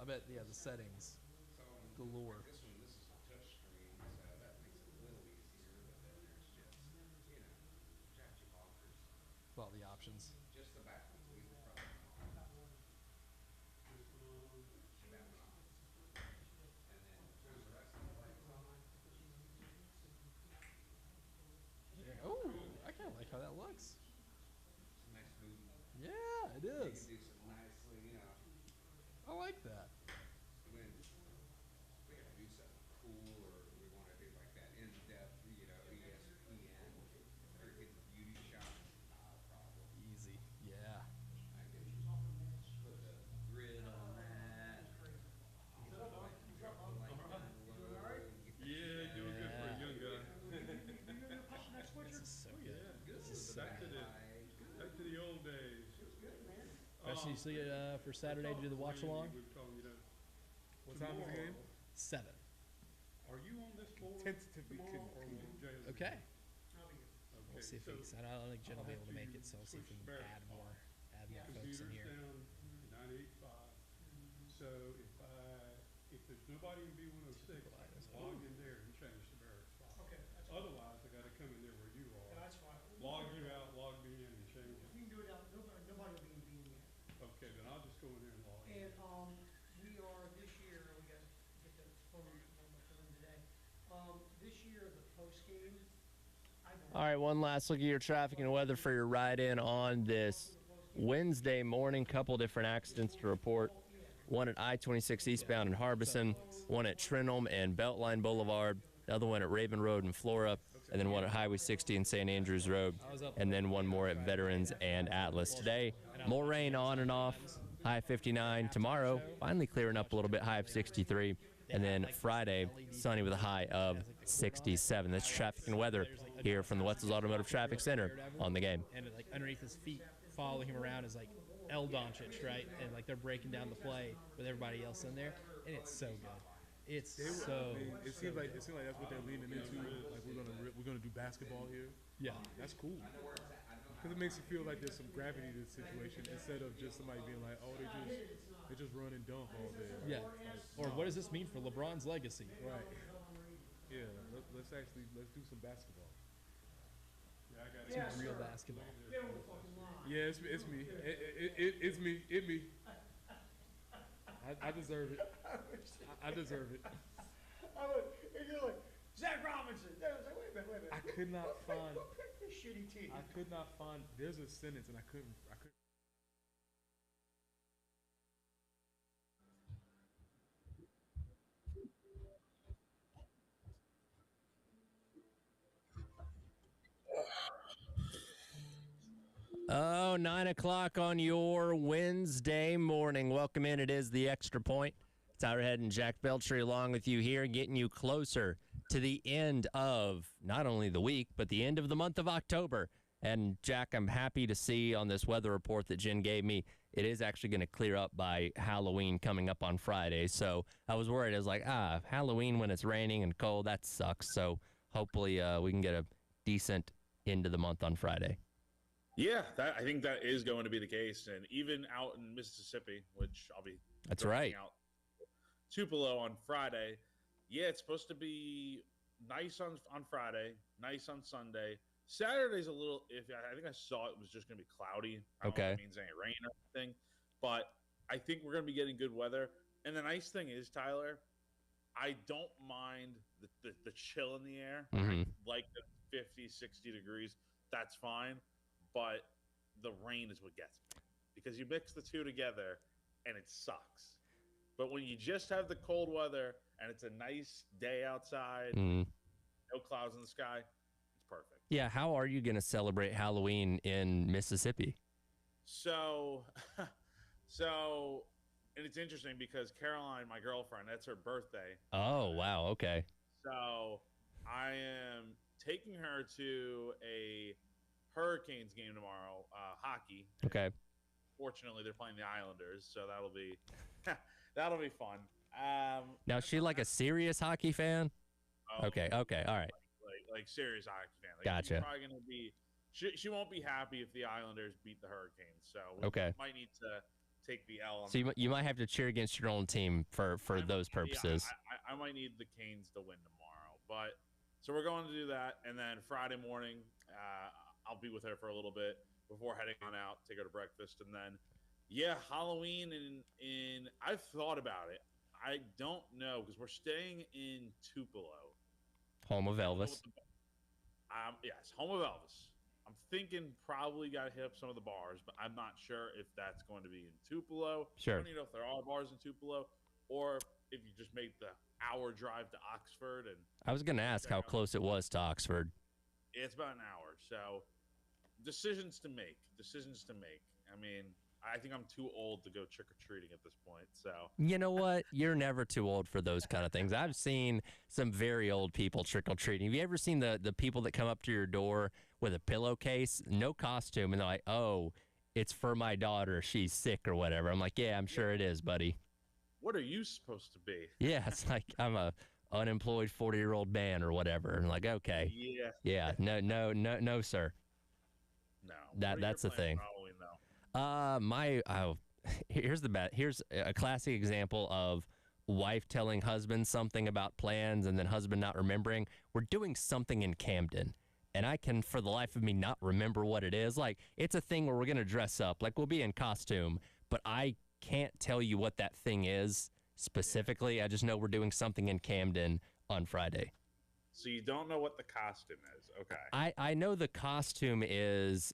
bet, yeah, the settings galore. This is a touch screen, so that makes it a little easier. But then there's just, jack your bonkers. Well, the options. Just the back ones. Leave the front one. And that one off. And then turn the rest of the lights on. Yeah. Oh, I kind of like how that looks. It's a nice movie. Yeah, it You can is. do some nicely, I like that. when we gotta do something cool or we want to do like that in-depth, ESPN, or get the beauty shot, not a problem. Easy. Yeah. I can put the grid on that. Get the light, drop the light down low, get the Yeah, doing good for a young guy. This is so good. This is so Back to the old days. Best you see it for Saturday to do the watch along? What time is the game? 7. Are you on this board Tentatively tomorrow or could- will Jay? Okay. Okay, We'll see if we so can. I don't think Jen will be I'll able to have make to it, so we'll see if we switch can Barrett. add more folks in Computers here. down 985. So if there's nobody in B106, I can log in there and change the Barrett spot. Okay, that's fine. Otherwise, I gotta come in there where you Yeah, are, that's fine. log you out, log me in and change If it. we can do it out, nobody will be in being yet. Okay, then I'll just go in there and log in. And, we are this year, we got to get the phone number for them today. This year, the post game, All right, one last look at your traffic and weather for your ride in on this Wednesday morning. Couple different accidents to report. One at I-26 eastbound in Harbison, one at Trenholm and Beltline Boulevard, the other one at Raven Road in Flora, and then one at Highway 60 and St. Andrews Road, and then one more at Veterans and Atlas. Today, more rain on and off, high 59. Tomorrow, finally clearing up a little bit, high of 63. And then Friday, sunny with a high of 67. That's traffic and weather here from the Wetzel's Automotive Traffic Center on the game. And like underneath his feet, following him around is like El Doncic, right? And like they're breaking down the play with everybody else in there, and it's so good. It's so. It seems like that's what they're leaning into. Like we're gonna do basketball here. Yeah. That's cool. Because it makes you feel like there's some gravity to the situation instead of just somebody being like, oh, they just run and dunk all day. Yeah. Or what does this mean for LeBron's legacy? Right. Yeah. Let's do some basketball. Yeah, I got Yeah, Some real sir. basketball. Get on the fucking line. Yeah, it's me. It's me. I deserve it. I deserve it. And you're like, Zach Robinson. I was like, wait a minute. I could not find. Who picked this shitty team? I could not find. There's a sentence and I couldn't. Oh, 9 o'clock on your Wednesday morning. Welcome in. It is the Extra Point. Tyler Head and Jack Beltry along with you here, getting you closer to the end of not only the week, but the end of the month of October. And, Jack, I'm happy to see on this weather report that Jen gave me, it is actually going to clear up by Halloween coming up on Friday. So I was worried. I was like, Halloween when it's raining and cold, that sucks. So hopefully we can get a decent end of the month on Friday. Yeah, I think that is going to be the case. And even out in Mississippi, which I'll be That's right. out Tupelo on Friday. Yeah, it's supposed to be nice on Friday, nice on Sunday. Saturday's a little iffy. I think I saw it was just going to be cloudy. I don't know if that means any rain or anything. But I think we're going to be getting good weather. And the nice thing is, Tyler, I don't mind the chill in the air. Like the 50, 60 degrees. That's fine. But the rain is what gets me. Because you mix the two together, and it sucks. But when you just have the cold weather, and it's a nice day outside, no clouds in the sky, it's perfect. Yeah, how are you going to celebrate Halloween in Mississippi? So, and it's interesting because Caroline, my girlfriend, that's her birthday. Oh, wow, okay. So I am taking her to a Hurricanes game tomorrow, hockey. Okay. Fortunately, they're playing the Islanders, so that'll be fun. Now, is she like a serious hockey fan? Okay, all right. Like serious hockey fan. Like, Gotcha. She's probably gonna be. She won't be happy if the Islanders beat the Hurricanes. So we might need to take the L. On So you might have to cheer against your own team for those purposes. Yeah, I might need the Canes to win tomorrow, but so we're going to do that, and then Friday morning, I'll be with her for a little bit before heading on out, take her to breakfast, and then Halloween in I've thought about it. I don't know because we're staying in Tupelo. Home of Elvis. Yes, home of Elvis. I'm thinking probably got to hit up some of the bars, but I'm not sure if that's going to be in Tupelo. Sure. I don't even know if there are bars in Tupelo, or if you just make the hour drive to Oxford. And I was going to ask how close it was to Oxford. it's about an hour. So decisions to make. I mean, I think I'm too old to go trick-or-treating at this point. So You know what? You're never too old for those kind of things. I've seen some very old people trick-or-treating. Have you ever seen the people that come up to your door with a pillowcase, no costume, and they're like, oh, it's for my daughter. She's sick or whatever. I'm like, yeah, I'm sure it is, buddy. what are you supposed to be? Yeah, it's like I'm a unemployed 40-year-old man or whatever. And like, okay. Yeah. Yeah, no, sir. No. That's the thing. Halloween, though? Here's a classic example of wife telling husband something about plans and then husband not remembering. We're doing something in Camden, and I can for the life of me not remember what it is. Like, it's a thing where we're gonna dress up, like we'll be in costume, but I can't tell you what that thing is specifically. I just know we're doing something in Camden on Friday. So you don't know what the costume is. Okay. I know the costume is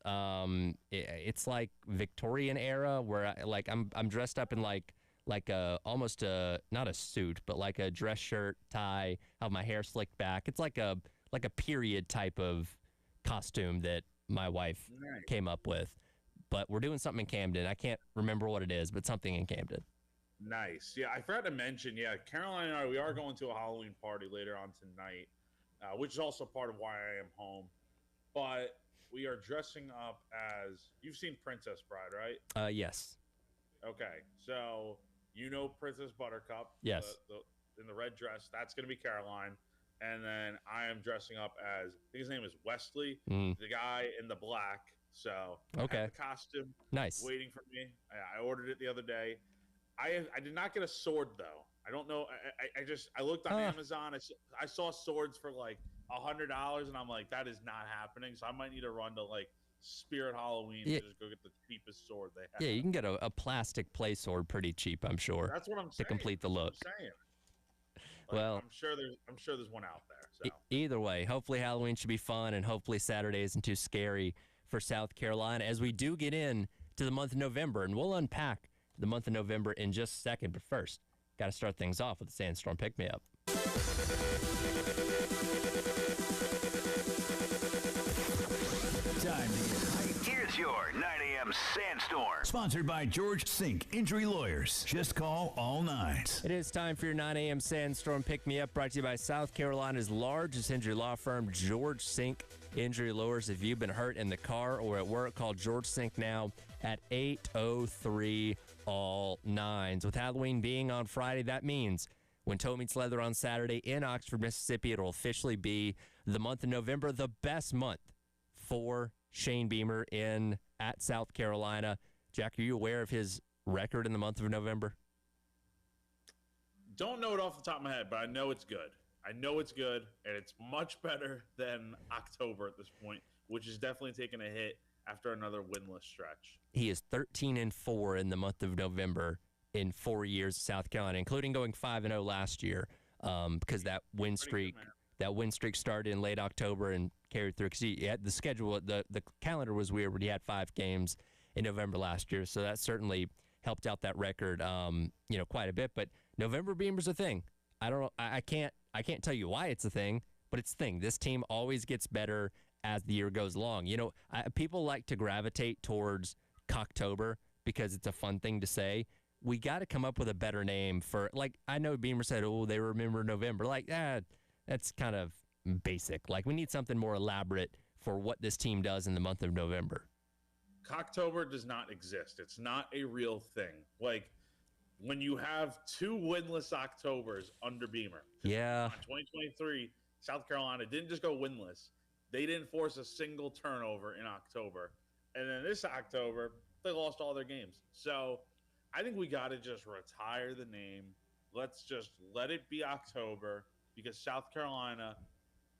it's like Victorian era where I'm dressed up in like a almost a not a suit but like a dress shirt, tie, have my hair slicked back. It's like a period type of costume that my wife Nice. came up with. But we're doing something in Camden. I can't remember what it is, but something in Camden. Nice. Yeah, I forgot to mention, Caroline and I, we are going to a Halloween party later on tonight, which is also part of why I am home. But we are dressing up as, you've seen Princess Bride, right? Yes. Okay, so you know Princess Buttercup. Yes. In the red dress, that's going to be Caroline. And then I am dressing up as, I think his name is Wesley, the guy in the black. So Okay. I have the costume Nice. waiting for me. I ordered it the other day. I did not get a sword though. I don't know. I looked on Amazon. I saw swords for like $100, and I'm like, that is not happening. So I might need to run to like Spirit Halloween to just go get the cheapest sword they have. Yeah, you can get a plastic play sword pretty cheap, I'm sure. That's what I'm saying. To complete the look. That's what I'm saying. Well, I'm sure there's one out there. So Either way, hopefully Halloween should be fun, and hopefully Saturday isn't too scary for South Carolina as we do get in to the month of November, and we'll unpack the month of November in just a second. But first, got to start things off with the Sandstorm Pick Me Up. Time to get hyped. Here's your 9 a.m. Sandstorm. Sponsored by George Sink Injury Lawyers. Just call all nines. It is time for your 9 a.m. Sandstorm Pick Me Up, brought to you by South Carolina's largest injury law firm, George Sink Injury Lawyers. If you've been hurt in the car or at work, call George Sink now at 803 all nines. With Halloween being on Friday, that means when Toe Meets Leather on Saturday in Oxford, Mississippi, it'll officially be the month of November, the best month for Shane Beamer at South Carolina. Jack, are you aware of his record in the month of November? don't know it off the top of my head, but I know it's good. I know it's good, and it's much better than October at this point, which is definitely taking a hit after another winless stretch. He is 13-4 in the month of November in 4 years of South Carolina, including going 5-0 last year, because that win streak started in late October and carried through. Because he had the schedule, the calendar was weird, but he had 5 games in November last year, so that certainly helped out that record, quite a bit. But November Beamer's a thing. I don't know. I can't tell you why it's a thing, but it's a thing. This team always gets better as the year goes along. People like to gravitate towards Cocktober because it's a fun thing to say. We got to come up with a better name for, like, I know Beamer said, they remember November. Like, that's kind of basic. Like, we need something more elaborate for what this team does in the month of November. Cocktober does not exist. It's not a real thing. Like, when you have 2 winless Octobers under Beamer. Yeah. 2023, South Carolina didn't just go winless. They didn't force a single turnover in October. And then this October, they lost all their games. So I think we got to just retire the name. Let's just let it be October because South Carolina,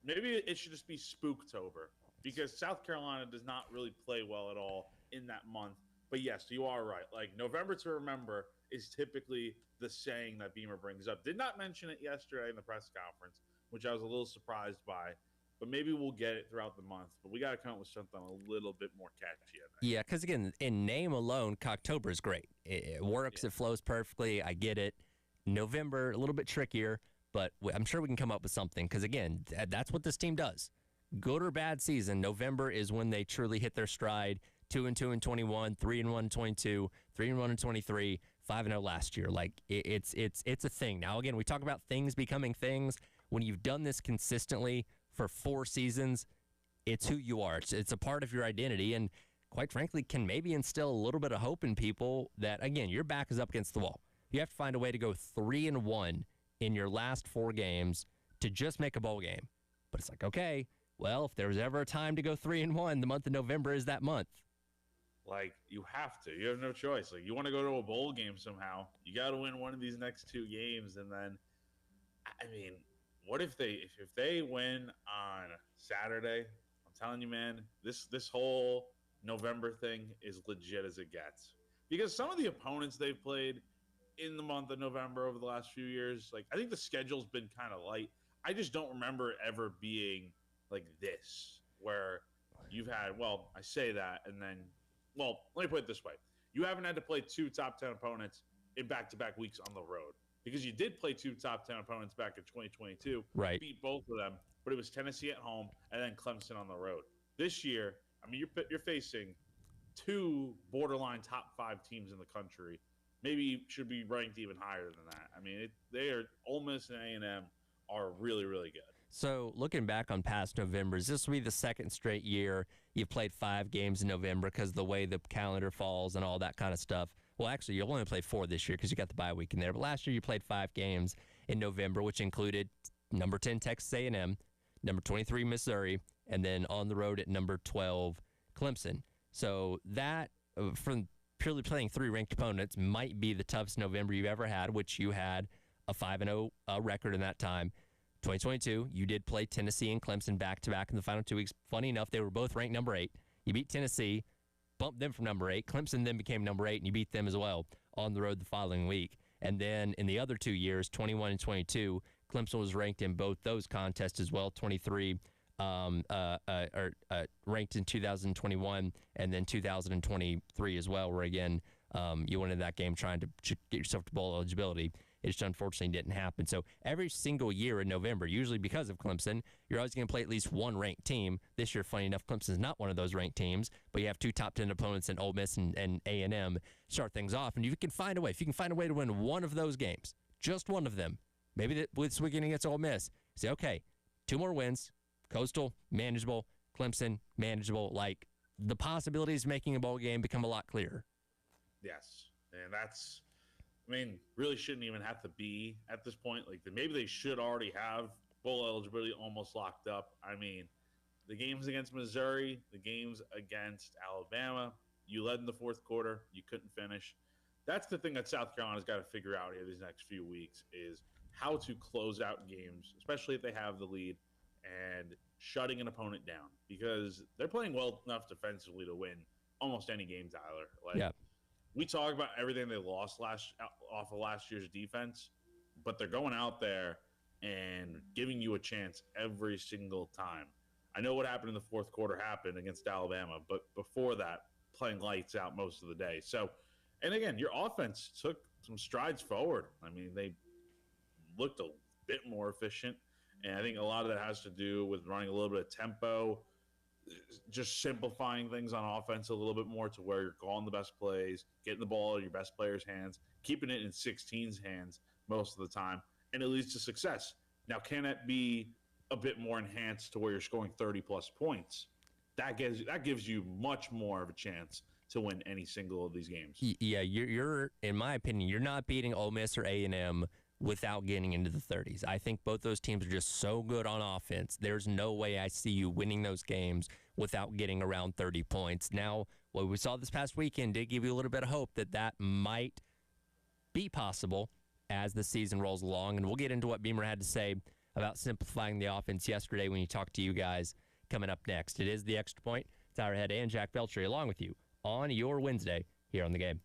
maybe it should just be Spooktober because South Carolina does not really play well at all in that month. But yes, you are right. Like November to remember is typically the saying that Beamer brings up. Did not mention it yesterday in the press conference, which I was a little surprised by. But maybe we'll get it throughout the month. But we got to come up with something a little bit more catchy. I think. Yeah, because again, in name alone, Cocktober is great. It works. It flows perfectly. I get it. November, a little bit trickier, but I'm sure we can come up with something. Because again, that's what this team does. Good or bad season, November is when they truly hit their stride. 2-2 in 21, 3-1 in 22, 3-1 in 23, 5-0 last year. Like it's a thing. Now again, we talk about things becoming things. When you've done this consistently for 4 seasons, it's who you are. It's a part of your identity, and quite frankly, can maybe instill a little bit of hope in people that again, your back is up against the wall. You have to find a way to go 3-1 in your last 4 games to just make a bowl game. But it's like, okay, well, if there was ever a time to go 3-1, the month of November is that month. Like, you have to. You have no choice. Like, you want to go to a bowl game somehow. You got to win one of these next 2 games. And then, I mean, what if they win on Saturday? I'm telling you, man, this whole November thing is legit as it gets. Because some of the opponents they've played in the month of November over the last few years, like, I think the schedule's been kind of light. I just don't remember it ever being like this, where you've had, well, I say that, and then, well, let me put it this way. You haven't had to play 2 top 10 opponents in back-to-back weeks on the road because you did play 2 top 10 opponents back in 2022. Right. Beat both of them, but it was Tennessee at home and then Clemson on the road. This year, I mean, you're facing 2 borderline top 5 teams in the country. Maybe should be ranked even higher than that. I mean, they are Ole Miss and A&M are really, really good. So looking back on past Novembers, this will be the 2nd straight year you've played 5 games in November because of the way the calendar falls and all that kind of stuff. Well, actually, you'll only play 4 this year because you got the bye week in there. But last year you played 5 games in November, which included number 10 Texas A&M, number 23 Missouri, and then on the road at number 12 Clemson. So that, from purely playing 3 ranked opponents, might be the toughest November you've ever had, which you had a 5-0 record in that time. 2022, you did play Tennessee and Clemson back-to-back in the final 2 weeks. Funny enough, they were both ranked number 8. You beat Tennessee, bumped them from number 8. Clemson then became number 8, and you beat them as well on the road the following week. And then in the other 2 years, 21 and 22, Clemson was ranked in both those contests as well. 23 ranked in 2021, and then 2023 as well, where again, you went into that game trying to get yourself to bowl eligibility. It just unfortunately didn't happen. So every single year in November, usually because of Clemson, you're always going to play at least one ranked team. This year, funny enough, Clemson's not one of those ranked teams, but you have 2 top 10 opponents in Ole Miss and A&M start things off. And you can find a way. If you can find a way to win one of those games, just one of them, maybe this weekend against Ole Miss, say, okay, 2 more wins, Coastal, manageable, Clemson, manageable. Like, the possibilities of making a bowl game become a lot clearer. Yes, and that's, I mean, really shouldn't even have to be at this point. Like, maybe they should already have bowl eligibility almost locked up. I mean, the games against Missouri, the games against Alabama, you led in the 4th quarter, you couldn't finish. That's the thing that South Carolina's got to figure out here these next few weeks is how to close out games, especially if they have the lead, and shutting an opponent down because they're playing well enough defensively to win almost any game, Tyler. Like, yeah. We talk about everything they lost off of last year's defense, but they're going out there and giving you a chance every single time. I know what happened in the 4th quarter happened against Alabama, but before that, playing lights out most of the day. So, and again, your offense took some strides forward. I mean, they looked a bit more efficient, and I think a lot of that has to do with running a little bit of tempo, just simplifying things on offense a little bit more to where you're calling the best plays, getting the ball in your best players' hands, keeping it in 16's hands most of the time, and it leads to success. Now, can it be a bit more enhanced to where you're scoring 30-plus points? That gives you much more of a chance to win any single of these games. Yeah, you're in my opinion, you're not beating Ole Miss or A&M without getting into the 30s. I think both those teams are just so good on offense. There's no way I see you winning those games without getting around 30 points. Now, what we saw this past weekend did give you a little bit of hope that might be possible as the season rolls along. And we'll get into what Beamer had to say about simplifying the offense yesterday when he talked to you guys coming up next. It is The Extra Point. Tyler Head and Jack Beltry along with you on your Wednesday here on The Game.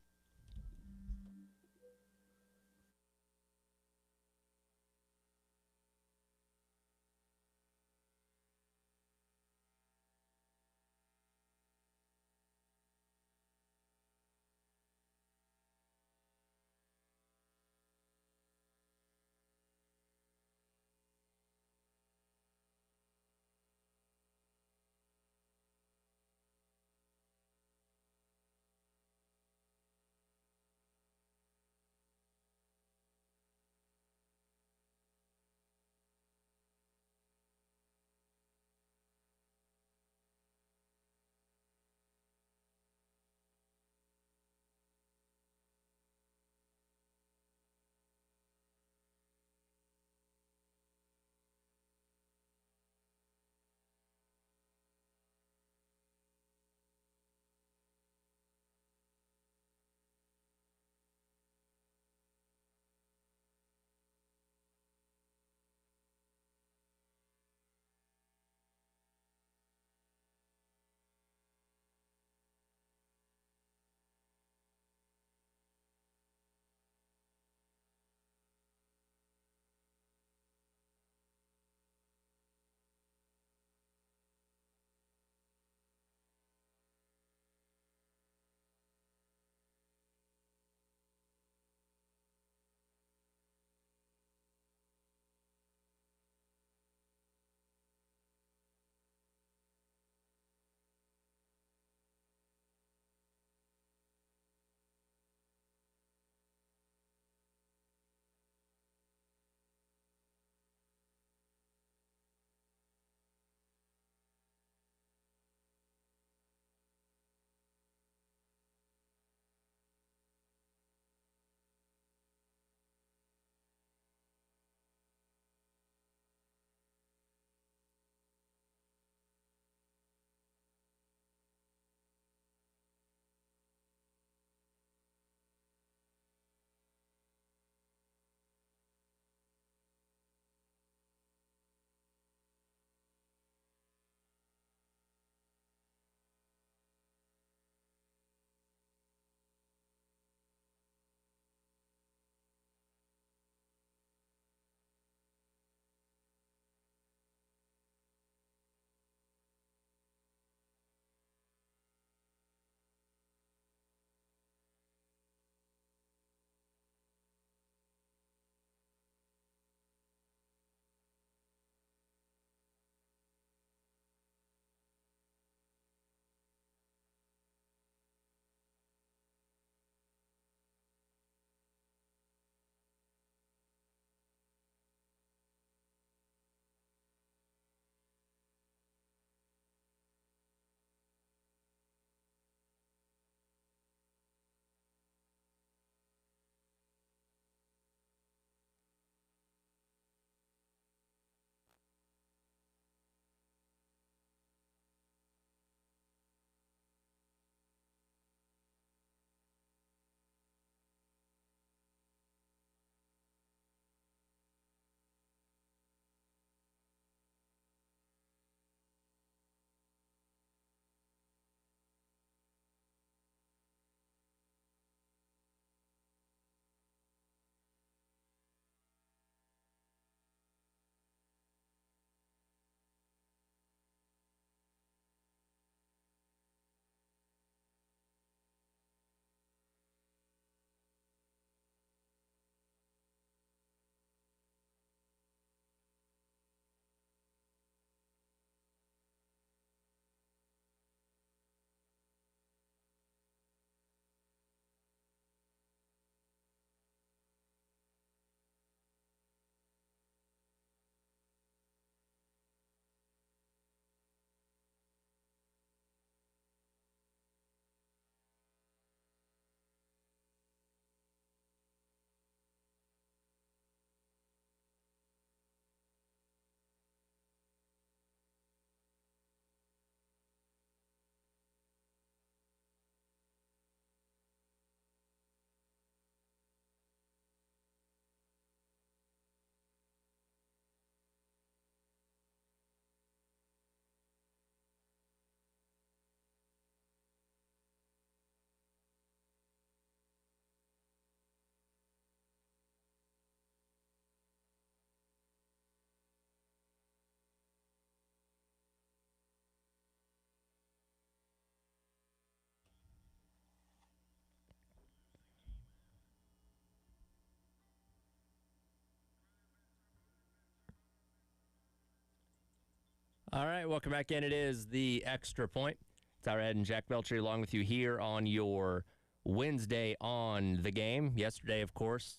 All right, welcome back in. It is the Extra Point. Tyler Head and Jack Belcher along with you here on your Wednesday on the game. Yesterday, of course,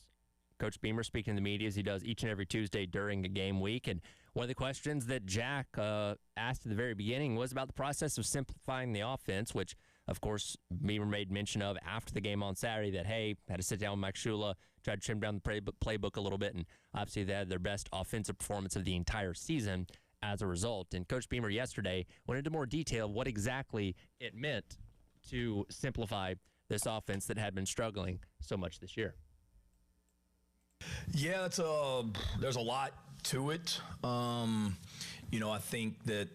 Coach Beamer speaking to the media as he does each and every Tuesday during the game week. And one of the questions that Jack asked at the very beginning was about the process of simplifying the offense, which, of course, Beamer made mention of after the game on Saturday that, hey, had to sit down with Mike Shula, tried to trim down the playbook a little bit, and obviously they had their best offensive performance of the entire season as a result. And Coach Beamer yesterday went into more detail of what exactly it meant to simplify this offense that had been struggling so much this year. Yeah, there's a lot to it. I think that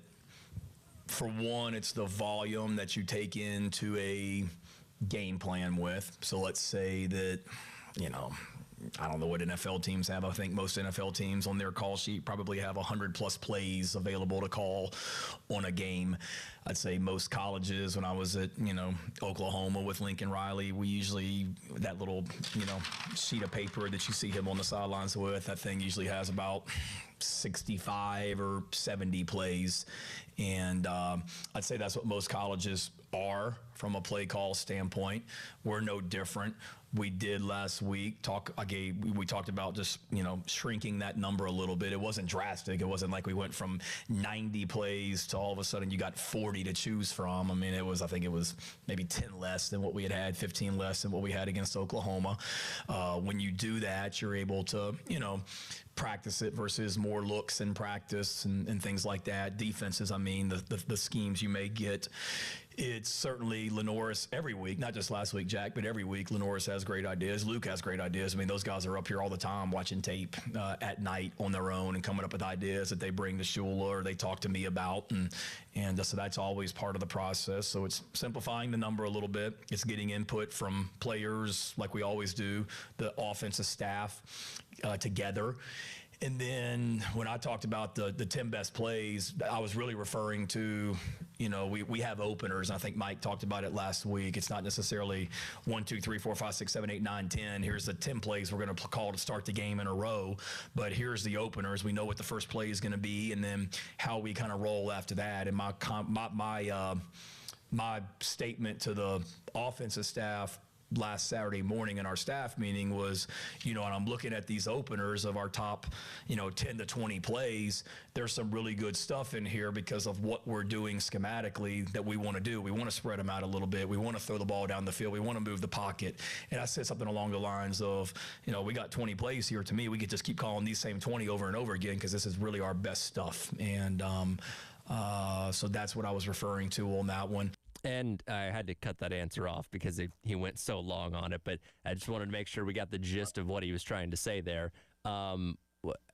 for one, it's the volume that you take into a game plan with. So let's say that, I don't know what NFL teams have. I think most NFL teams on their call sheet probably have 100+ plays available to call on a game. I'd say most colleges, when I was at, Oklahoma with Lincoln Riley, we usually, that little, sheet of paper that you see him on the sidelines with, that thing usually has about 65 or 70 plays. And I'd say that's what most colleges are from a play call standpoint. We're no different. We did last week we talked about just, shrinking that number a little bit. It wasn't drastic. It wasn't like we went from 90 plays to all of a sudden you got 40 to choose from. I mean, I think it was maybe 10 less than what we had, 15 less than what we had against Oklahoma. When you do that, you're able to, practice it versus more looks in practice and things like that. Defenses, the schemes you may get. It's certainly Lenoris every week, not just last week, Jack, but every week Lenoris has great ideas. Luke has great ideas. Those guys are up here all the time watching tape at night on their own and coming up with ideas that they bring to Shula or they talk to me about. And so that's always part of the process. So it's simplifying the number a little bit. It's getting input from players like we always do, the offensive staff together. And then when I talked about the 10 best plays, I was really referring to, we have openers. I think Mike talked about it last week. It's not necessarily 1, 2, 3, 4, 5, 6, 7, 8, 9, 10. Here's the 10 plays we're going to call to start the game in a row. But here's the openers. We know what the first play is going to be, and then how we kind of roll after that. And my statement to the offensive staff last Saturday morning in our staff meeting was, and I'm looking at these openers of our top, 10 to 20 plays. There's some really good stuff in here because of what we're doing schematically that we want to do. We want to spread them out a little bit. We want to throw the ball down the field. We want to move the pocket. And I said something along the lines of, we got 20 plays here. To me, we could just keep calling these same 20 over and over again because this is really our best stuff. And so that's what I was referring to on that one. And I had to cut that answer off because he went so long on it, but I just wanted to make sure we got the gist of what he was trying to say there. And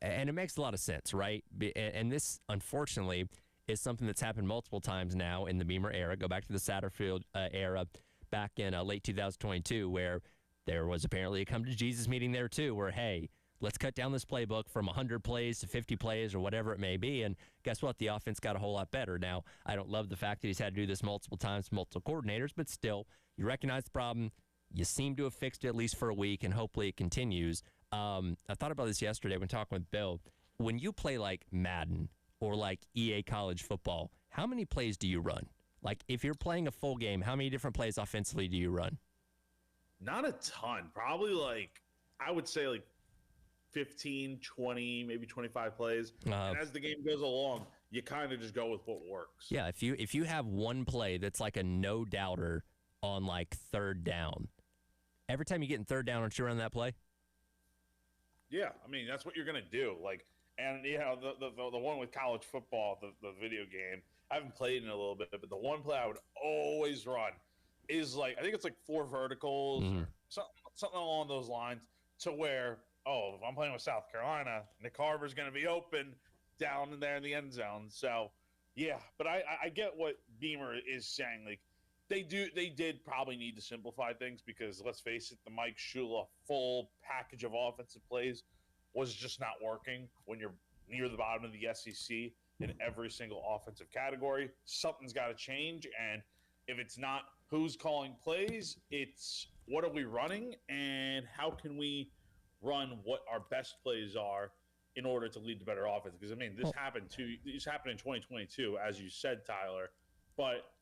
it makes a lot of sense, right? And this, unfortunately, is something that's happened multiple times now in the Beamer era. Go back to the Satterfield era back in late 2022, where there was apparently a come to Jesus meeting there too, where, hey, let's cut down this playbook from 100 plays to 50 plays or whatever it may be. And guess what? The offense got a whole lot better. Now, I don't love the fact that he's had to do this multiple times, multiple coordinators, but still, you recognize the problem. You seem to have fixed it at least for a week, and hopefully it continues. I thought about this yesterday when talking with Bill. When you play like Madden or like EA College Football, how many plays do you run? Like, if you're playing a full game, how many different plays offensively do you run? Not a ton. Probably I would say 15, 20, maybe 25 plays. And as the game goes along, you kind of just go with what works. Yeah, if you have one play that's like a no-doubter on third down, every time you get in third down, aren't you running that play? Yeah, that's what you're going to do. And the one with college football, the video game, I haven't played in a little bit, but the one play I would always run is I think it's 4 verticals or something along those lines, to where, if I'm playing with South Carolina, Nick Harbor's going to be open down in there in the end zone. So, yeah, but I get what Beamer is saying. They did probably need to simplify things because, let's face it, the Mike Shula full package of offensive plays was just not working when you're near the bottom of the SEC in every single offensive category. Something's got to change, and if it's not who's calling plays, it's what are we running and how can we run what our best plays are in order to lead to better offense. Because I mean, this happened in 2022, as you said, Tyler. But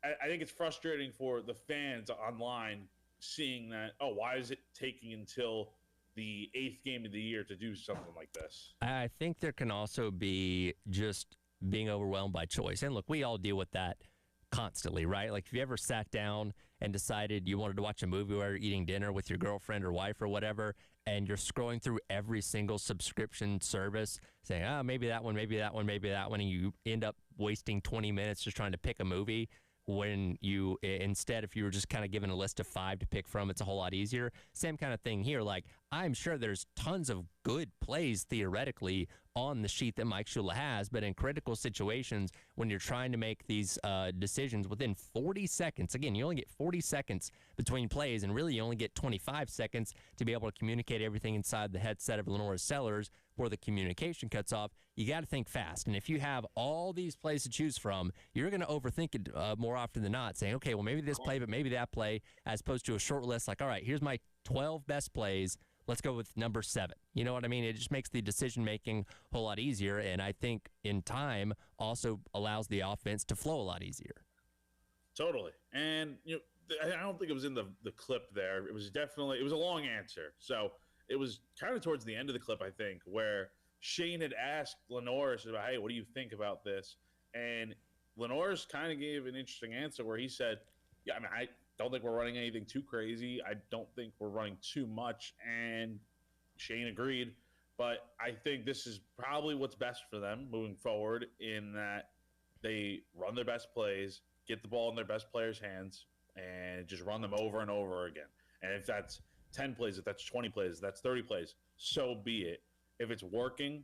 I think it's frustrating for the fans online seeing that. Oh, why is it taking until the 8th game of the year to do something like this? I think there can also be just being overwhelmed by choice. And look, we all deal with that constantly, right? Like if you ever sat down and decided you wanted to watch a movie or eating dinner with your girlfriend or wife or whatever, and you're scrolling through every single subscription service saying, oh, maybe that one, maybe that one, maybe that one, and you end up wasting 20 minutes just trying to pick a movie when you instead, if you were just kind of given a list of 5 to pick from, it's a whole lot easier. Same kind of thing here. Like, I'm sure there's tons of good plays theoretically on the sheet that Mike Shula has, but in critical situations, when you're trying to make these decisions within 40 seconds, again, you only get 40 seconds between plays, and really you only get 25 seconds to be able to communicate everything inside the headset of Lenora Sellers before the communication cuts off. You got to think fast. And if you have all these plays to choose from, you're going to overthink it more often than not, saying, okay, well, maybe this play, but maybe that play, as opposed to a short list like, all right, here's my 12 best plays. Let's go with number 7. You know what I mean? It just makes the decision-making a whole lot easier, and I think in time also allows the offense to flow a lot easier. Totally. And, you know, I don't think it was in the clip there. It was a long answer. So it was kind of towards the end of the clip, I think, where Shane had asked Lenoris about, hey, what do you think about this? And Lenoris kind of gave an interesting answer where he said, yeah, I mean, I don't think we're running anything too crazy. I don't think we're running too much. And Shane agreed. But I think this is probably what's best for them moving forward, in that they run their best plays, get the ball in their best players' hands, and just run them over and over again. And if that's 10 plays, if that's 20 plays, if that's 30 plays, so be it. If it's working,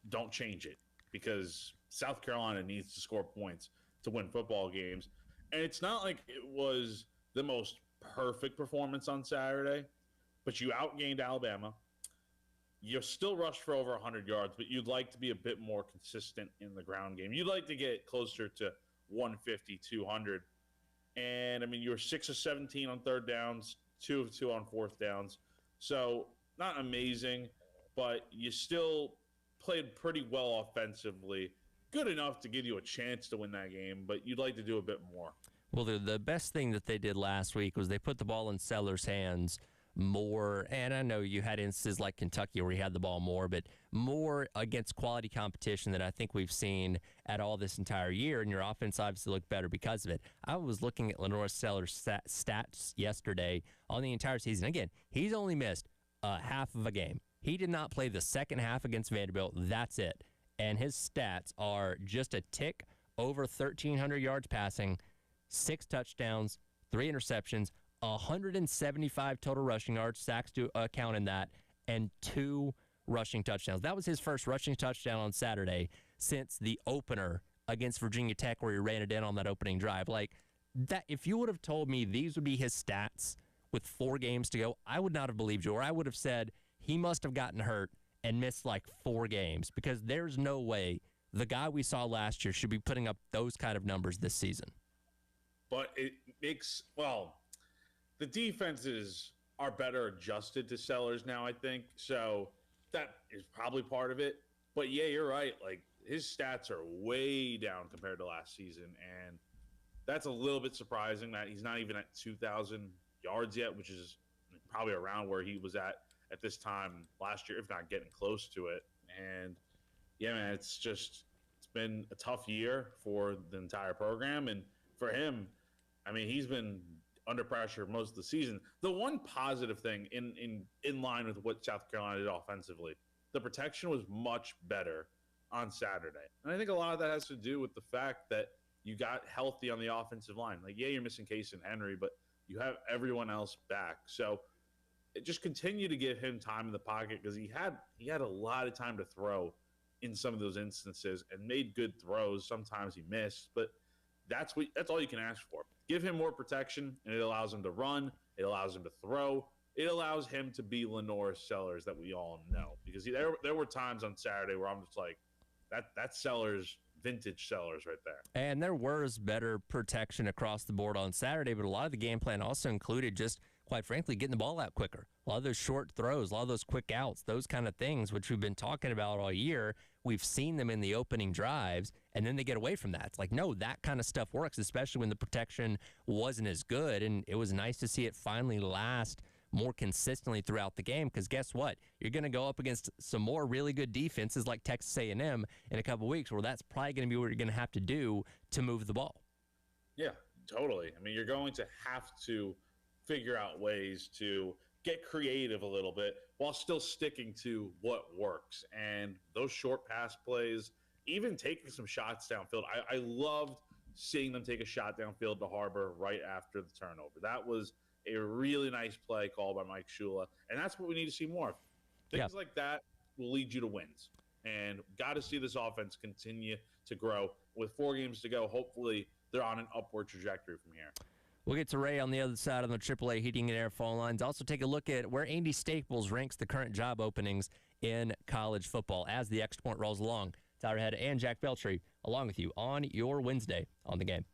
don't change it, because South Carolina needs to score points to win football games. And it's not like it was the most perfect performance on Saturday, but you outgained Alabama. You still rushed for over 100 yards, but you'd like to be a bit more consistent in the ground game. You'd like to get closer to 150, 200. And, I mean, you were 6 of 17 on third downs, 2 of 2 on fourth downs. So not amazing, but you still played pretty well offensively. Good enough to give you a chance to win that game, but you'd like to do a bit more. Well, the best thing that they did last week was they put the ball in Sellers' hands more. And I know you had instances like Kentucky where he had the ball more, but more against quality competition that I think we've seen at all this entire year. And your offense obviously looked better because of it. I was looking at Lenora Sellers' stats yesterday on the entire season. Again, he's only missed half of a game. He did not play the second half against Vanderbilt. That's it. And his stats are just a tick over 1,300 yards passing, 6 touchdowns, 3 interceptions, 175 total rushing yards, sacks to account in that, and 2 rushing touchdowns. That was his first rushing touchdown on Saturday since the opener against Virginia Tech, where he ran it in on that opening drive. Like that, if you would have told me these would be his stats with 4 games to go, I would not have believed you, or I would have said he must have gotten hurt and missed like 4 games, because there's no way the guy we saw last year should be putting up those kind of numbers this season. But it makes, well, the defenses are better adjusted to Sellers now, I think. So that is probably part of it. But yeah, you're right. Like, his stats are way down compared to last season. And that's a little bit surprising that he's not even at 2,000 yards yet, which is probably around where he was at this time last year, if not getting close to it. And yeah, man, it's been a tough year for the entire program. And for him, I mean, he's been under pressure most of the season. The one positive thing in line with what South Carolina did offensively, the protection was much better on Saturday. And I think a lot of that has to do with the fact that you got healthy on the offensive line. Like, yeah, you're missing Case and Henry, but you have everyone else back. So it just continued to give him time in the pocket, because he had a lot of time to throw in some of those instances and made good throws. Sometimes he missed, but that's all you can ask for. Give him more protection, and it allows him to run. It allows him to throw. It allows him to be Lenora Sellers that we all know. Because there were times on Saturday where I'm just like, that's Sellers, vintage Sellers right there. And there was better protection across the board on Saturday, but a lot of the game plan also included just quite frankly, getting the ball out quicker. A lot of those short throws, a lot of those quick outs, those kind of things, which we've been talking about all year. We've seen them in the opening drives, and then they get away from that. It's like, no, that kind of stuff works, especially when the protection wasn't as good. And it was nice to see it finally last more consistently throughout the game, because guess what? You're going to go up against some more really good defenses like Texas A&M in a couple of weeks, where that's probably going to be what you're going to have to do to move the ball. Yeah, totally. I mean, you're going to have to figure out ways to get creative a little bit while still sticking to what works. And those short pass plays, even taking some shots downfield, I loved seeing them take a shot downfield to Harbor right after the turnover. That was a really nice play called by Mike Shula, and that's what we need to see more of. Things like that will lead you to wins, and got to see this offense continue to grow. With 4 games to go, hopefully they're on an upward trajectory from here. We'll get to Ray on the other side on the AAA heating and air phone lines. Also take a look at where Andy Staples ranks the current job openings in college football as the Extra Point rolls along. Tyler Head and Jack Beltry along with you on your Wednesday on The Game.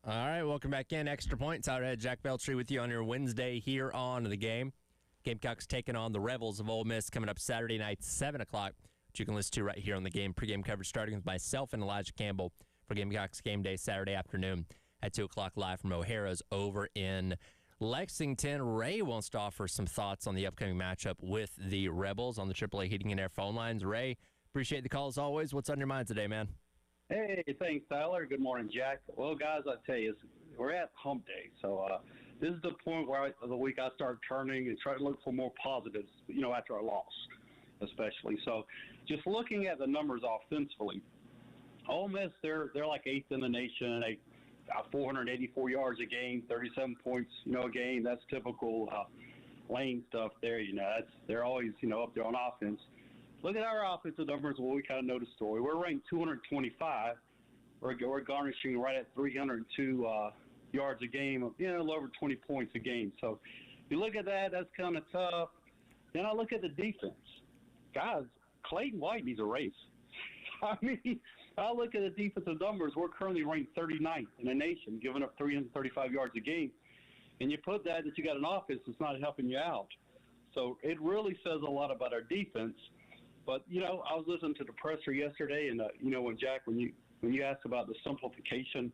All right, welcome back in. Extra Points. Outhead Jack Beltry with you on your Wednesday here on The Game. Gamecocks taking on the Rebels of Ole Miss coming up Saturday night, 7 o'clock, which you can listen to right here on The Game. Pre-game coverage starting with myself and Elijah Campbell for Gamecocks game day Saturday afternoon at 2 o'clock live from O'Hara's over in Lexington. Ray wants to offer some thoughts on the upcoming matchup with the Rebels on the AAA Heating and Air phone lines. Ray, appreciate the call as always. What's on your mind today, man? Hey, thanks, Tyler. Good morning, Jack. Well, guys, I tell you, we're at hump day, so this is the point where of the week I start turning and try to look for more positives, after a loss, especially. So, just looking at the numbers offensively, Ole Miss, they're like 8th in the nation. They 484 yards a game, 37 points, a game. That's typical Lane stuff there. They're always, up there on offense. Look at our offensive numbers. Well, we kind of know the story. We're ranked 225. We're garnishing right at 302 yards a game, a little over 20 points a game. So if you look at that, that's kind of tough. Then I look at the defense. Guys, Clayton White needs a raise. I mean, I look at the defensive numbers. We're currently ranked 39th in the nation, giving up 335 yards a game. And you put that you got an offense that's not helping you out. So it really says a lot about our defense. But, I was listening to the presser yesterday, and, when Jack, when you asked about the simplification,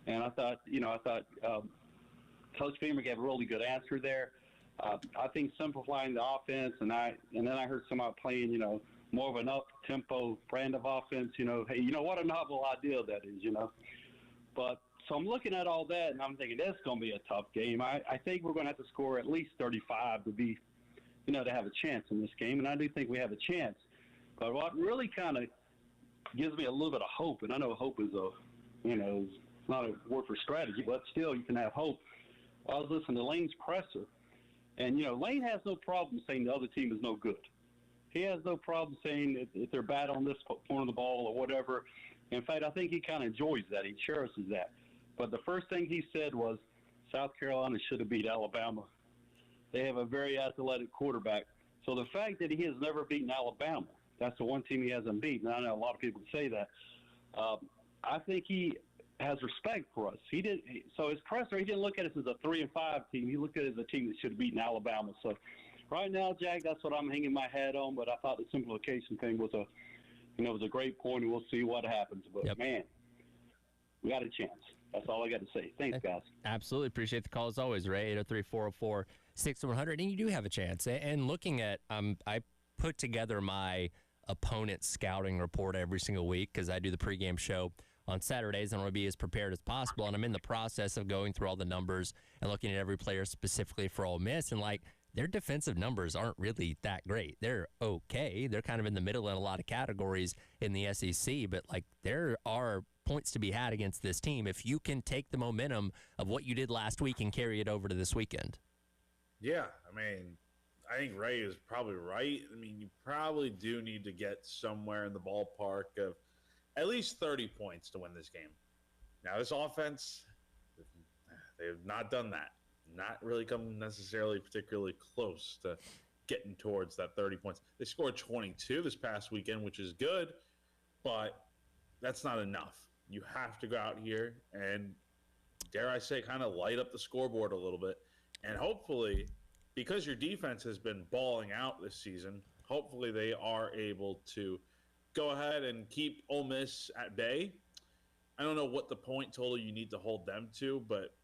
and I thought Coach Beamer gave a really good answer there. I think simplifying the offense, and then I heard somebody playing, more of an up-tempo brand of offense, hey, what a novel idea that is, But so I'm looking at all that, and I'm thinking that's going to be a tough game. I think we're going to have to score at least 35 to be, to have a chance in this game, and I do think we have a chance. But what really kind of gives me a little bit of hope, and I know hope is it's not a word for strategy, but still you can have hope. I was listening to Lane's presser, and, Lane has no problem saying the other team is no good. He has no problem saying if they're bad on this point of the ball or whatever. In fact, I think he kind of enjoys that. He cherishes that. But the first thing he said was South Carolina should have beat Alabama. They have a very athletic quarterback. So the fact that he has never beaten Alabama, that's the one team he hasn't beaten. I know a lot of people say that. I think he has respect for us. So his presser, he didn't look at us as a 3-5 team. He looked at it as a team that should have beaten Alabama. So right now, Jack, that's what I'm hanging my hat on. But I thought the simplification thing was a great point, and we'll see what happens. But man, we got a chance. That's all I got to say. Thanks, guys. Absolutely. Appreciate the call as always, Ray. 803-404-6100. And you do have a chance. And looking at, I put together my opponent scouting report every single week because I do the pregame show on Saturdays and I want to be as prepared as possible. And I'm in the process of going through all the numbers and looking at every player specifically for Ole Miss. And, their defensive numbers aren't really that great. They're okay. They're kind of in the middle in a lot of categories in the SEC. But, there are points to be had against this team if you can take the momentum of what you did last week and carry it over to this weekend. Yeah, I think Ray is probably right. You probably do need to get somewhere in the ballpark of at least 30 points to win this game. Now, this offense, they have not done that. Not really come necessarily particularly close to getting towards that 30 points. They scored 22 this past weekend, which is good, but that's not enough. You have to go out here and, dare I say, kind of light up the scoreboard a little bit. And hopefully, because your defense has been balling out this season, hopefully they are able to go ahead and keep Ole Miss at bay. I don't know what the point total you need to hold them to, but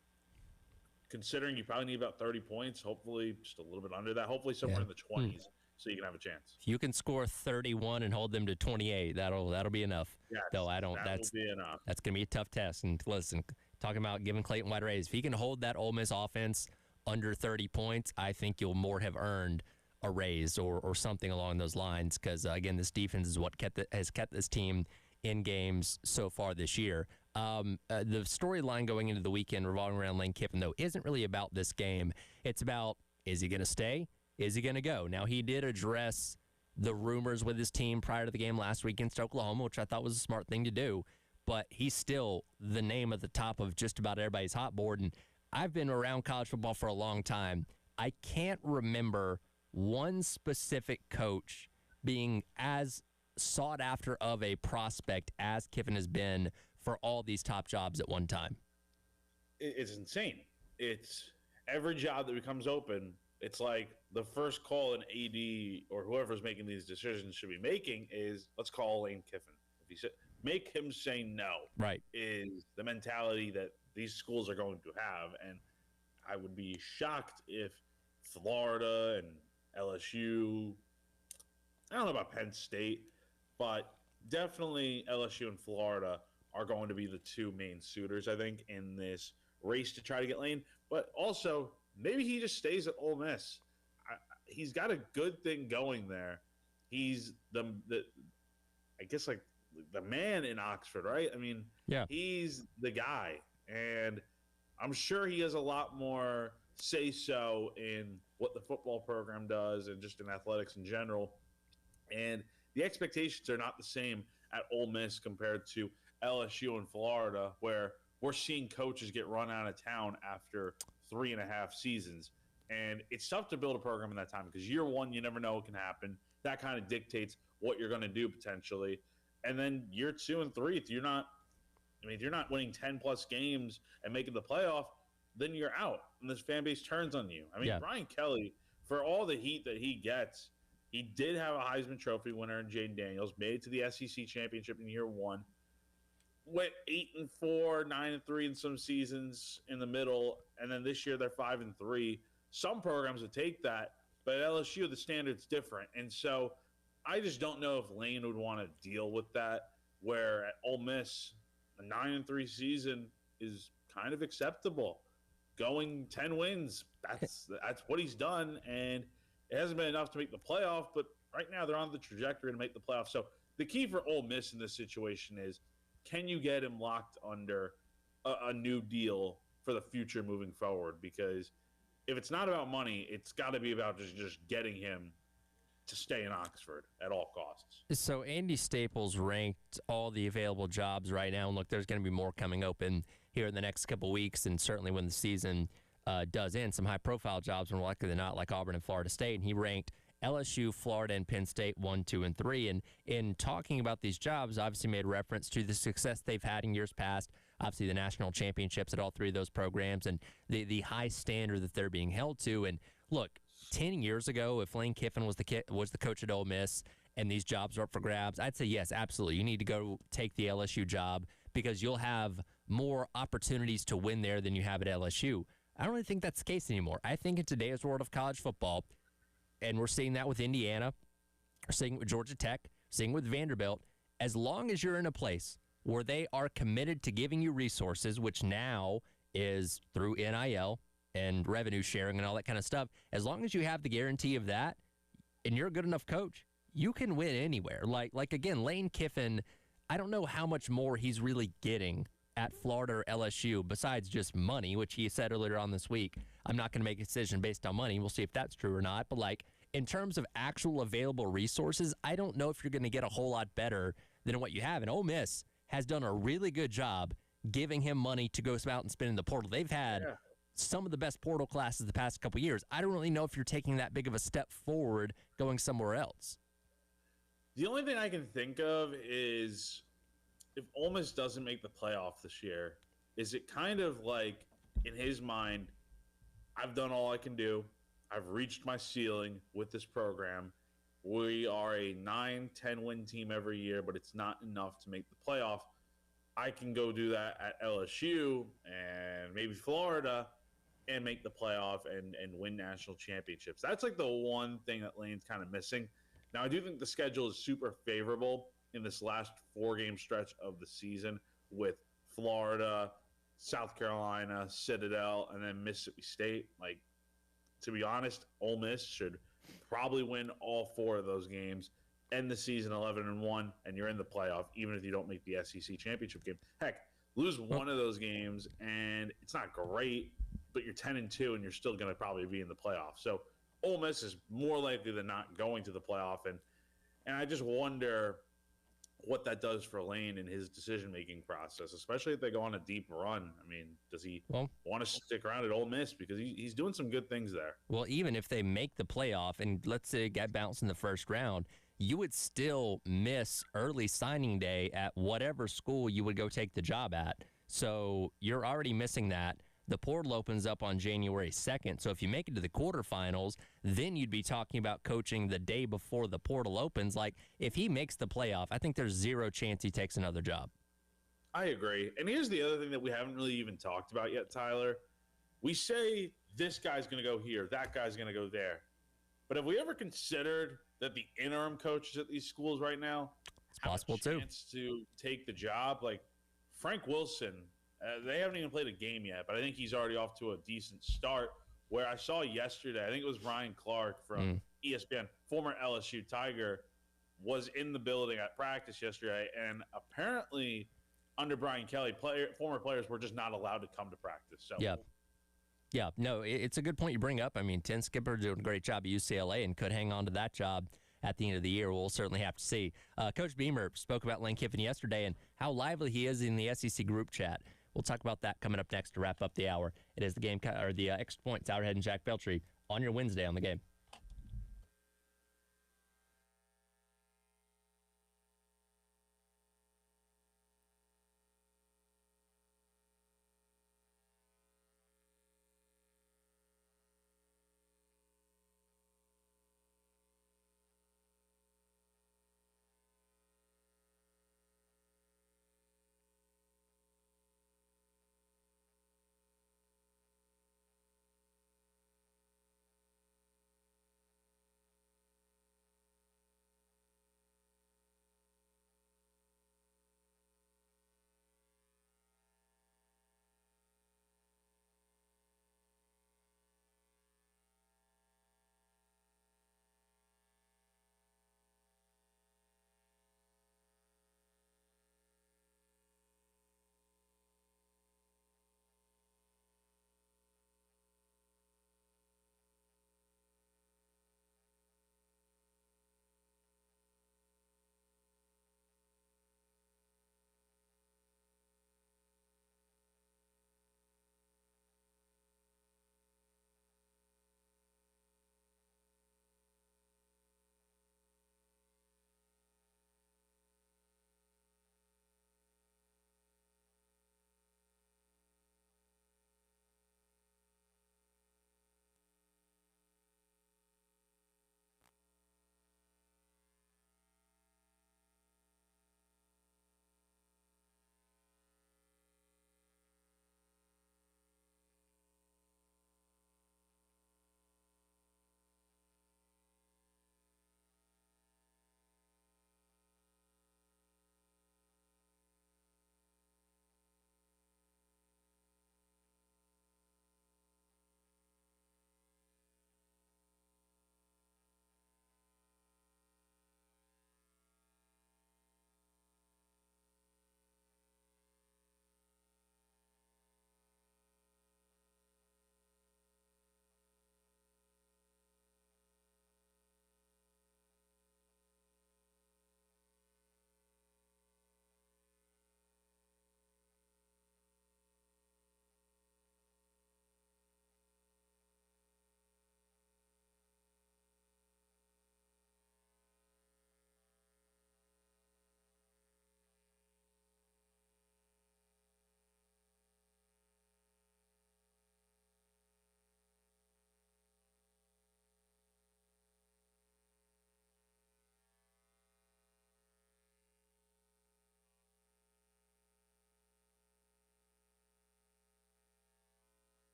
considering you probably need about 30 points, hopefully just a little bit under that, hopefully somewhere in the 20s so you can have a chance. If you can score 31 and hold them to 28, that'll be enough. Yes, Though that will be enough. That's going to be a tough test. And listen, talking about giving Clayton White a raise, if he can hold that Ole Miss offense under 30 points, I think you'll more have earned a raise or something along those lines because, again, this defense is what has kept this team in games so far this year. The storyline going into the weekend revolving around Lane Kiffin, though, isn't really about this game. It's about, is he going to stay? Is he going to go? Now, he did address the rumors with his team prior to the game last week against Oklahoma, which I thought was a smart thing to do, but he's still the name at the top of just about everybody's hot board. And I've been around college football for a long time. I can't remember one specific coach being as sought after of a prospect as Kiffin has been for all these top jobs at one time. it's insane. It's every job that becomes open. It's like the first call an AD or whoever's making these decisions should be making is let's call Lane Kiffin. If he said, make him say no, Right. is the mentality that these schools are going to have. And I would be shocked if Florida and LSU, I don't know about Penn State, but definitely LSU and Florida are going to be the two main suitors, I think, in this race to try to get Lane. But also, maybe he just stays at Ole Miss. He's got a good thing going there. He's the I guess, like, the man in Oxford, right? I mean, Yeah. He's the guy. And I'm sure he has a lot more say-so in what the football program does and just in athletics in general. And the expectations are not the same at Ole Miss compared to LSU and Florida, where we're seeing coaches get run out of town after 3.5 seasons. And it's tough to build a program in that time because year one, you never know what can happen. That kind of dictates what you're going to do potentially. And then year 2 and 3, if you're not winning 10-plus games and making the playoff, then you're out. And this fan base turns on you. I mean, Yeah. Brian Kelly, for all the heat that he gets, he did have a Heisman Trophy winner in Jaden Daniels, made it to the SEC championship in year 1, went 8-4, 9-3 in some seasons in the middle, and then this year they're 5-3. Some programs would take that, but at LSU the standard's different, and so I just don't know if Lane would want to deal with that. Where at Ole Miss, a 9-3 season is kind of acceptable. Going 10 wins, that's what he's done, and it hasn't been enough to make the playoff, but right now they're on the trajectory to make the playoff. So the key for Ole Miss in this situation is, can you get him locked under a new deal for the future moving forward? Because if it's not about money, it's got to be about just getting him to stay in Oxford at all costs. So Andy Staples ranked all the available jobs right now, and look, there's going to be more coming open here in the next couple weeks, and certainly when the season does end, some high-profile jobs, more likely than not, like Auburn and Florida State, and he ranked LSU, Florida, and Penn State 1, 2, and 3. And in talking about these jobs, obviously made reference to the success they've had in years past, obviously the national championships at all three of those programs, and the high standard that they're being held to. And look, 10 years ago, if Lane Kiffin was the coach at Ole Miss and these jobs are up for grabs, I'd say yes, absolutely. You need to go take the LSU job because you'll have more opportunities to win there than you have at LSU. I don't really think that's the case anymore. I think in today's world of college football, and we're seeing that with Indiana, we're seeing it with Georgia Tech, seeing it with Vanderbilt, as long as you're in a place where they are committed to giving you resources, which now is through NIL and revenue sharing and all that kind of stuff, as long as you have the guarantee of that and you're a good enough coach, you can win anywhere. Like again, Lane Kiffin, I don't know how much more he's really getting at Florida or LSU besides just money, which he said earlier on this week. I'm not going to make a decision based on money. We'll see if that's true or not. But like in terms of actual available resources, I don't know if you're going to get a whole lot better than what you have. And Ole Miss has done a really good job giving him money to go out and spend in the portal. They've had some of the best portal classes the past couple years. I don't really know if you're taking that big of a step forward going somewhere else. The only thing I can think of is if Ole Miss doesn't make the playoff this year, is it kind of like in his mind, I've done all I can do. I've reached my ceiling with this program. We are a 9-10 win team every year, but it's not enough to make the playoff. I can go do that at LSU and maybe Florida and make the playoff and win national championships. That's like the one thing that Lane's kind of missing. Now, I do think the schedule is super favorable in this last 4-game stretch of the season with Florida, South Carolina, Citadel, and then Mississippi State. Like, to be honest, Ole Miss should probably win all 4 of those games, end the season 11-1, and you're in the playoff, even if you don't make the SEC championship game. Heck, lose one of those games, and it's not great, but you're 10-2, and you're still going to probably be in the playoff. So Ole Miss is more likely than not going to the playoff, and I just wonder what that does for Lane in his decision-making process, especially if they go on a deep run. I mean, does he want to stick around at Ole Miss? Because he's doing some good things there. Well, even if they make the playoff, and let's say it got bounced in the first round, you would still miss early signing day at whatever school you would go take the job at. So you're already missing that. The portal opens up on January 2nd. So if you make it to the quarterfinals, then you'd be talking about coaching the day before the portal opens. Like, if he makes the playoff, I think there's zero chance he takes another job. I agree. And here's the other thing that we haven't really even talked about yet, Tyler. We say this guy's going to go here, that guy's going to go there. But have we ever considered that the interim coaches at these schools right now have possible a chance to take the job? Like Frank Wilson, they haven't even played a game yet, but I think he's already off to a decent start. Where I saw yesterday, I think it was Ryan Clark from ESPN, former LSU Tiger, was in the building at practice yesterday, and apparently under Brian Kelly, former players were just not allowed to come to practice. So Yeah, no, it's a good point you bring up. I mean, Tim Skipper doing a great job at UCLA and could hang on to that job at the end of the year. We'll certainly have to see. Coach Beamer spoke about Lane Kiffin yesterday and how lively he is in the SEC group chat. We'll talk about that coming up next to wrap up the hour. It is the game or the Extra Point, Tyler Head and Jack Beltry on your Wednesday on the game.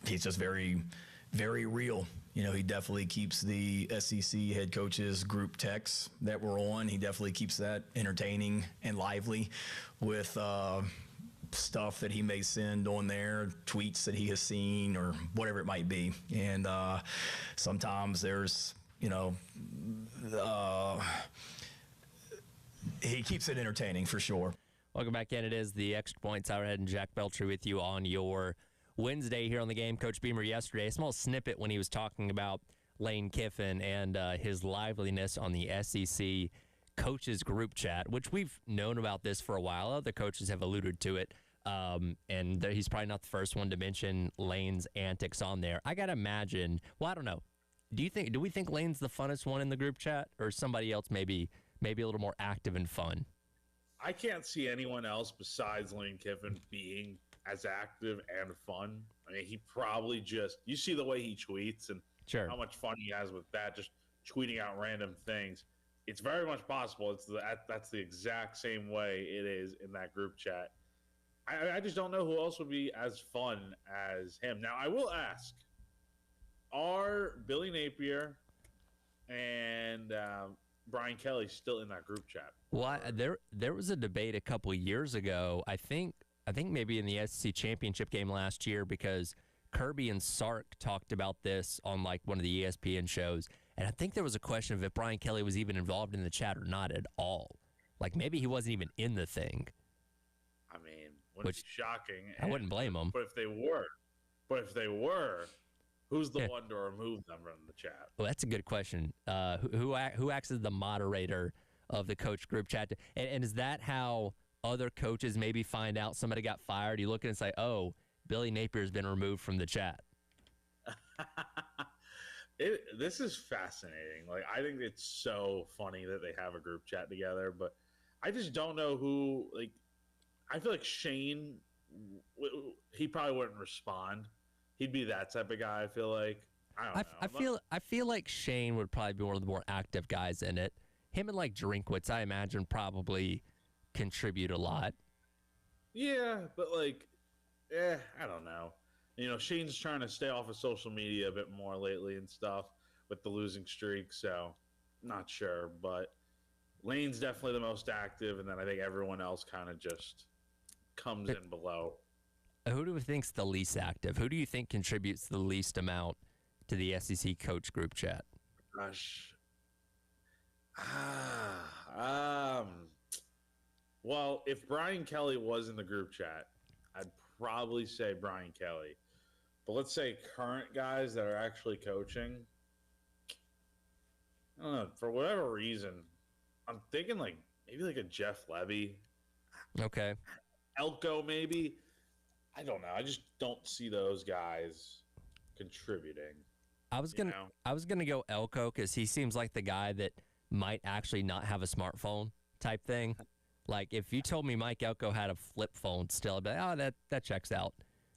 he's just very, very real. You know, he definitely keeps the SEC head coaches group texts that we're on. He definitely keeps that entertaining and lively with stuff that he may send on there, tweets that he has seen or whatever it might be. And sometimes there's, you know, he keeps it entertaining for sure. Welcome back in. It is the Extra Points Hourhead and Jack Belcher with you on your Wednesday here on the game. Coach Beamer yesterday, a small snippet when he was talking about Lane Kiffin and his liveliness on the SEC coaches group chat, which we've known about this for a while. Other coaches have alluded to it, and he's probably not the first one to mention Lane's antics on there. I got to imagine, well, I don't know. Do we think Lane's the funnest one in the group chat, or somebody else maybe a little more active and fun? I can't see anyone else besides Lane Kiffin being as active and fun. I mean, he probably just, you see the way he tweets and sure. how much fun he has with that, just tweeting out random things. It's very much possible that's the exact same way it is in that group chat. I just don't know who else would be as fun as him. Now, I will ask, are Billy Napier and Brian Kelly still in that group chat? Well, there was a debate a couple years ago. I think maybe in the SEC championship game last year, because Kirby and Sark talked about this on like one of the ESPN shows, and I think there was a question of if Brian Kelly was even involved in the chat or not at all. Like maybe he wasn't even in the thing. I mean, wouldn't be shocking. I wouldn't blame him. But if they were, who's the one to remove them from the chat? Well, that's a good question. Who acts as the moderator of the coach group chat? And is that how other coaches maybe find out somebody got fired? You look and say, oh, Billy Napier's been removed from the chat. This is fascinating. Like, I think it's so funny that they have a group chat together, but I just don't know who. Like, I feel like Shane, he probably wouldn't respond. He'd be that type of guy. I feel like. I don't know. I feel like Shane would probably be one of the more active guys in it. Him and like Drinkwitz, I imagine, probably contribute a lot. Yeah, but like, I don't know. You know, Shane's trying to stay off of social media a bit more lately and stuff with the losing streak, so not sure. But Lane's definitely the most active, and then I think everyone else kind of just comes in below. Who do we think's the least active? Who do you think contributes the least amount to the SEC coach group chat? Gosh. Well, if Brian Kelly was in the group chat, I'd probably say Brian Kelly. But let's say current guys that are actually coaching. I don't know. For whatever reason, I'm thinking like maybe like a Jeff Levy. Okay. Elko maybe. I don't know. I just don't see those guys contributing. I was gonna go Elko because he seems like the guy that might actually not have a smartphone type thing. Like if you told me Mike Elko had a flip phone still, I'd be like, oh, that checks out.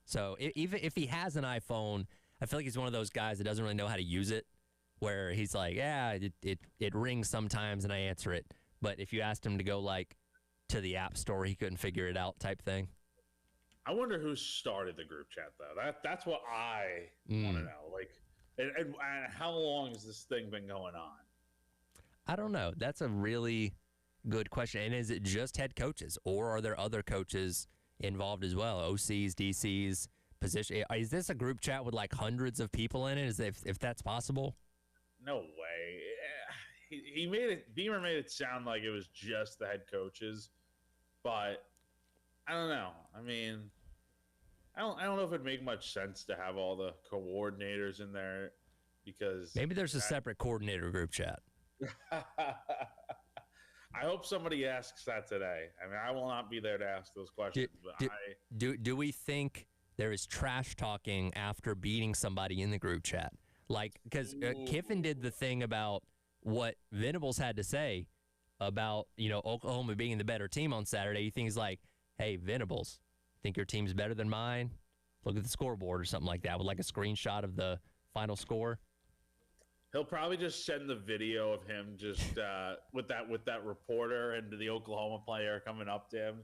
So even if he has an iPhone, I feel like he's one of those guys that doesn't really know how to use it, where he's like, yeah, it rings sometimes and I answer it. But if you asked him to go like to the app store, he couldn't figure it out type thing. I wonder who started the group chat though. That's what I want to know. Like, and how long has this thing been going on? I don't know. That's a really good question. And is it just head coaches, or are there other coaches involved as well? OCs, DCs, position. Is this a group chat with like hundreds of people in it? Is if that's possible? No way. He made it. Beamer made it sound like it was just the head coaches, but I don't know. I mean, I don't know if it'd make much sense to have all the coordinators in there because maybe there's a separate coordinator group chat. I hope somebody asks that today. I mean, I will not be there to ask those questions. Do we think there is trash talking after beating somebody in the group chat? Like, because Kiffin did the thing about what Venables had to say about, you know, Oklahoma being the better team on Saturday. You think he's like, hey, Venables, think your team's better than mine? Look at the scoreboard or something like that with like a screenshot of the final score. He'll probably just send the video of him just with that reporter and the Oklahoma player coming up to him.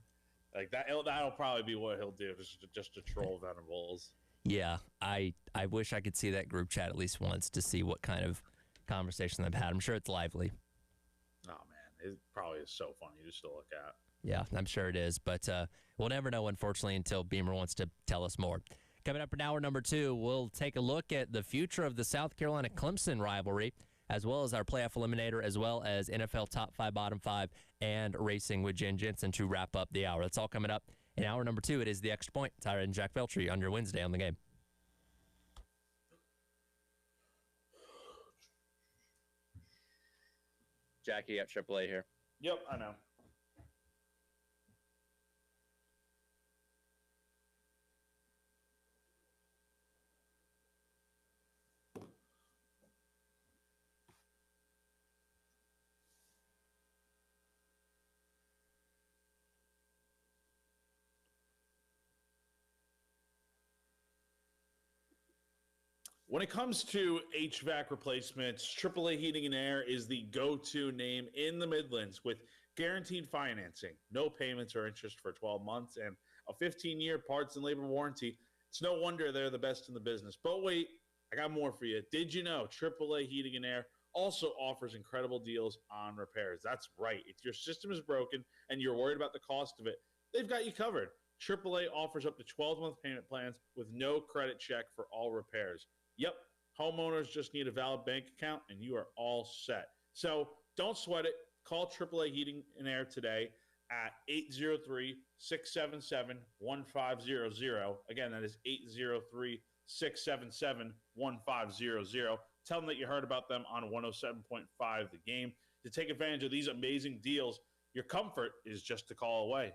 Like that'll probably be what he'll do just to troll Venables. Yeah, I wish I could see that group chat at least once to see what kind of conversation they've had. I'm sure it's lively. Oh man, it probably is so funny just to look at. Yeah, I'm sure it is. But we'll never know, unfortunately, until Beamer wants to tell us more. Coming up in hour number 2, we'll take a look at the future of the South Carolina-Clemson rivalry, as well as our playoff eliminator, as well as NFL top 5, bottom 5, and racing with Jen Jensen to wrap up the hour. That's all coming up in hour number 2. It is The Extra Point. Tyra and Jack Feltry on your Wednesday on the game. Jackie, you got AAA here. Yep, I know. When it comes to HVAC replacements, AAA Heating and Air is the go-to name in the Midlands with guaranteed financing, no payments or interest for 12 months, and a 15-year parts and labor warranty. It's no wonder they're the best in the business. But wait, I got more for you. Did you know AAA Heating and Air also offers incredible deals on repairs? That's right. If your system is broken and you're worried about the cost of it, they've got you covered. AAA offers up to 12-month payment plans with no credit check for all repairs. Yep, homeowners just need a valid bank account and you are all set. So don't sweat it. Call AAA Heating and Air today at 803-677-1500. Again, that is 803-677-1500. Tell them that you heard about them on 107.5 The Game. To take advantage of these amazing deals, your comfort is just a call away.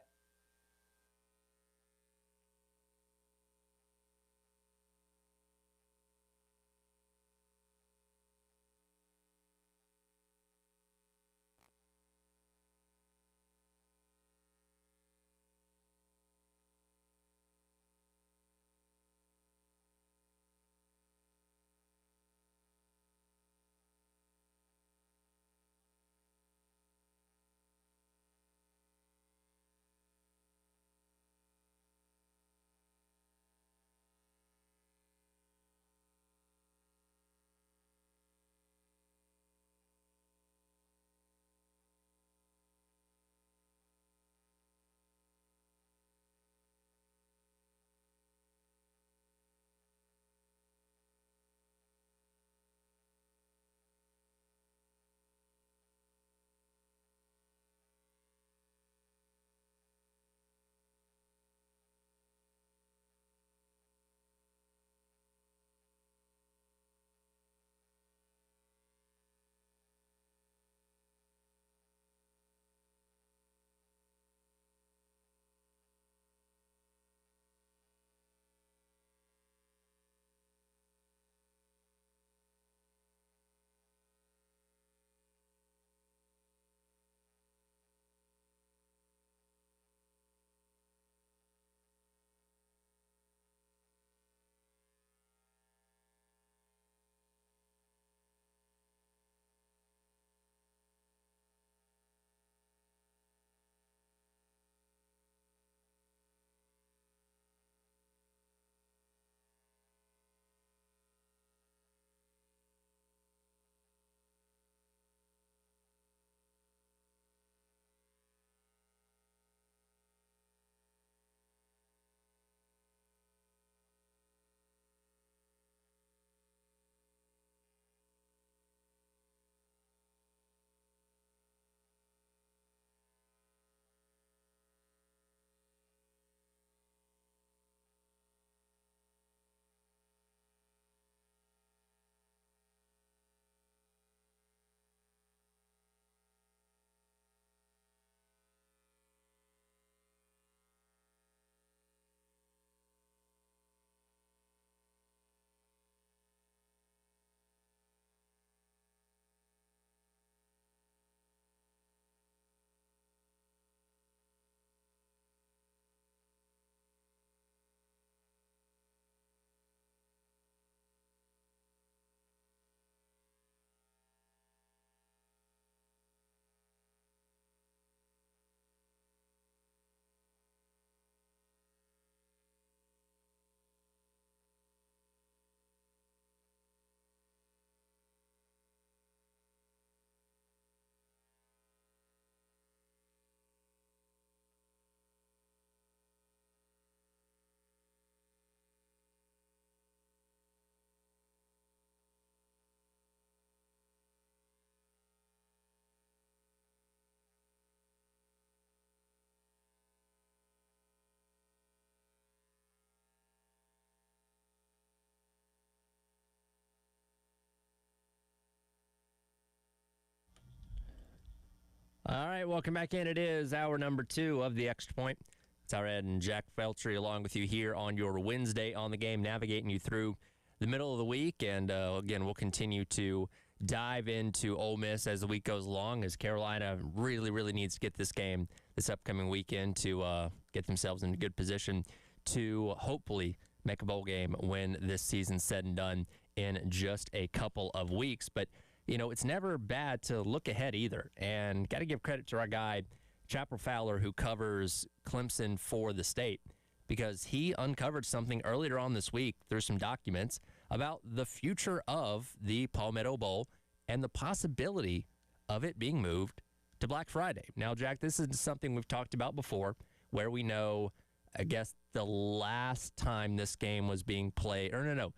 All right, welcome back in. It is hour number 2 of the Extra Point. Tyler Ed and Jack Feltry along with you here on your Wednesday on the Game, navigating you through the middle of the week. And again, we'll continue to dive into Ole Miss as the week goes along, as Carolina really, really needs to get this game this upcoming weekend to get themselves in a good position to hopefully make a bowl game when this season's said and done in just a couple of weeks. But, you know, it's never bad to look ahead either. And got to give credit to our guy, Chappell Fowler, who covers Clemson for the state, because he uncovered something earlier on this week through some documents about the future of the Palmetto Bowl and the possibility of it being moved to Black Friday. Now, Jack, this is something we've talked about before, where we know, I guess, the last time this game was being played, or no,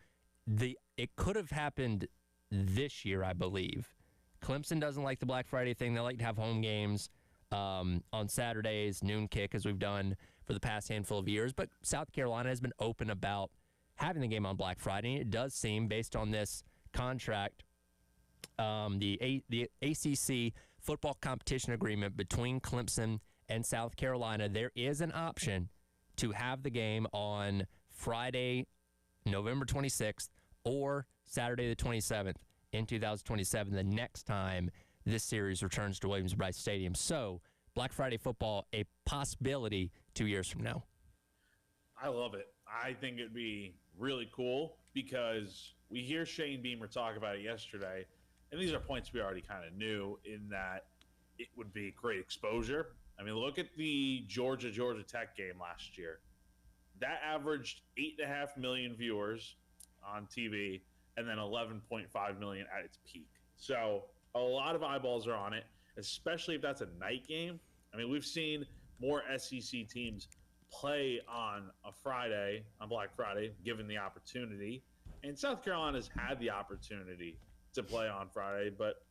it could have happened this year, I believe. Clemson doesn't like the Black Friday thing. They like to have home games on Saturdays, noon kick, as we've done for the past handful of years. But South Carolina has been open about having the game on Black Friday. And it does seem, based on this contract, the ACC football competition agreement between Clemson and South Carolina, there is an option to have the game on Friday, November 26th, or Saturday the 27th in 2027, the next time this series returns to Williams-Brice Stadium. So, Black Friday football, a possibility 2 years from now. I love it. I think it'd be really cool because we hear Shane Beamer talk about it yesterday, and these are points we already kind of knew, in that it would be great exposure. I mean, look at the Georgia Tech game last year. That averaged 8.5 million viewers on TV and then 11.5 million at its peak. So a lot of eyeballs are on it, especially if that's a night game. I mean, we've seen more SEC teams play on a Friday, on Black Friday, given the opportunity. And South Carolina's had the opportunity to play on Friday, but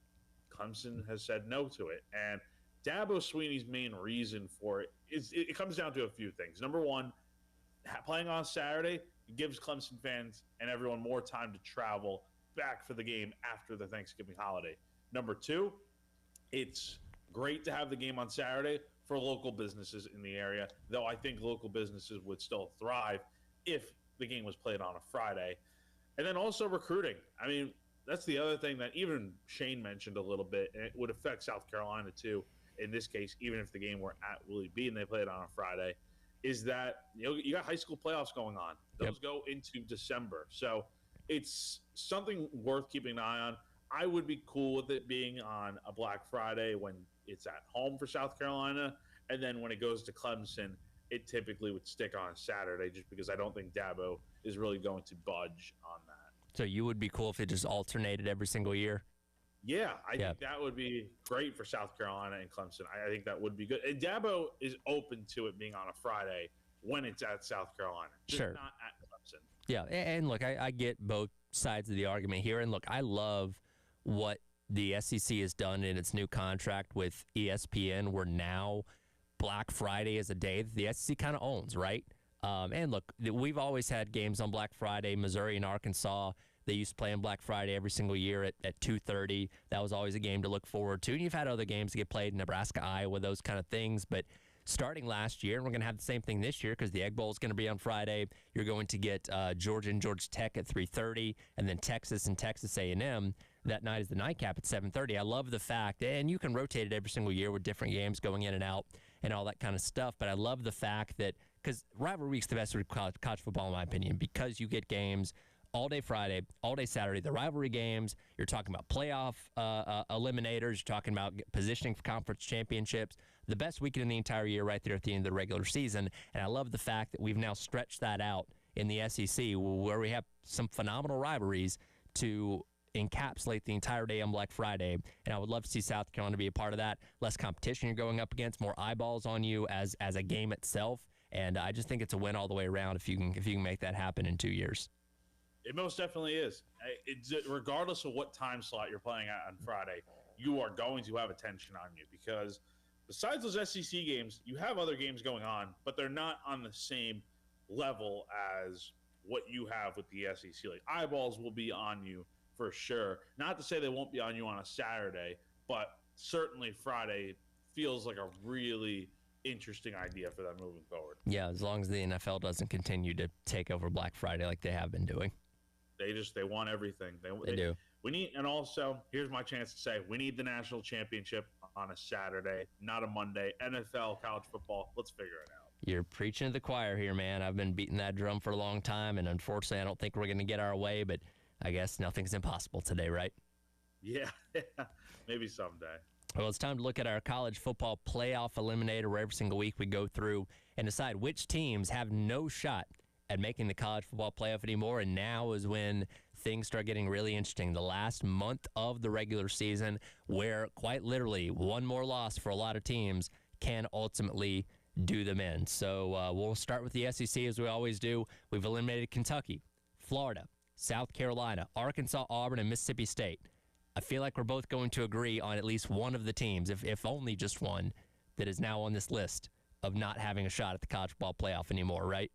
Clemson has said no to it. And Dabo Swinney's main reason for it is it comes down to a few things. Number one, playing on Saturday gives Clemson fans and everyone more time to travel back for the game after the Thanksgiving holiday. Number two, it's great to have the game on Saturday for local businesses in the area, though I think local businesses would still thrive if the game was played on a Friday. And then also recruiting. I mean, that's the other thing that even Shane mentioned a little bit, and it would affect South Carolina too, in this case, even if the game were at Willie B and they played on a Friday, is that you got high school playoffs going on. Those go into December. So it's something worth keeping an eye on. I would be cool with it being on a Black Friday when it's at home for South Carolina. And then when it goes to Clemson, it typically would stick on Saturday, just because I don't think Dabo is really going to budge on that. So you would be cool if it just alternated every single year? Yeah, I think that would be great for South Carolina and Clemson. I think that would be good. And Dabo is open to it being on a Friday when it's at South Carolina, just not at Clemson. Yeah, and look, I get both sides of the argument here. And look, I love what the SEC has done in its new contract with ESPN, where now Black Friday is a day that the SEC kind of owns, right? And look, we've always had games on Black Friday. Missouri and Arkansas, they used to play on Black Friday every single year at 2:30. That was always a game to look forward to. And you've had other games that get played in Nebraska, Iowa, those kind of things. But starting last year, and we're going to have the same thing this year because the Egg Bowl is going to be on Friday. You're going to get Georgia and Georgia Tech at 3:30, and then Texas and Texas A&M. That night is the nightcap at 7:30. I love the fact, and you can rotate it every single year with different games going in and out and all that kind of stuff, but I love the fact that, because rivalry week's the best for college football, in my opinion, because you get games all day Friday, all day Saturday, the rivalry games. You're talking about playoff eliminators. You're talking about positioning for conference championships. The best weekend in the entire year right there at the end of the regular season. And I love the fact that we've now stretched that out in the SEC, where we have some phenomenal rivalries to encapsulate the entire day on Black Friday. And I would love to see South Carolina be a part of that. Less competition you're going up against, more eyeballs on you as a game itself. And I just think it's a win all the way around if you can make that happen in 2 years. It most definitely is. Regardless of what time slot you're playing at on Friday, you are going to have attention on you, because besides those SEC games, you have other games going on, but they're not on the same level as what you have with the SEC. Like, eyeballs will be on you for sure. Not to say they won't be on you on a Saturday, but certainly Friday feels like a really interesting idea for them moving forward. Yeah, as long as the NFL doesn't continue to take over Black Friday like they have been doing. They want everything. They do. We need, and also here's my chance to say, we need the national championship on a Saturday, not a Monday. NFL, college football, let's figure it out. You're preaching to the choir here, man. I've been beating that drum for a long time, and unfortunately, I don't think we're going to get our way, but I guess nothing's impossible today, right? Yeah, maybe someday. Well, it's time to look at our college football playoff eliminator, where every single week we go through and decide which teams have no shot at making the college football playoff anymore. And now is when things start getting really interesting. The last month of the regular season, where quite literally one more loss for a lot of teams can ultimately do them in. So we'll start with the SEC as we always do. We've eliminated Kentucky, Florida, South Carolina, Arkansas, Auburn, and Mississippi State. I feel like we're both going to agree on at least one of the teams, if only just one, that is now on this list of not having a shot at the college football playoff anymore, right?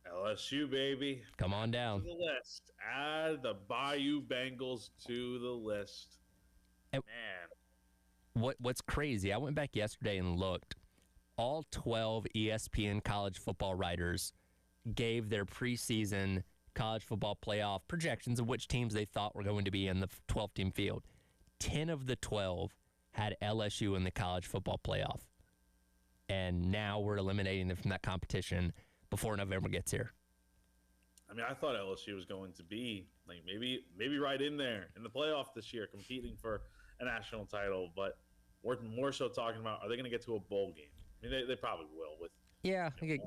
LSU, baby. Come on down. To the list. Add the Bayou Bengals to the list. And man. What's crazy, I went back yesterday and looked. All 12 ESPN college football writers gave their preseason college football playoff projections of which teams they thought were going to be in the 12-team field. 10 of the 12 had LSU in the college football playoff. And now we're eliminating them from that competition before November gets here. I mean, I thought LSU was going to be like maybe right in there in the playoff this year, competing for a national title. But we're more so talking about, are they going to get to a bowl game? I mean, they probably will.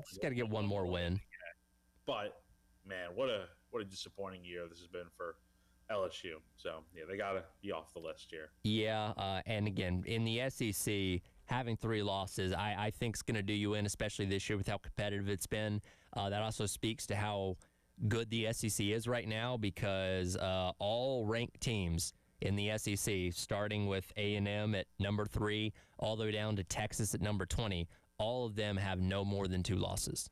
Just got to get one more win. But man, what a disappointing year this has been for LSU. So yeah, they got to be off the list here. Yeah, and again, in the SEC, having 3 losses, I think is going to do you in, especially this year with how competitive it's been. That also speaks to how good the SEC is right now, because all ranked teams in the SEC, starting with A&M at number 3, all the way down to Texas at number 20, all of them have no more than 2 losses.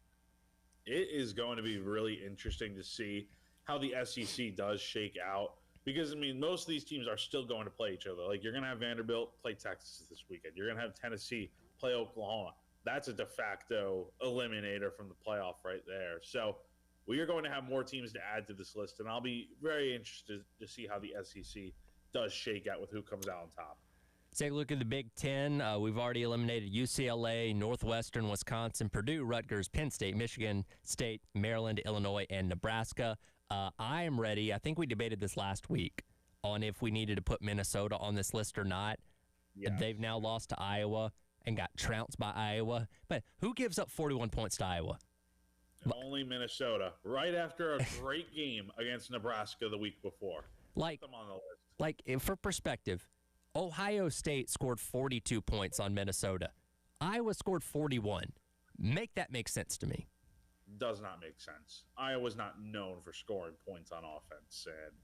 It is going to be really interesting to see how the SEC does shake out, because, I mean, most of these teams are still going to play each other. Like, you're going to have Vanderbilt play Texas this weekend. You're going to have Tennessee play Oklahoma. That's a de facto eliminator from the playoff right there. So we are going to have more teams to add to this list, and I'll be very interested to see how the SEC does shake out with who comes out on top. Take a look at the Big Ten. We've already eliminated UCLA, Northwestern, Wisconsin, Purdue, Rutgers, Penn State, Michigan State, Maryland, Illinois, and Nebraska. I am ready. I think we debated this last week on if we needed to put Minnesota on this list or not. Yes. They've now lost to Iowa and got trounced by Iowa. But who gives up 41 points to Iowa? Only Minnesota, right after a great game against Nebraska the week before. Like, put them on the list. Like, for perspective, Ohio State scored 42 points on Minnesota. Iowa scored 41. Make that make sense to me. Does not make sense. Iowa's not known for scoring points on offense, and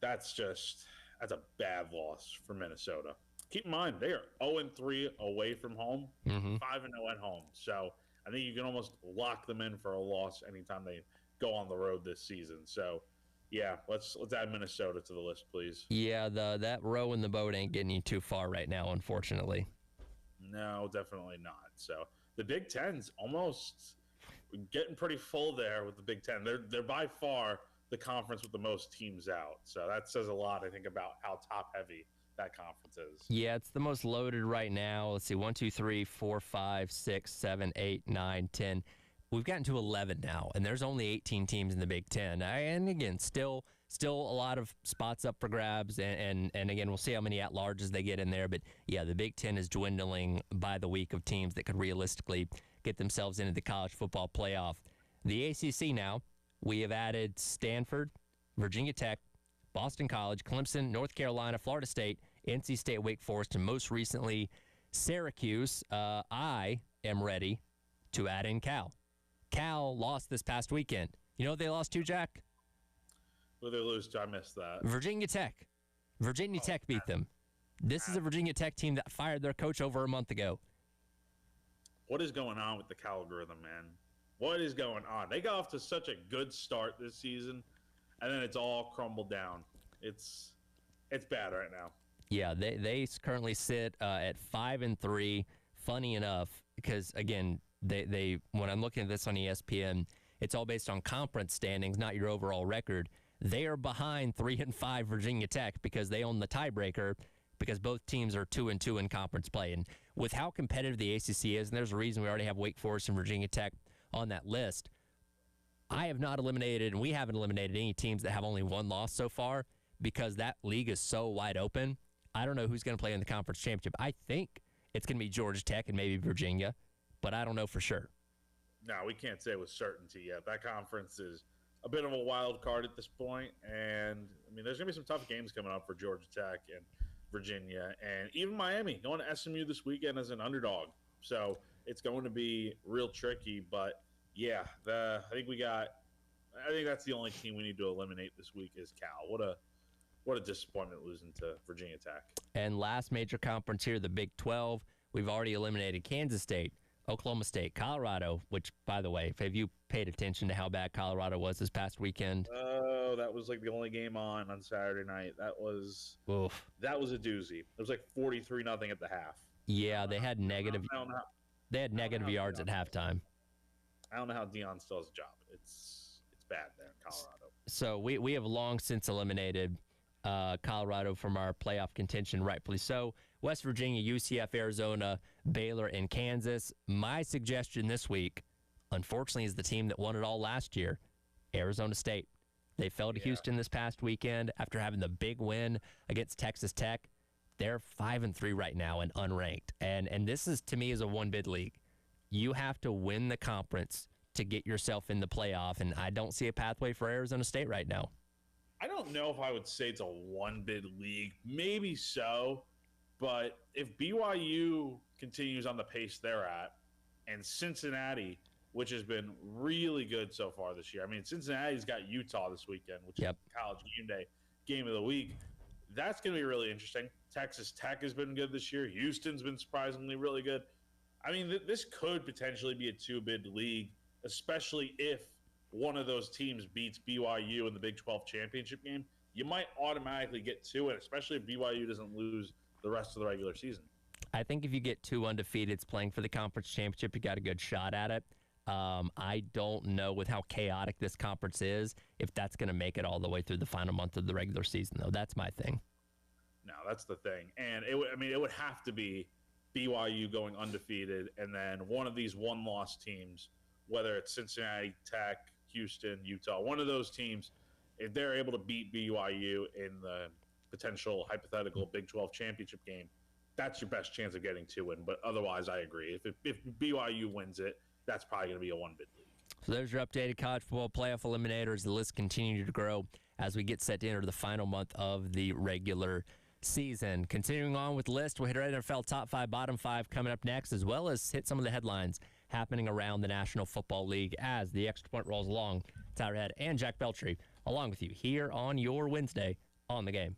that's a bad loss for Minnesota. Keep in mind, they are 0-3 away from home, 5-0 at home. So I think you can almost lock them in for a loss anytime they go on the road this season. So yeah, let's add Minnesota to the list, please. Yeah, that row in the boat ain't getting you too far right now, unfortunately. No, definitely not. So the Big Ten's almost getting pretty full there with the Big Ten. They're by far the conference with the most teams out. So that says a lot, I think, about how top heavy that conference is. Yeah, it's the most loaded right now. Let's see, 1, 2, 3, 4, 5, 6, 7, 8, 9, 10. We've gotten to 11 now, and there's only 18 teams in the Big Ten. And again, still a lot of spots up for grabs, and again, we'll see how many at-larges they get in there. But yeah, the Big Ten is dwindling by the week of teams that could realistically get themselves into the college football playoff. The ACC now, we have added Stanford, Virginia Tech, Boston College, Clemson, North Carolina, Florida State, NC State, Wake Forest, and most recently, Syracuse. I am ready to add in Cal. Cal lost this past weekend. You know what they lost to, Jack? Who they lose to? I missed that. Virginia Tech. Virginia Tech beat them. This is a Virginia Tech team that fired their coach over a month ago. What is going on with the Cal algorithm, man? What is going on? They got off to such a good start this season, and then it's all crumbled down. It's bad right now. Yeah, they currently sit at 5-3. Funny enough, because again, they when I'm looking at this on ESPN, it's all based on conference standings, not your overall record. They are behind 3-5 Virginia Tech because they own the tiebreaker because both teams are 2-2 in conference play. And with how competitive the ACC is, and there's a reason we already have Wake Forest and Virginia Tech on that list, I have not eliminated, and we haven't eliminated any teams that have only one loss so far because that league is so wide open. I don't know who's going to play in the conference championship. I think it's going to be Georgia Tech and maybe Virginia, but I don't know for sure. No, we can't say with certainty yet. That conference is a bit of a wild card at this point, and I mean, there's going to be some tough games coming up for Georgia Tech and Virginia, and even Miami going to SMU this weekend as an underdog. So it's going to be real tricky, but yeah, I think that's the only team we need to eliminate this week is Cal. What a disappointment losing to Virginia Tech. And last major conference here, the Big 12, we've already eliminated Kansas State, Oklahoma State, Colorado, which, by the way, have you paid attention to how bad Colorado was this past weekend? Oh, that was like the only game on Saturday night. That was a doozy. It was like 43-0 at the half. Yeah, they had negative yards at halftime. I don't know how Deion still has a job. It's bad there in Colorado. So we have long since eliminated Colorado from our playoff contention, rightfully so. West Virginia, UCF, Arizona, Baylor, and Kansas. My suggestion this week, unfortunately, is the team that won it all last year, Arizona State. They fell to Houston this past weekend after having the big win against Texas Tech. They're 5-3 right now and unranked. And this is, to me, is a one-bid league. You have to win the conference to get yourself in the playoff, and I don't see a pathway for Arizona State right now. I don't know if I would say it's a one-bid league. Maybe so, but if BYU continues on the pace they're at, and Cincinnati, which has been really good so far this year. I mean, Cincinnati's got Utah this weekend, which is College Game Day game of the week. That's going to be really interesting. Texas Tech has been good this year. Houston's been surprisingly really good. I mean, this could potentially be a two-bid league, especially if one of those teams beats BYU in the Big 12 championship game. You might automatically get to it, especially if BYU doesn't lose the rest of the regular season. I think if you get two undefeateds playing for the conference championship, you got a good shot at it. I don't know with how chaotic this conference is if that's going to make it all the way through the final month of the regular season, though. That's my thing. No, that's the thing. And it would have to be BYU going undefeated, and then one of these one-loss teams, whether it's Cincinnati, Tech, Houston, Utah, one of those teams, if they're able to beat BYU in the potential hypothetical Big 12 championship game, that's your best chance of getting to win. But otherwise, I agree. If BYU wins it, that's probably going to be a one-bid league. So there's your updated college football playoff eliminators. The list continues to grow as we get set to enter the final month of the regular season. Continuing on with the list, we'll hit our NFL top 5, bottom 5 coming up next, as well as hit some of the headlines happening around the National Football League as the Extra Point rolls along. Tyler Head and Jack Beltry along with you here on your Wednesday on the Game.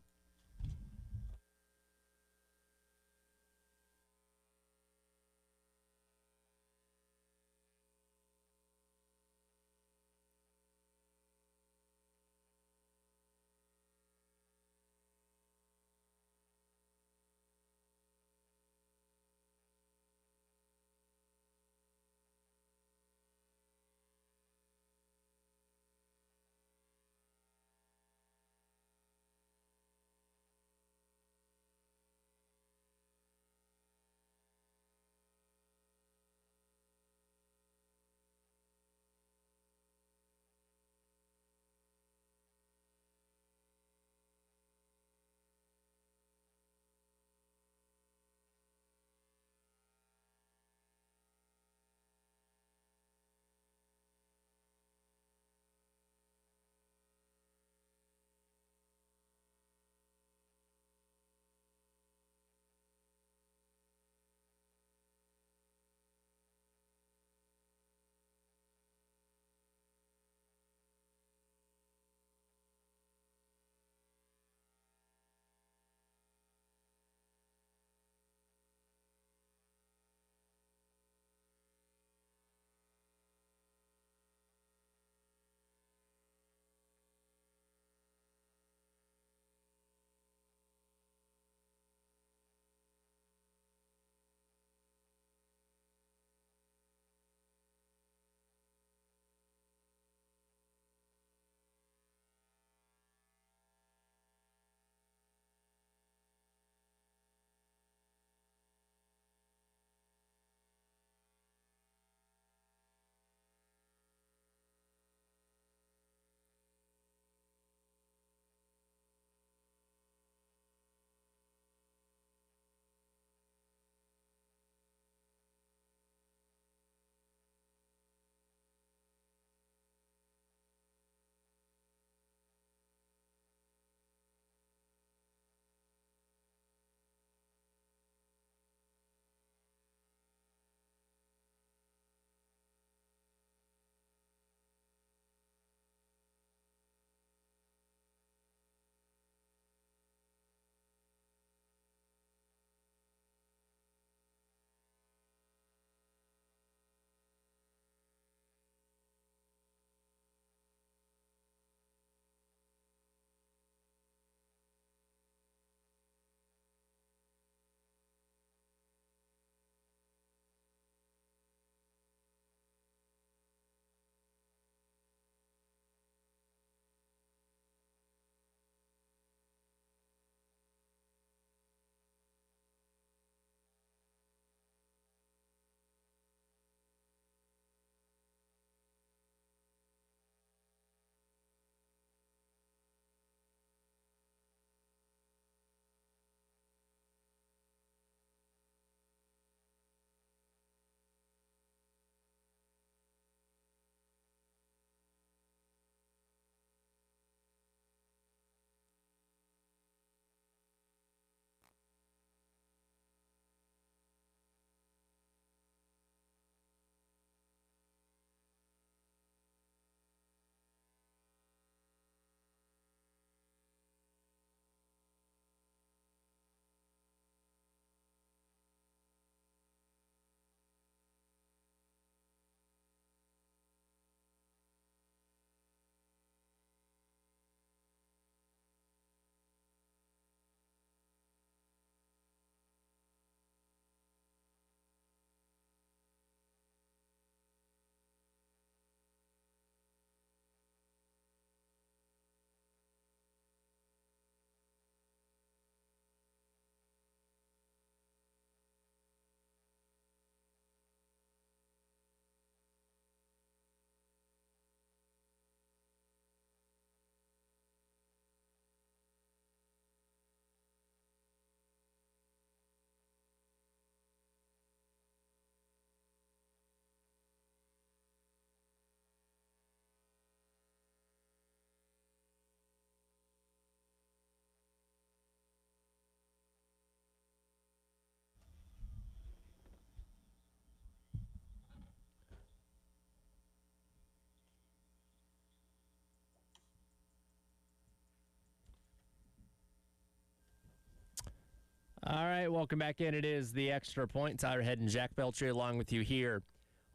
All right, welcome back in. It is the Extra Point. Tyler Head and Jack Belcher along with you here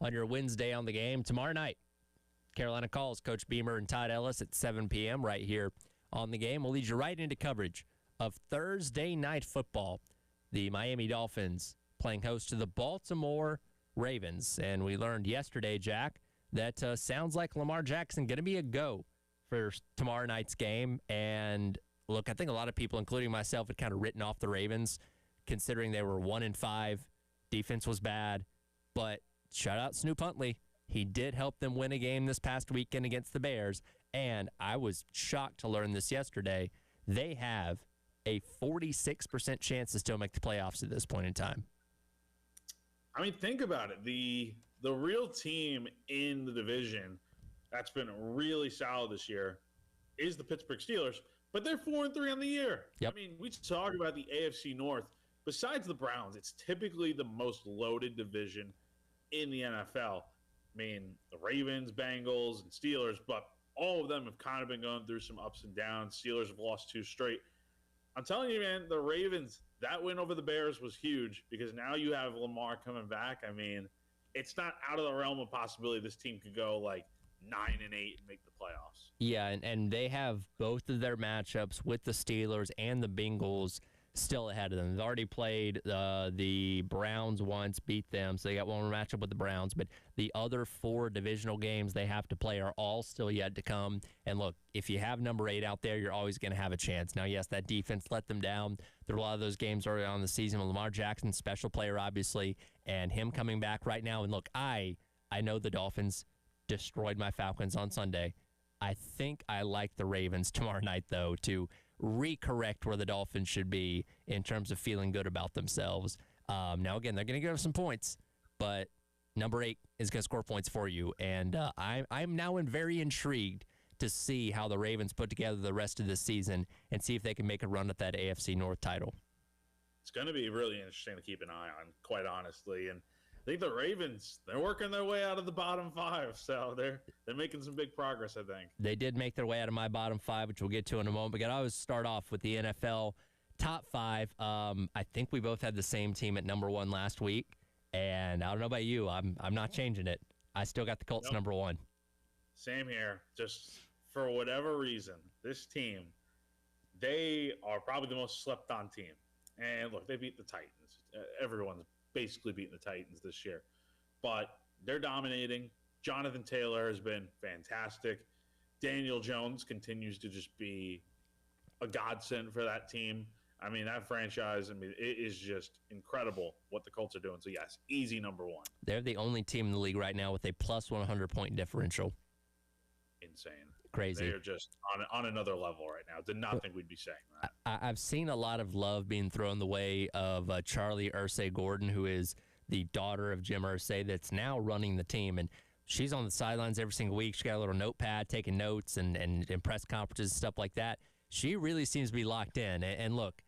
on your Wednesday on the game. Tomorrow night, Carolina calls Coach Beamer and Todd Ellis at 7 p.m. right here on the game. We'll lead you right into coverage of Thursday night football. The Miami Dolphins playing host to the Baltimore Ravens. And we learned yesterday, Jack, that sounds like Lamar Jackson going to be a go for tomorrow night's game. And look, I think a lot of people, including myself, had kind of written off the Ravens, considering they were 1-5. Defense was bad. But shout out Snoop Huntley. He did help them win a game this past weekend against the Bears. And I was shocked to learn this yesterday. They have a 46% chance to still make the playoffs at this point in time. I mean, think about it. The real team in the division that's been really solid this year is the Pittsburgh Steelers, but they're 4-3 on the year. Yep. I mean, we talk about the AFC North. Besides the Browns, it's typically the most loaded division in the NFL. I mean, the Ravens, Bengals, and Steelers, but all of them have kind of been going through some ups and downs. Steelers have lost 2 straight. I'm telling you, man, the Ravens, that win over the Bears was huge because now you have Lamar coming back. I mean, it's not out of the realm of possibility this team could go like 9-8 and make the playoffs. Yeah, and they have both of their matchups with the Steelers and the Bengals still ahead of them. They've already played the Browns once, beat them, so they got one more matchup with the Browns. But the other 4 divisional games they have to play are all still yet to come. And look, if you have number 8 out there, you're always going to have a chance. Now, yes, that defense let them down. There are a lot of those games early on in the season with Lamar Jackson, special player, obviously, and him coming back right now. And look, I know the Dolphins destroyed my Falcons on Sunday. I think I like the Ravens tomorrow night, though, to recorrect where the Dolphins should be in terms of feeling good about themselves. Now, again, they're going to give up some points, but number 8 is going to score points for you. And I'm now very intrigued to see how the Ravens put together the rest of this season and see if they can make a run at that AFC North title. It's going to be really interesting to keep an eye on, quite honestly. And I think the Ravens, they're working their way out of the bottom 5, so they're making some big progress, I think. They did make their way out of my bottom 5, which we'll get to in a moment. But I always start off with the NFL top 5. I think we both had the same team at number 1 last week, and I don't know about you. I'm not changing it. I still got the Colts number 1. Same here. Just for whatever reason, this team, they are probably the most slept-on team. And look, they beat the Titans. Everyone's basically beating the Titans this year. But they're dominating. Jonathan Taylor has been fantastic. Daniel Jones continues to just be a godsend for that team. I mean, that franchise, it is just incredible what the Colts are doing. So, yes, easy number 1. They're the only team in the league right now with a plus 100-point differential. Insane. Crazy. They're just on another level right now. Did not think we'd be saying that. I've seen a lot of love being thrown the way of Charlie Irsay Gordon, who is the daughter of Jim Irsay that's now running the team. And she's on the sidelines every single week. She's got a little notepad taking notes and press conferences and stuff like that. She really seems to be locked in. And look,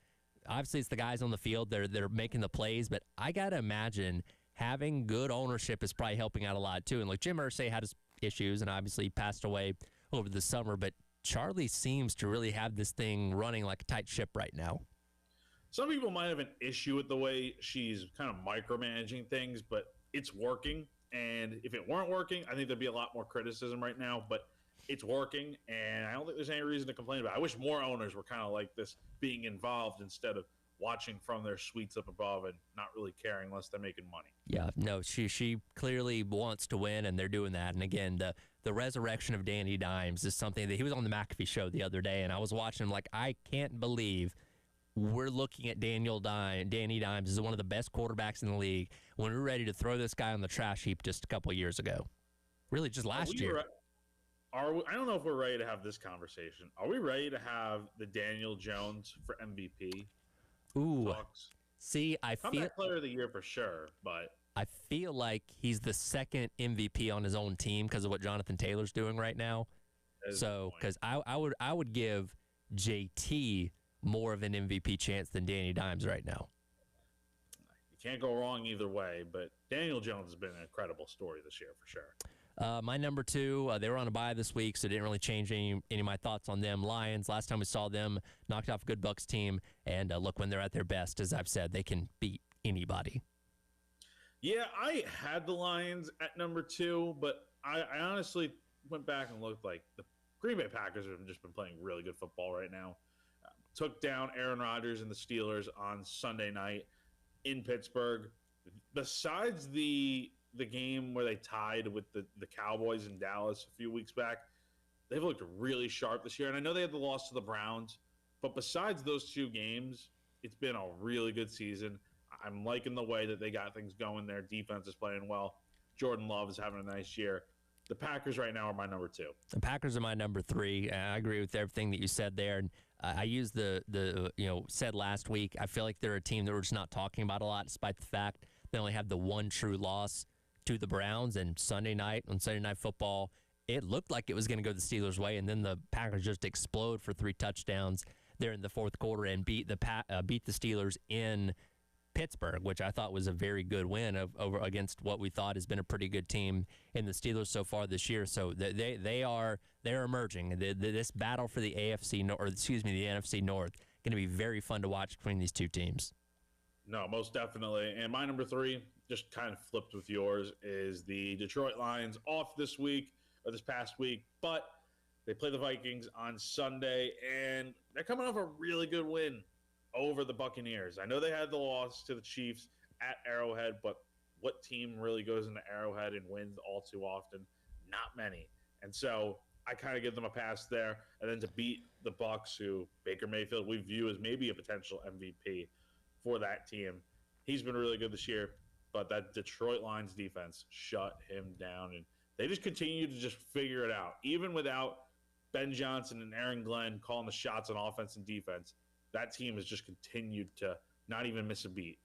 obviously it's the guys on the field. They're making the plays. But I got to imagine having good ownership is probably helping out a lot, too. And look, Jim Irsay had his issues and obviously passed away over the summer, but Charlie seems to really have this thing running like a tight ship right now. Some people might have an issue with the way she's kind of micromanaging things, but it's working. And if it weren't working, I think there'd be a lot more criticism right now, but it's working, and I don't think there's any reason to complain about it. I wish more owners were kind of like this, being involved instead of watching from their suites up above and not really caring unless they're making money. Yeah, no, she clearly wants to win, and they're doing that. And again, the resurrection of Danny Dimes is something that he was on the McAfee show the other day, and I was watching him like, I can't believe we're looking at Danny Dimes as one of the best quarterbacks in the league when we're ready to throw this guy on the trash heap just a couple of years ago. Really, just last year. I don't know if we're ready to have this conversation. Are we ready to have the Daniel Jones for MVP? Ooh, talks? See, I feel comeback player of the year for sure, but I feel like he's the second MVP on his own team because of what Jonathan Taylor's doing right now. So, because I would give JT more of an MVP chance than Danny Dimes right now. You can't go wrong either way, but Daniel Jones has been an incredible story this year for sure. My number 2, they were on a bye this week, so it didn't really change any of my thoughts on them. Lions, last time we saw them, knocked off a good Bucks team, and look, when they're at their best, as I've said, they can beat anybody. Yeah, I had the Lions at number 2, but I honestly went back and looked like the Green Bay Packers have just been playing really good football right now. Took down Aaron Rodgers and the Steelers on Sunday night in Pittsburgh. Besides the game where they tied with the Cowboys in Dallas a few weeks back, they've looked really sharp this year. And I know they had the loss to the Browns, but besides those 2 games, it's been a really good season. I'm liking the way that they got things going. Their defense is playing well. Jordan Love is having a nice year. The Packers right now are my number 2. The Packers are my number 3. I agree with everything that you said there. And I used the said last week, I feel like they're a team that we're just not talking about a lot, despite the fact they only have the one true loss to the Browns. And Sunday night, on Sunday Night Football, it looked like it was going to go the Steelers' way, and then the Packers just explode for 3 touchdowns there in the fourth quarter and beat the Steelers in Pittsburgh, which I thought was a very good win over against what we thought has been a pretty good team in the Steelers so far this year. So they're emerging. This battle for the NFC the NFC North, going to be very fun to watch between these 2 teams. No, most definitely. And my number 3, just kind of flipped with yours, is the Detroit Lions, off this past week, but they play the Vikings on Sunday, and they're coming off a really good win over the Buccaneers. I know they had the loss to the Chiefs at Arrowhead, but what team really goes into Arrowhead and wins all too often? Not many. And so I kind of give them a pass there. And then to beat the Bucs, who Baker Mayfield we view as maybe a potential MVP for that team. He's been really good this year, but that Detroit Lions defense shut him down, and they just continue to just figure it out. Even without Ben Johnson and Aaron Glenn calling the shots on offense and defense, that team has just continued to not even miss a beat.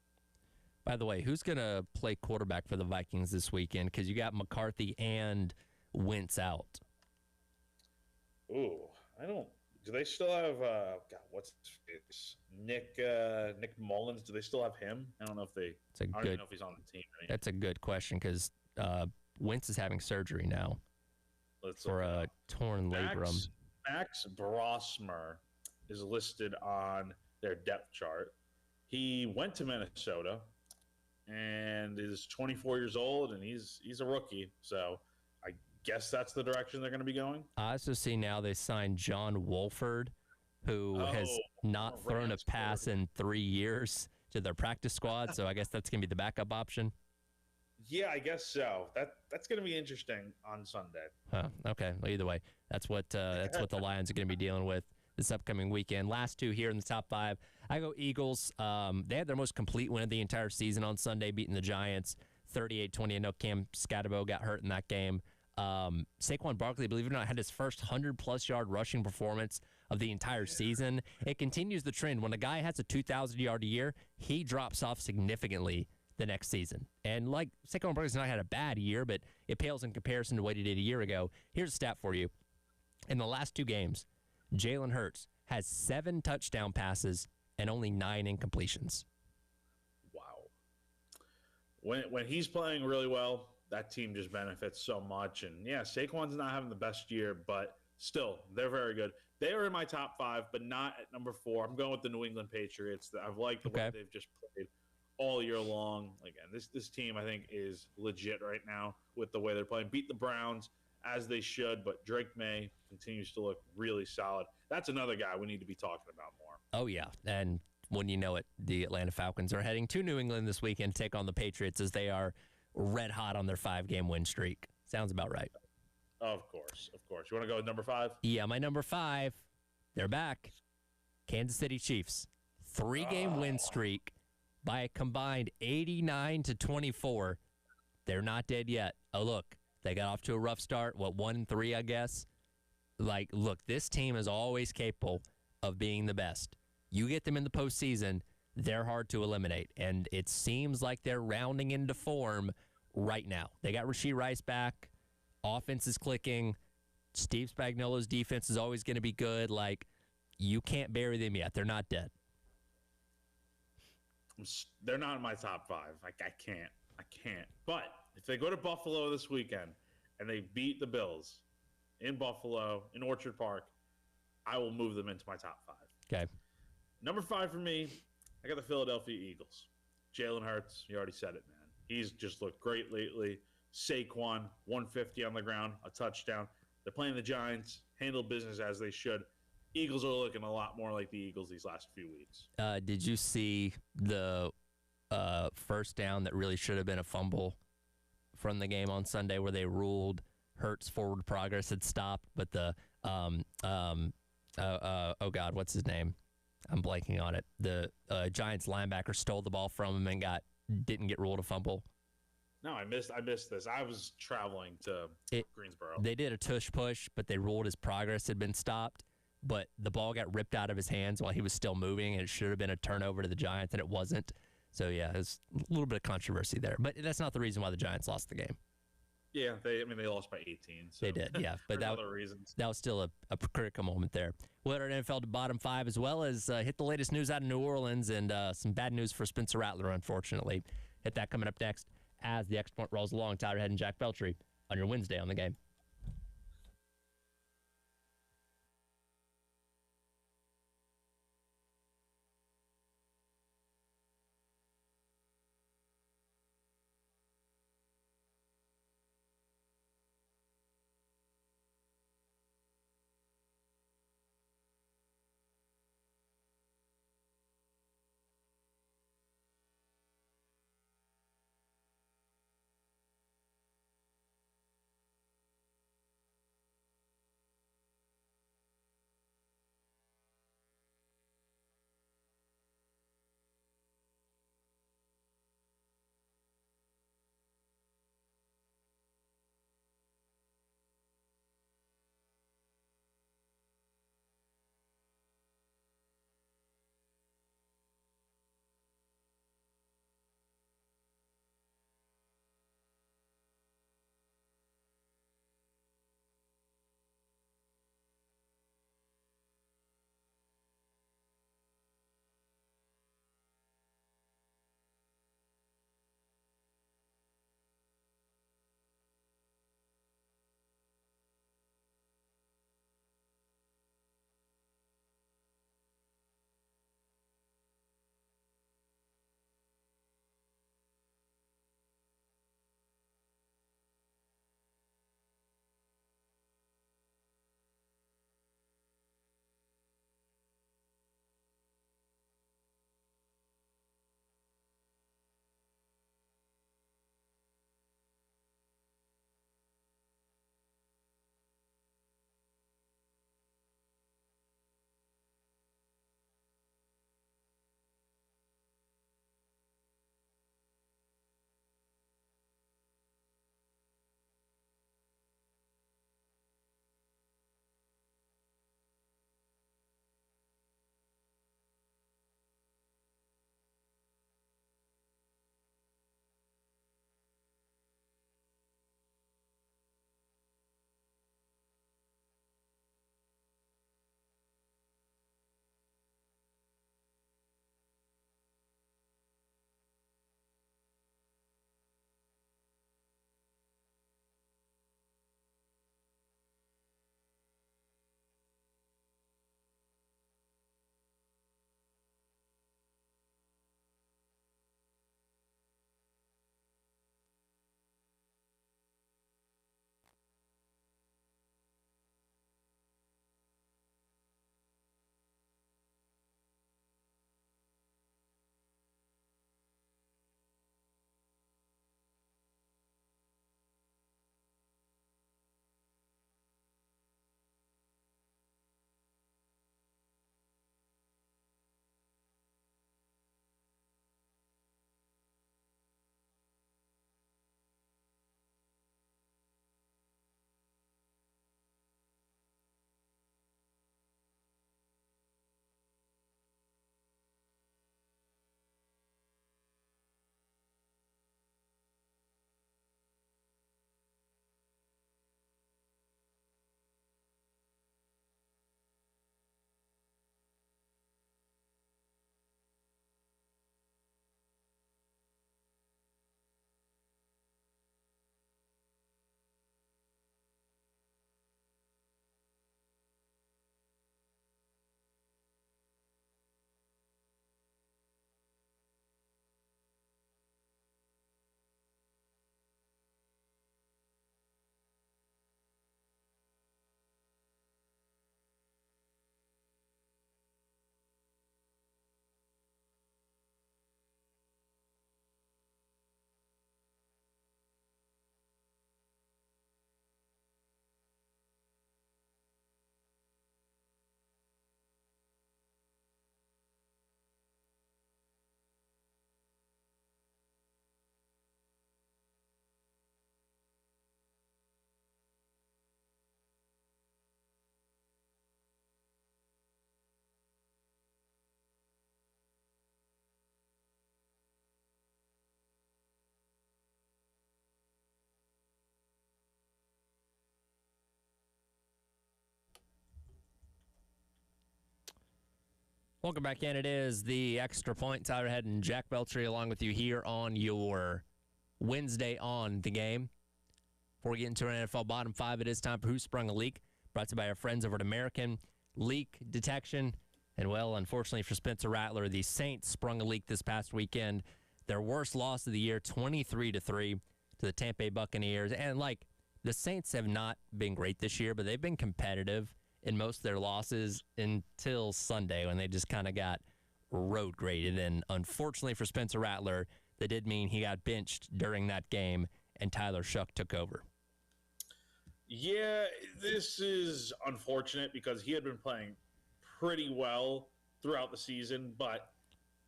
By the way, who's going to play quarterback for the Vikings this weekend? Because you got McCarthy and Wentz out. Ooh, I don't. Do they still have? What's his Nick Mullins? Do they still have him? I don't know if they. I don't even know if he's on the team. Right? That's a good question because Wentz is having surgery now for a torn labrum. Max Brosmer is listed on their depth chart. He went to Minnesota and is 24 years old, and he's a rookie. So I guess that's the direction they're going to be going. I also see now they signed John Wolford, who has not thrown a pass in 3 years, to their practice squad. So I guess that's going to be the backup option. Yeah, I guess so. That's going to be interesting on Sunday. Huh, okay. Well, either way, that's what the Lions are going to be dealing with this upcoming weekend. Last 2 here in the top 5. I go Eagles. They had their most complete win of the entire season on Sunday, beating the Giants 38-20. I know Cam Scatterbo got hurt in that game. Saquon Barkley, believe it or not, had his first 100-plus yard rushing performance of the entire season. It continues the trend. When a guy has a 2,000-yard a year, he drops off significantly the next season. And like Saquon Barkley's not had a bad year, but it pales in comparison to what he did a year ago. Here's a stat for you. In the last 2 games, Jalen Hurts has 7 touchdown passes and only 9 incompletions. Wow. When he's playing really well, that team just benefits so much. And yeah, Saquon's not having the best year, but still, they're very good. They are in my top 5, but not at number 4. I'm going with the New England Patriots. I've liked the way they've just played all year long. Again, this team, I think, is legit right now with the way they're playing. Beat the Browns, as they should, but Drake May continues to look really solid. That's another guy we need to be talking about more. Oh, yeah. And when you know it, the Atlanta Falcons are heading to New England this weekend to take on the Patriots as they are red hot on their 5-game win streak. Sounds about right. Of course, of course. You want to go with number 5? Yeah, my number 5, they're back. Kansas City Chiefs. 3-game win streak by a combined 89-24. They're not dead yet. Oh, look. They got off to a rough start. 1-3, I guess. Look, this team is always capable of being the best. You get them in the postseason, they're hard to eliminate. And it seems like they're rounding into form right now. They got Rashee Rice back. Offense is clicking. Steve Spagnuolo's defense is always going to be good. You can't bury them yet. They're not dead. They're not in my top 5. I can't. But if they go to Buffalo this weekend and they beat the Bills in Buffalo, in Orchard Park, I will move them into my top 5. Okay. Number 5 for me, I got the Philadelphia Eagles. Jalen Hurts, you already said it, man. He's just looked great lately. Saquon, 150 on the ground, a touchdown. They're playing the Giants, handle business as they should. Eagles are looking a lot more like the Eagles these last few weeks. Did you see the first down that really should have been a fumble from the game on Sunday where they ruled Hurts' forward progress had stopped, but the oh God, what's his name? I'm blanking on it. The Giants linebacker stole the ball from him and didn't get ruled a fumble. No, I missed this. I was traveling to Greensboro. They did a tush push, but they ruled his progress had been stopped. But the ball got ripped out of his hands while he was still moving, and it should have been a turnover to the Giants, and it wasn't. So, yeah, there's a little bit of controversy there. But that's not the reason why the Giants lost the game. Yeah, they lost by 18. So they did, yeah. But that was still a critical moment there. We'll hit our NFL to bottom 5 as well as hit the latest news out of New Orleans and some bad news for Spencer Rattler, unfortunately. Hit that coming up next as the X Point rolls along. Tyler Head and Jack Beltry on your Wednesday on the Game. Welcome back in. It is the Extra Point. Tyler Head and Jack Beltry along with you here on your Wednesday on the game. Before we get into our NFL Bottom 5, it is time for Who Sprung a Leak, brought to you by our friends over at American Leak Detection. And, well, unfortunately for Spencer Rattler, the Saints sprung a leak this past weekend. Their worst loss of the year, 23-3 to the Tampa Bay Buccaneers. And, like, the Saints have not been great this year, but they've been competitive in most of their losses until Sunday when they just kind of got road graded. And unfortunately for Spencer Rattler, that did mean he got benched during that game and Tyler Shough took over. Yeah, this is unfortunate because he had been playing pretty well throughout the season, but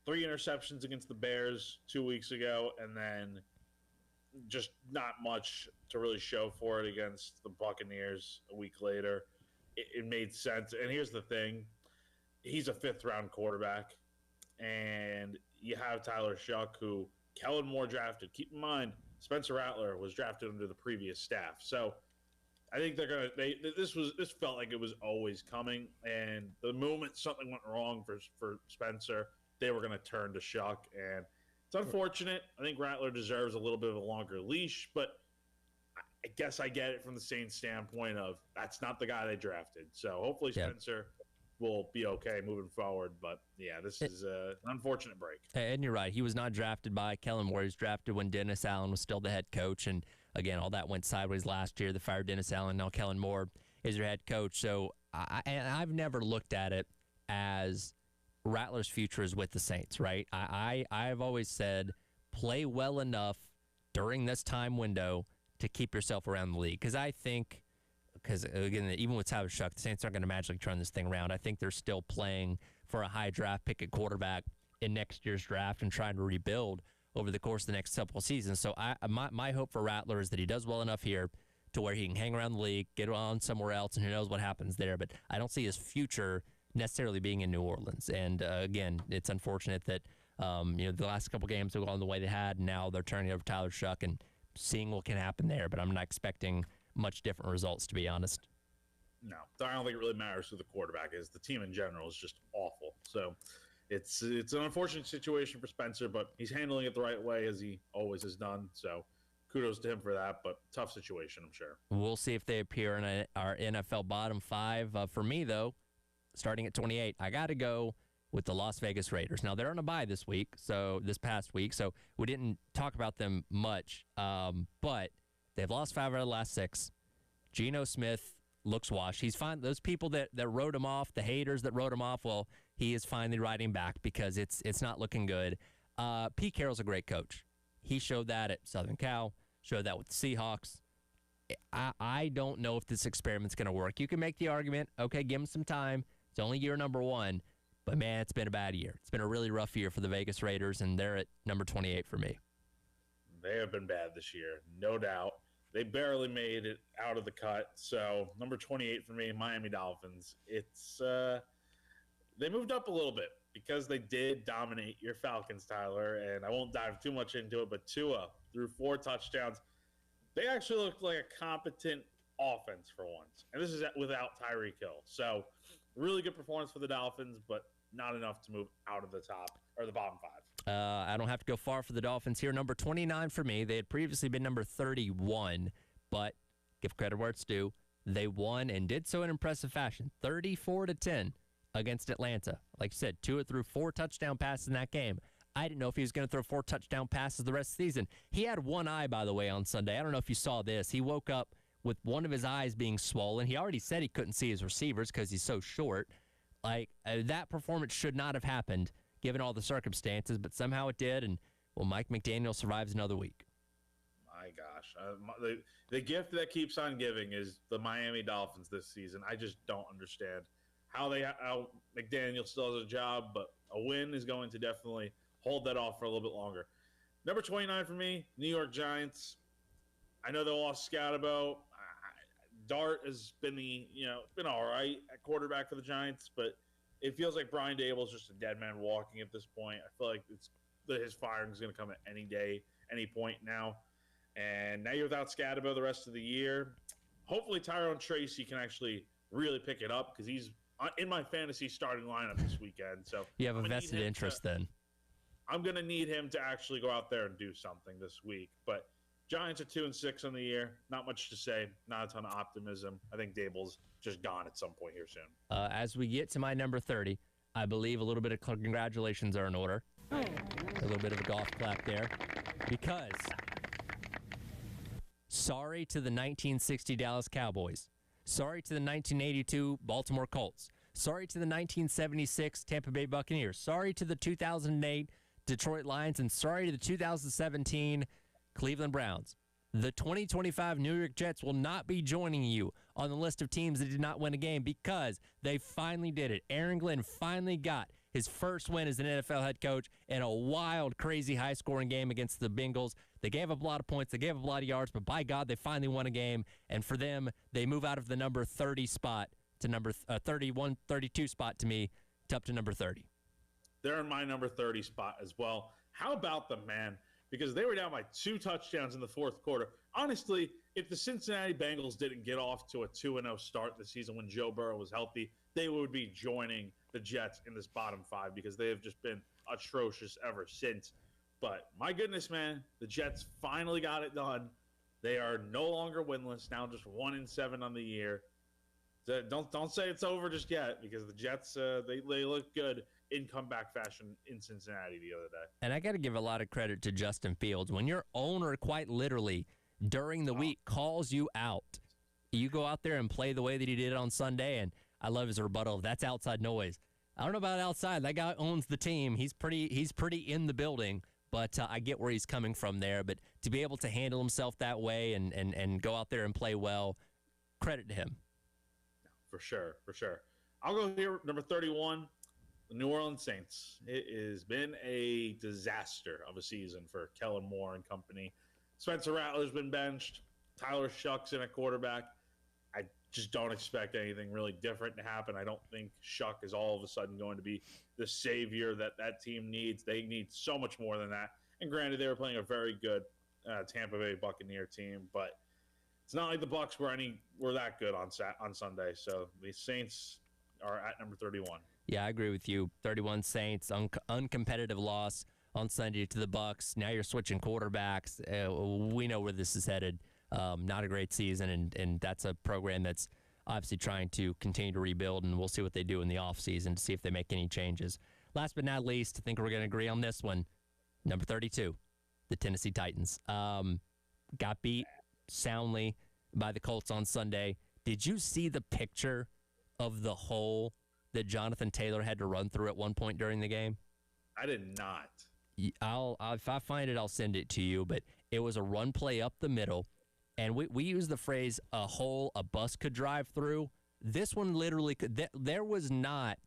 3 interceptions against the Bears 2 weeks ago, and then just not much to really show for it against the Buccaneers a week later. It made sense. And here's the thing. He's a 5th-round quarterback, and you have Tyler Shough, who Kellen Moore drafted. Keep in mind, Spencer Rattler was drafted under the previous staff. So I think they're going to – this felt like it was always coming, and the moment something went wrong for Spencer, they were going to turn to Shough, and it's unfortunate. I think Rattler deserves a little bit of a longer leash, but I guess I get it from the Saints standpoint of that's not the guy they drafted. So hopefully Spencer will be okay moving forward. But, yeah, this is an unfortunate break. And you're right. He was not drafted by Kellen Moore. He was drafted when Dennis Allen was still the head coach. And, again, all that went sideways last year. They fired Dennis Allen. Now Kellen Moore is their head coach. So I've never looked at it as Rattler's future is with the Saints, right? I've always said play well enough during this time window to keep yourself around the league. Because I think, again, even with Tyler Shough, the Saints aren't going to magically turn this thing around. I think they're still playing for a high draft pick at quarterback in next year's draft and trying to rebuild over the course of the next couple of seasons. So my hope for Rattler is that he does well enough here to where he can hang around the league, get on somewhere else, and who knows what happens there. But I don't see his future necessarily being in New Orleans. And, again, it's unfortunate that the last couple games have gone the way they had, and now they're turning over Tyler Shough and seeing what can happen there, but I'm not expecting much different results, to be honest. No, I don't think it really matters who the quarterback is. The team in general is just awful. So it's an unfortunate situation for Spencer, but he's handling it the right way as he always has done. So kudos to him for that, but tough situation, I'm sure. We'll see if they appear in our NFL Bottom 5. For me, though, starting at 28, I got to go with the Las Vegas Raiders. Now, they're on a bye this past week, so we didn't talk about them much, but they've lost 5 out of the last 6. Geno Smith looks washed. He's fine. Those people that wrote him off, the haters that wrote him off, well, he is finally riding back because it's not looking good. Pete Carroll's a great coach. He showed that at Southern Cal, showed that with the Seahawks. I don't know if this experiment's going to work. You can make the argument, okay, give him some time. It's only year number 1. But, man, it's been a bad year. It's been a really rough year for the Vegas Raiders, and they're at number 28 for me. They have been bad this year, no doubt. They barely made it out of the cut. So, number 28 for me, Miami Dolphins. It's they moved up a little bit because they did dominate your Falcons, Tyler, and I won't dive too much into it, but Tua threw 4 touchdowns. They actually looked like a competent offense for once, and this is without Tyreek Hill. So, really good performance for the Dolphins, but not enough to move out of the top or the bottom 5. I don't have to go far for the Dolphins here. Number 29 for me. They had previously been number 31, but give credit where it's due. They won and did so in impressive fashion, 34-10 against Atlanta. Like I said, Tua threw 4 touchdown passes in that game. I didn't know if he was going to throw 4 touchdown passes the rest of the season. He had one eye, by the way, on Sunday. I don't know if you saw this. He woke up with one of his eyes being swollen. He already said he couldn't see his receivers because he's so short. That performance should not have happened given all the circumstances, but somehow it did, and, well, Mike McDaniel survives another week. My gosh. The gift that keeps on giving is the Miami Dolphins this season. I just don't understand how McDaniel still has a job, but a win is going to definitely hold that off for a little bit longer. Number 29 for me, New York Giants. I know they lost Scatterbo. Dart has been been all right at quarterback for the Giants, but it feels like Brian Daboll is just a dead man walking at this point. I feel like his firing is going to come at any day, any point now. And now you're without Scatterbo the rest of the year. Hopefully Tyrone Tracy can actually really pick it up because he's in my fantasy starting lineup this weekend. So You have I'm a gonna need vested him interest to- then. I'm going to need him to actually go out there and do something this week. But Giants are 2-6 on the year. Not much to say. Not a ton of optimism. I think Dable's just gone at some point here soon. As we get to my number 30, I believe a little bit of congratulations are in order. A little bit of a golf clap there. Because sorry to the 1960 Dallas Cowboys. Sorry to the 1982 Baltimore Colts. Sorry to the 1976 Tampa Bay Buccaneers. Sorry to the 2008 Detroit Lions. And sorry to the 2017 Cleveland Browns. The 2025 New York Jets will not be joining you on the list of teams that did not win a game because they finally did it. Aaron Glenn finally got his first win as an NFL head coach in a wild, crazy, high-scoring game against the Bengals. They gave up a lot of points. They gave up a lot of yards, but by God, they finally won a game. And for them, they move out of the number 30 spot to number 31, 32 spot to me, to up to number 30. They're in my number 30 spot as well. How about them, man? Because they were down by 2 touchdowns in the fourth quarter. Honestly, if the Cincinnati Bengals didn't get off to a 2-0 start this season when Joe Burrow was healthy, they would be joining the Jets in this bottom 5 because they have just been atrocious ever since. But my goodness, man, the Jets finally got it done. They are no longer winless, now just 1-7 on the year. Don't say it's over just yet because the Jets, they look good in comeback fashion in Cincinnati the other day. And I got to give a lot of credit to Justin Fields. When your owner quite literally during the week calls you out, you go out there and play the way that he did on Sunday, and I love his rebuttal. That's outside noise. I don't know about outside. That guy owns the team. He's pretty in the building, but I get where he's coming from there. But to be able to handle himself that way and go out there and play well, credit to him. For sure. I'll go here, number 31, the New Orleans Saints. It has been a disaster of a season for Kellen Moore and company. Spencer Rattler's been benched. Tyler Shuck's in at quarterback. I just don't expect anything really different to happen. I don't think Shuck is all of a sudden going to be the savior that team needs. They need so much more than that. And granted, they were playing a very good Tampa Bay Buccaneer team, but it's not like the Bucs were that good on Sunday. So the Saints are at number 31. Yeah, I agree with you. 31 Saints, uncompetitive loss on Sunday to the Bucs. Now you're switching quarterbacks. We know where this is headed. Not a great season, and that's a program that's obviously trying to continue to rebuild, and we'll see what they do in the offseason to see if they make any changes. Last but not least, I think we're going to agree on this one. Number 32, the Tennessee Titans. Got beat soundly by the Colts on Sunday. Did you see the picture of the hole that Jonathan Taylor had to run through at one point during the game? I did not. If I find it, I'll send it to you. But it was a run play up the middle, and we use the phrase "a hole a bus could drive through." This one literally could. There was not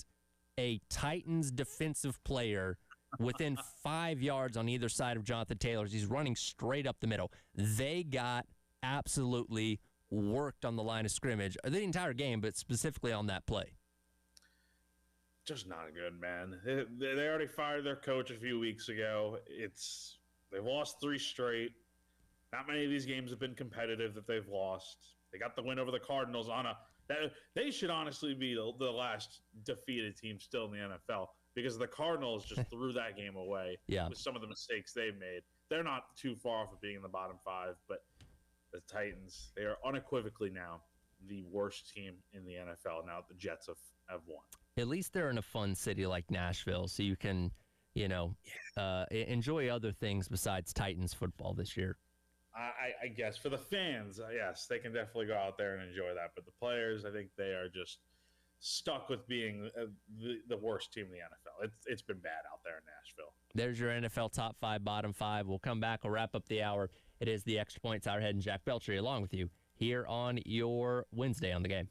a Titans defensive player within 5 yards on either side of Jonathan Taylor. He's running straight up the middle. They got absolutely worked on the line of scrimmage the entire game, but specifically on that play. Just not good, man. They already fired their coach a few weeks ago. They've lost 3 straight. Not many of these games have been competitive that they've lost. They got the win over the Cardinals they should honestly be the last defeated team still in the NFL because the Cardinals just threw that game away with some of the mistakes they've made. They're not too far off of being in the bottom 5, but the Titans, they are unequivocally now the worst team in the NFL now that the Jets have won. At least they're in a fun city like Nashville, so you can, enjoy other things besides Titans football this year. I guess for the fans, yes, they can definitely go out there and enjoy that. But the players, I think they are just stuck with being the worst team in the NFL. It's been bad out there in Nashville. There's your NFL top 5, bottom 5. We'll come back. We'll wrap up the hour. It is the Extra Points Hour. Head and Jack Beltry along with you here on your Wednesday on the Game.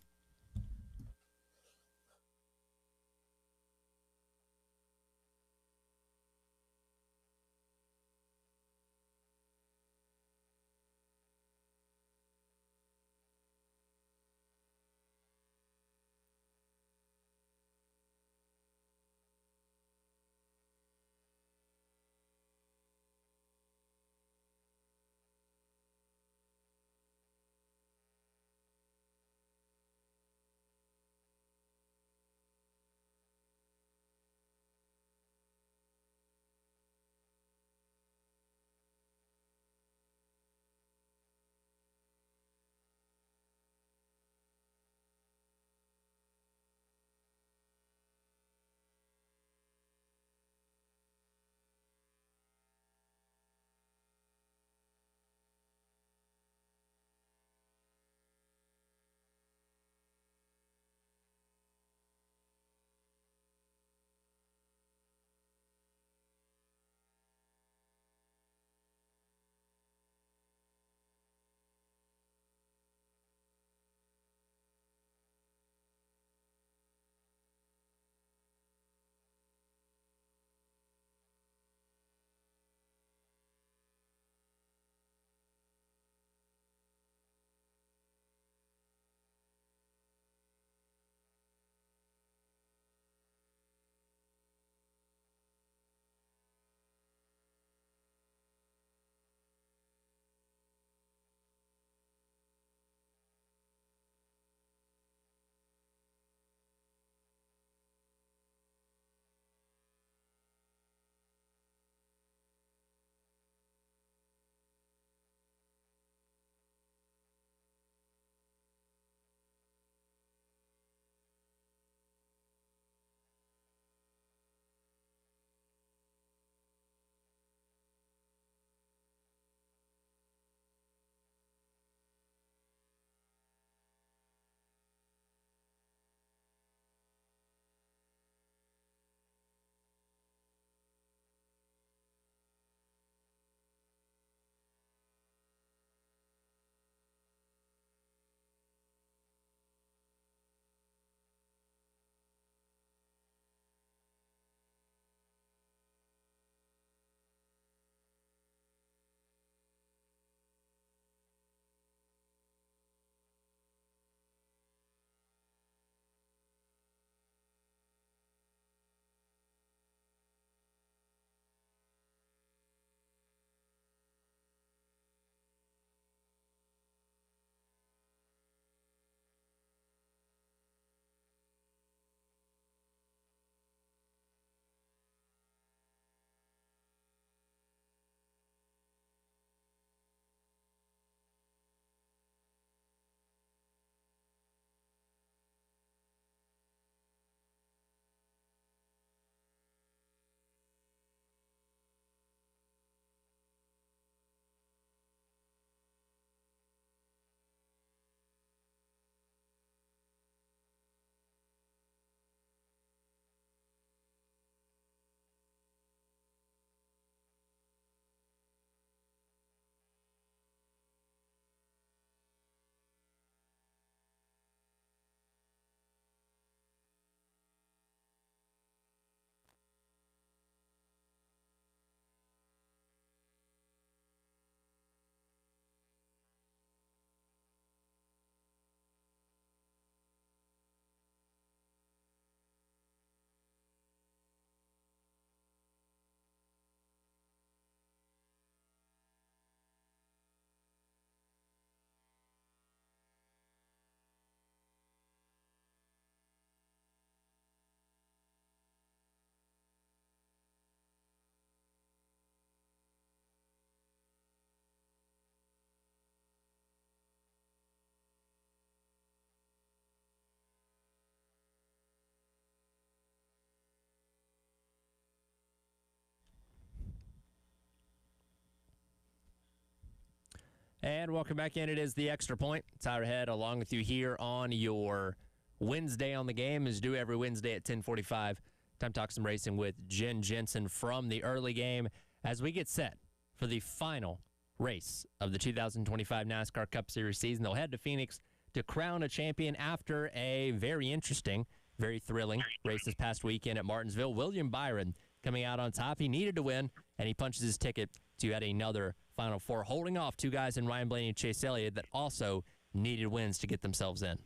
And welcome back in. It is the Extra Point. Tyler Head along with you here on your Wednesday on the Game, is due every Wednesday at 10:45. Time to talk some racing with Jen Jensen from the early game as we get set for the final race of the 2025 NASCAR Cup Series season. They'll head to Phoenix to crown a champion after a very interesting, very thrilling race this past weekend at Martinsville. William Byron coming out on top. He needed to win, and he punches his ticket to yet another Final Four, holding off two guys in Ryan Blaney and Chase Elliott that also needed wins to get themselves in.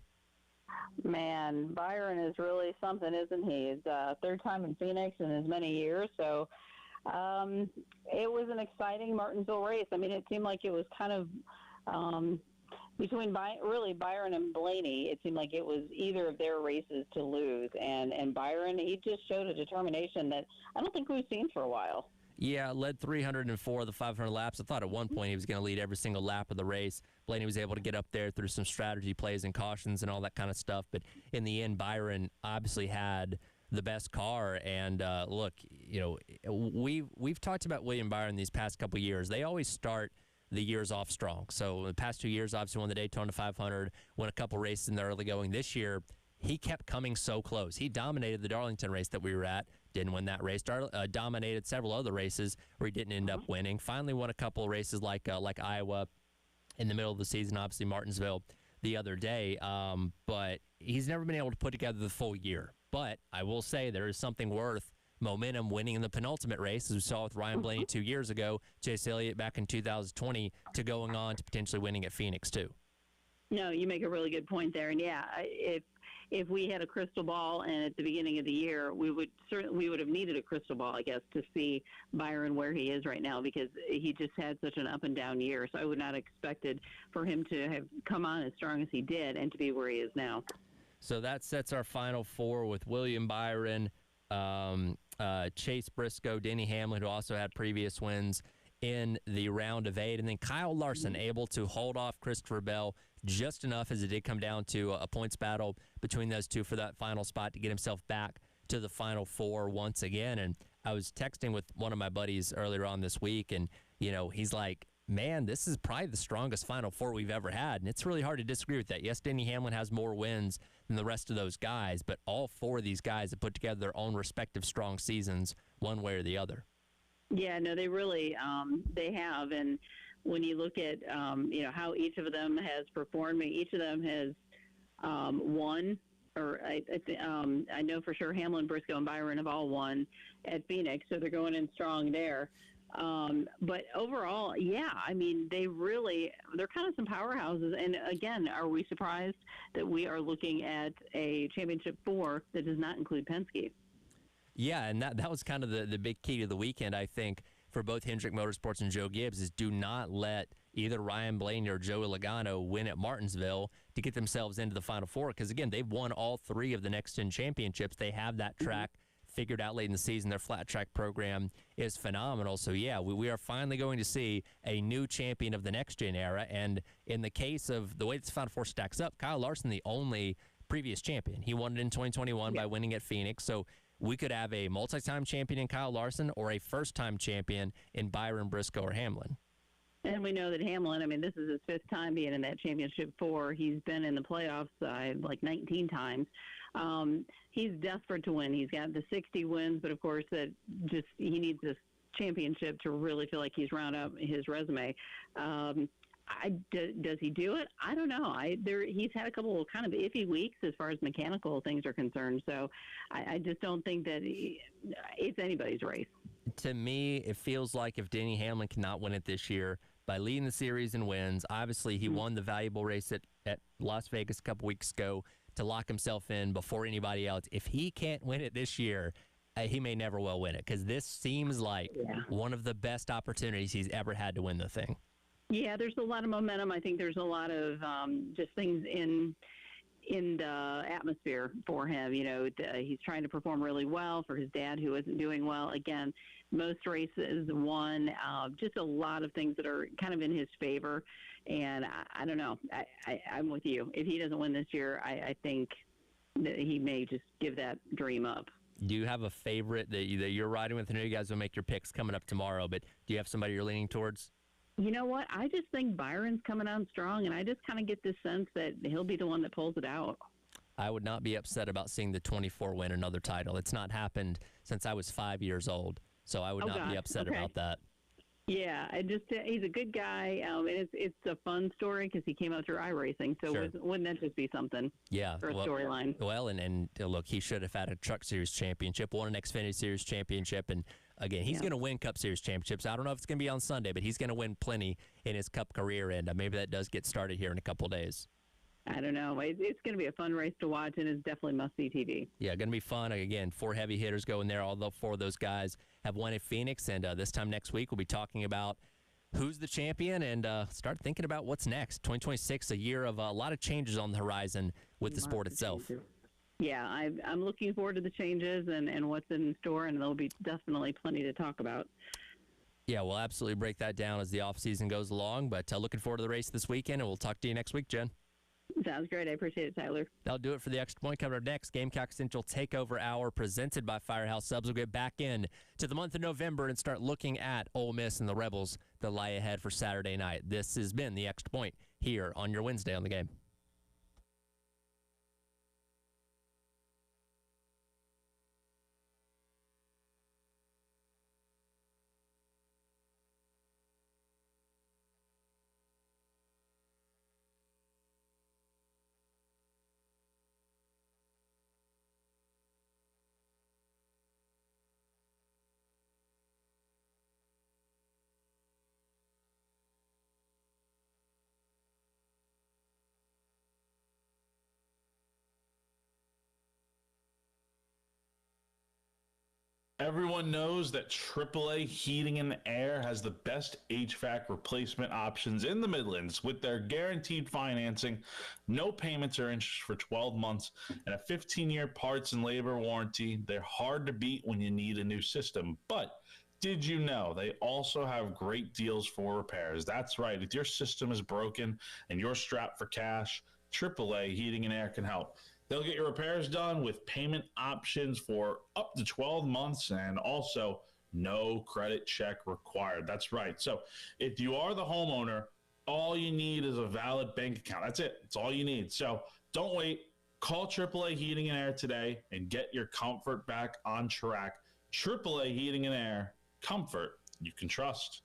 Man, Byron is really something, isn't he? He's third time in Phoenix in as many years, so it was an exciting Martinsville race. I mean, it seemed like it was kind of between Byron and Blaney. It seemed like it was either of their races to lose, and Byron, he just showed a determination that I don't think we've seen for a while. Yeah, led 304 of the 500 laps. I thought at one point he was going to lead every single lap of the race. Blaney was able to get up there through some strategy plays and cautions and all that kind of stuff. But in the end, Byron obviously had the best car. And look, you know, we've talked about William Byron these past couple of years. They always start the years off strong. So the past 2 years, obviously won the Daytona 500, won a couple races in the early going. This year, he kept coming so close. He dominated the Darlington race that we were at. Didn't win that race. Dominated several other races where he didn't end up winning. Finally won a couple of races like Iowa in the middle of the season, obviously Martinsville the other day. But he's never been able to put together the full year. But I will say there is something worth momentum winning in the penultimate race, as we saw with Ryan Blaney 2 years ago, Chase Elliott back in 2020, to going on to potentially winning at Phoenix too. No, you make a really good point there. And yeah, if we had a crystal ball and at the beginning of the year, we would have needed a crystal ball, I guess, to see Byron where he is right now, because he just had such an up and down year. So I would not have expected for him to have come on as strong as he did and to be where he is now. So that sets our Final Four with William Byron, Chase Briscoe, Denny Hamlin, who also had previous wins in the round of 8, and then Kyle Larson able to hold off Christopher Bell just enough, as it did come down to a points battle between those two for that final spot to get himself back to the Final Four once again. And I was texting with one of my buddies earlier on this week, and you know, he's like, man, this is probably the strongest Final Four we've ever had. And it's really hard to disagree with that. Yes, Denny Hamlin has more wins than the rest of those guys, but all four of these guys have put together their own respective strong seasons one way or the other. Yeah, no, they really they have. And when you look at, you know, how each of them has performed, each of them has won, or I know for sure Hamlin, Briscoe, and Byron have all won at Phoenix, so they're going in strong there. But overall, yeah, I mean, they're kind of some powerhouses. And again, are we surprised that we are looking at a championship 4 that does not include Penske? Yeah, and that was kind of the big key to the weekend, I think, for both Hendrick Motorsports and Joe Gibbs, is do not let either Ryan Blaney or Joey Logano win at Martinsville to get themselves into the Final Four. Because, again, they've won all 3 of the Next Gen championships. They have that track figured out late in the season. Their flat track program is phenomenal. So, yeah, we are finally going to see a new champion of the Next Gen era. And in the case of the way this Final Four stacks up, Kyle Larson, the only previous champion. He won it in 2021 by winning at Phoenix. So we could have a multi-time champion in Kyle Larson or a first-time champion in Byron, Briscoe, or Hamlin. And we know that Hamlin, I mean, this is his 5th time being in that championship 4. He's been in the playoffs like 19 times. He's desperate to win. He's got the 60 wins, but of course he needs this championship to really feel like he's round up his resume. Does he do it? I don't know. He's had a couple of kind of iffy weeks as far as mechanical things are concerned. So I just don't think that it's anybody's race. To me, it feels like if Denny Hamlin cannot win it this year by leading the series in wins, obviously he won the valuable race at Las Vegas a couple weeks ago to lock himself in before anybody else. If he can't win it this year, he may never well win it, because this seems like one of the best opportunities he's ever had to win the thing. Yeah, there's a lot of momentum. I think there's a lot of just things in the atmosphere for him. You know, he's trying to perform really well for his dad, who isn't doing well. Again, most races won. Just a lot of things that are kind of in his favor. And I don't know. I'm with you. If he doesn't win this year, I think that he may just give that dream up. Do you have a favorite that you're riding with? I know you guys will make your picks coming up tomorrow, but do you have somebody you're leaning towards? You know what? I just think Byron's coming on strong, and I just kind of get this sense that he'll be the one that pulls it out. I would not be upset about seeing the 24 win another title. It's not happened since I was 5 years old, so I would not be upset about that. Yeah, he's a good guy, and it's a fun story because he came out through iRacing, so Sure. wouldn't that just be something? Yeah, for a storyline. Well, and look, he should have had a Truck Series championship, won an Xfinity Series championship, and again, he's going to win Cup Series championships. I don't know if it's going to be on Sunday, but he's going to win plenty in his Cup career, and maybe that does get started here in a couple days. I don't know. It's going to be a fun race to watch, and it's definitely must-see TV. Yeah, going to be fun. Again, 4 heavy hitters going there. All 4 of those guys have won at Phoenix, and this time next week we'll be talking about who's the champion and start thinking about what's next. 2026, a year of a lot of changes on the horizon with the sport itself. Yeah, I'm looking forward to the changes and what's in store, and there'll be definitely plenty to talk about. Yeah, we'll absolutely break that down as the offseason goes along, but looking forward to the race this weekend, and we'll talk to you next week, Jen. Sounds great. I appreciate it, Tyler. That'll do it for the Extra Point. Coming up next, Gamecock Central Takeover Hour presented by Firehouse Subs. We'll get back in to the month of November and start looking at Ole Miss and the Rebels that lie ahead for Saturday night. This has been the Extra Point here on your Wednesday on the Game. Everyone knows that AAA Heating and Air has the best HVAC replacement options in the Midlands with their guaranteed financing, no payments or interest for 12 months, and a 15-year parts and labor warranty. They're hard to beat when you need a new system. But did you know they also have great deals for repairs? That's right. If your system is broken and you're strapped for cash, AAA Heating and Air can help. They'll get your repairs done with payment options for up to 12 months and also no credit check required. That's right. So if you are the homeowner, all you need is a valid bank account. That's it. That's all you need. So don't wait. Call AAA Heating and Air today and get your comfort back on track. AAA Heating and Air, comfort you can trust.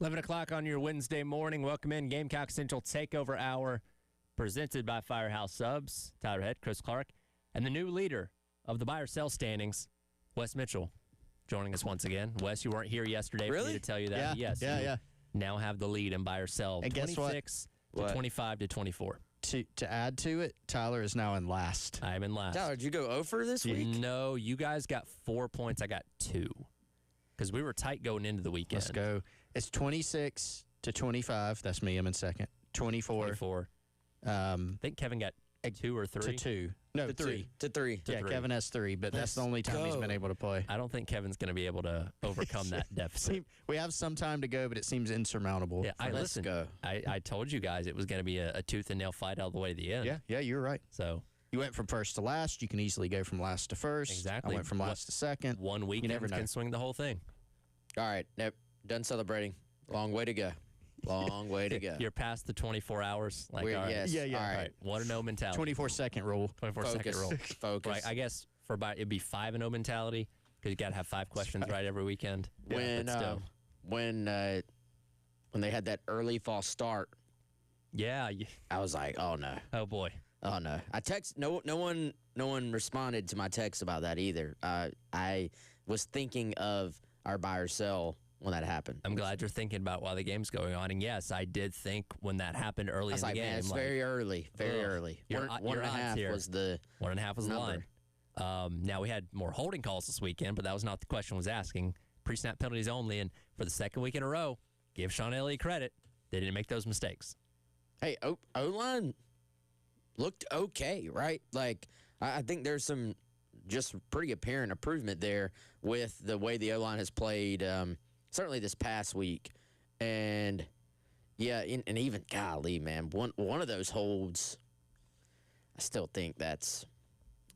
11 o'clock on your Wednesday morning. Welcome in Gamecock Central Takeover Hour, presented by Firehouse Subs. Tyler Head, Chris Clark, and the new leader of the buy or sell standings, Wes Mitchell, joining us once again. Wes, you weren't here yesterday for me to tell you that. Yeah, Yes. yeah. Now have the lead in buy or sell. And guess what? 26 to 25 to 24. To add to it, Tyler is now in last. I'm in last. Tyler, did you go over this week? No, you guys got 4 points. I got 2. Because we were tight going into the weekend. Let's go. It's 26 to 25. That's me. I'm in second. 24. I think Kevin got 2 or 3. To 2. No, To 3. To 3. Yeah, Kevin has 3, but that's the only time he's been able to play. I don't think Kevin's going to be able to overcome that deficit. We have some time to go, but it seems insurmountable. Yeah, listen, I told you guys it was going to be a tooth and nail fight all the way to the end. Yeah, you're right. So you went from first to last. You can easily go from last to first. Exactly. I went from last to second. 1 weekend never know. can swing the whole thing. All right. Nope. Done celebrating. Long way to go. Long way to go. You're past the 24 hours. Like, all right. Yes. Yeah. All right. 1-0 mentality. 24-second rule. 24-second rule. Focus. Right, I guess it'd be 5-0 mentality because you got to have 5 questions right every weekend. When they had that early fall start, I was like, oh no. Oh boy. Oh no. I text no one responded to my text about that either. I was thinking of our buy or sell when that happened. I'm glad you're thinking about while the game's going on. And yes, I did think when that happened early I was in like, the game. man, it's very early. Very early. Your One and a odds half here. was the 1.5 was the number. line. Now we had more holding calls this weekend, but that was not the question was asking. Pre-snap penalties only, and for the second week in a row, give Sean Elliott credit. They didn't make those mistakes. Hey, O-line looked okay, right? Like, I think there's some just pretty apparent improvement there with the way the O-line has played, certainly this past week. And, yeah, and even, golly, man, one of those holds, I still think that's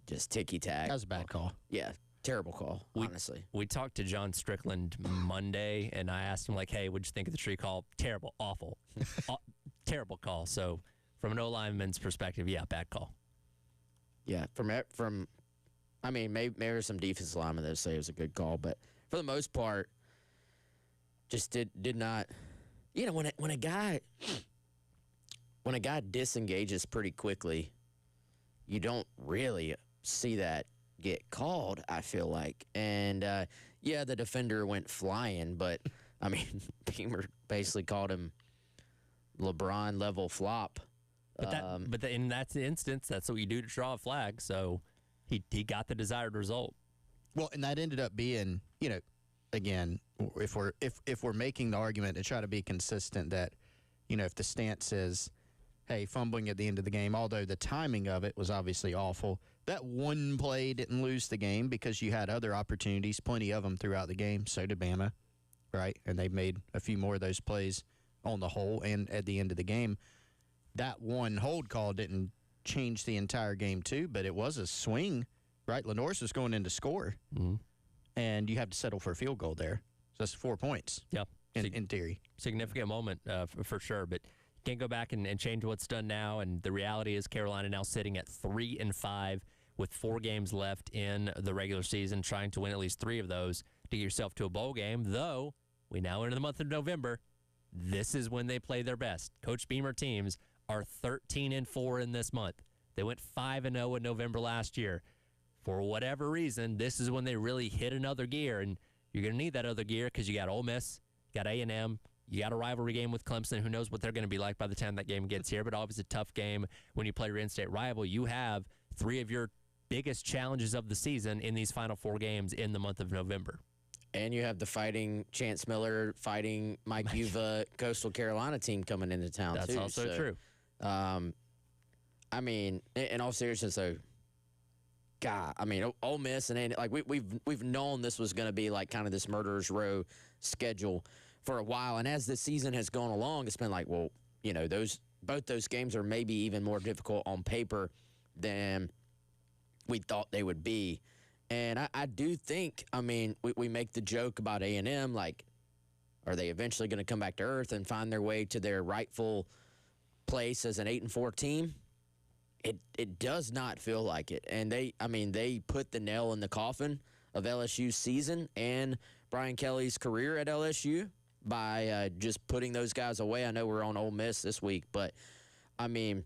just ticky-tack. That was a bad call. Yeah, terrible call, honestly. We talked to John Strickland Monday, and I asked him, like, hey, what'd you think of the tree call? Terrible, awful, terrible call. So from an O-lineman's perspective, yeah, bad call. Yeah, from I mean, maybe there's some defensive linemen that say it was a good call, but for the most part, just did not. You know, when a guy disengages pretty quickly, you don't really see that get called, I feel like. And yeah, the defender went flying, but I mean, Beamer basically called him LeBron level flop. But in that instance, that's what you do to draw a flag. So he got the desired result. Well, and that ended up being, you know, again, if we're making the argument to try to be consistent that, you know, if the stance is, hey, fumbling at the end of the game, although the timing of it was obviously awful, that one play didn't lose the game because you had other opportunities, plenty of them throughout the game. So did Bama, right? And they made a few more of those plays on the whole and at the end of the game. That one hold call didn't change the entire game, too, but it was a swing, right? Lenoris was going in to score, and you have to settle for a field goal there. So that's 4 points. Yep. In theory. Significant moment for sure, but can't go back and change what's done now. And the reality is Carolina now sitting at 3-5 with 4 games left in the regular season, trying to win at least 3 of those to get yourself to a bowl game. Though we now enter the month of November, this is when they play their best. Coach Beamer teams are 13-4 in this month. They went 5-0 in November last year. For whatever reason, this is when they really hit another gear, and you're going to need that other gear because you got Ole Miss, you got A&M, you got a rivalry game with Clemson. Who knows what they're going to be like by the time that game gets here, but obviously a tough game when you play your in-state rival. You have 3 of your biggest challenges of the season in these final 4 games in the month of November. And you have the fighting Chance Miller, fighting Mike Uva Coastal Carolina team coming into town, That's too. also true. I mean, in all seriousness, though, God, I mean, Ole Miss and like we've known this was going to be like kind of this murderer's row schedule for a while, and as the season has gone along, it's been like, well, you know, both those games are maybe even more difficult on paper than we thought they would be. And I do think, I mean, we make the joke about A&M, like, are they eventually going to come back to earth and find their way to their rightful place as an 8-4 team? It does not feel like it. And they put the nail in the coffin of LSU's season and Brian Kelly's career at LSU by just putting those guys away. I know we're on Ole Miss this week, but, I mean,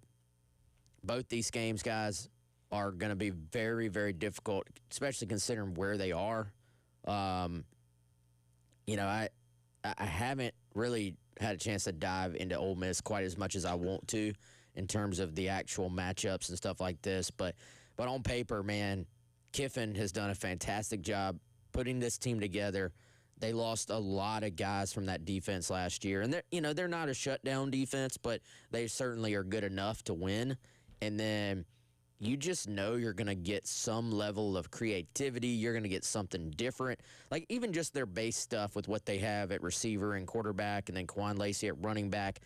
both these games, guys, are going to be very, very difficult, especially considering where they are. You know, I haven't really had a chance to dive into Ole Miss quite as much as I want to in terms of the actual matchups and stuff like this. But on paper, man, Kiffin has done a fantastic job putting this team together. They lost a lot of guys from that defense last year. And they're not a shutdown defense, but they certainly are good enough to win. And then you just know you're going to get some level of creativity. You're going to get something different. Like even just their base stuff with what they have at receiver and quarterback and then Quan Lacey at running back.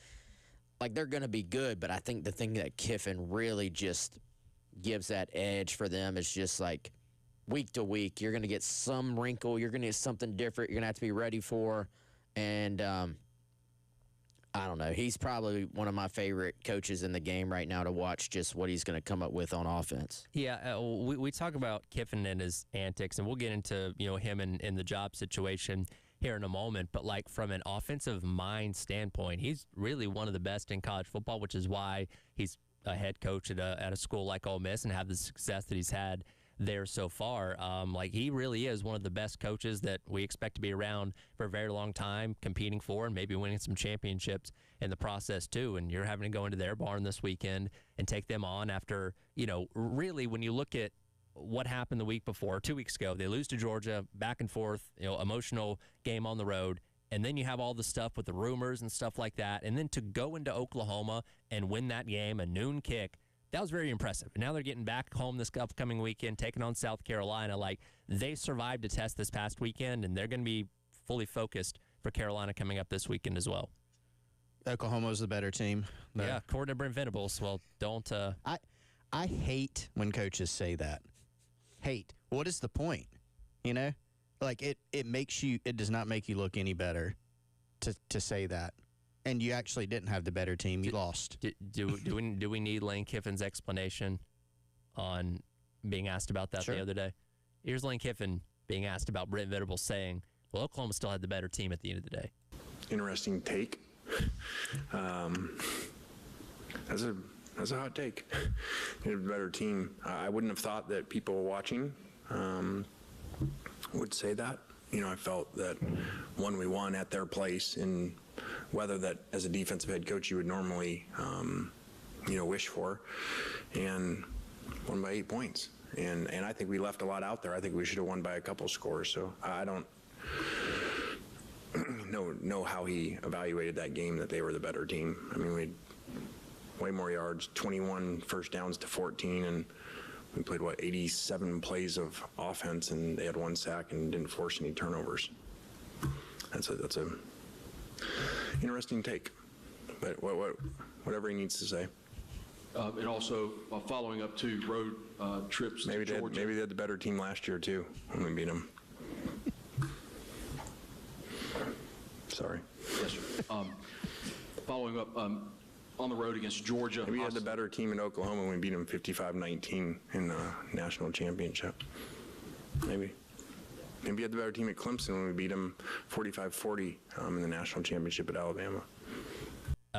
Like they're going to be good, but I think the thing that Kiffin really just gives that edge for them is just like week to week, you're going to get some wrinkle. You're going to get something different you're going to have to be ready for. And I don't know. He's probably one of my favorite coaches in the game right now to watch just what he's going to come up with on offense. Yeah, we talk about Kiffin and his antics, and we'll get into him and the job situation here in a moment. But like from an offensive mind standpoint, he's really one of the best in college football, which is why he's a head coach at a school like Ole Miss and have the success that he's had there so far. Like he really is one of the best coaches that we expect to be around for a very long time, competing for and maybe winning some championships in the process too. And you're having to go into their barn this weekend and take them on after, really when you look at what happened the week before, 2 weeks ago, they lose to Georgia, back and forth, emotional game on the road. And then you have all the stuff with the rumors and stuff like that. And then to go into Oklahoma and win that game, a noon kick, that was very impressive. And now they're getting back home this upcoming weekend, taking on South Carolina. Like, they survived a test this past weekend, and they're going to be fully focused for Carolina coming up this weekend as well. Oklahoma's the better team. Yeah, according to Brent Venables. Well, don't... I hate when coaches say that. Hate. What is the point? Like, it does not make you look any better to say that. And you actually didn't have the better team. You lost. Do we need Lane Kiffin's explanation on being asked about that the other day? Here's Lane Kiffin being asked about Brent Venables saying, well, Oklahoma still had the better team at the end of the day. Interesting take. That's a hot take. You have a better team. I wouldn't have thought that people watching would say that. I felt that we won at their place in weather that as a defensive head coach you would normally, wish for, and won by 8 points. And I think we left a lot out there. I think we should have won by a couple scores. So I don't know how he evaluated that game, that they were the better team. I mean, we had way more yards, 21 first downs to 14, and we played, 87 plays of offense, and they had 1 sack and didn't force any turnovers. That's a interesting take, but whatever he needs to say. And also, following up to road trips maybe to Georgia. Maybe they had the better team last year, too, when we beat them. Sorry. Yes, sir. Following up, on the road against Georgia. Maybe you had the better team in Oklahoma when we beat them 55-19 in the national championship. Maybe. Maybe you had the better team at Clemson when we beat them 45-40 in the national championship at Alabama.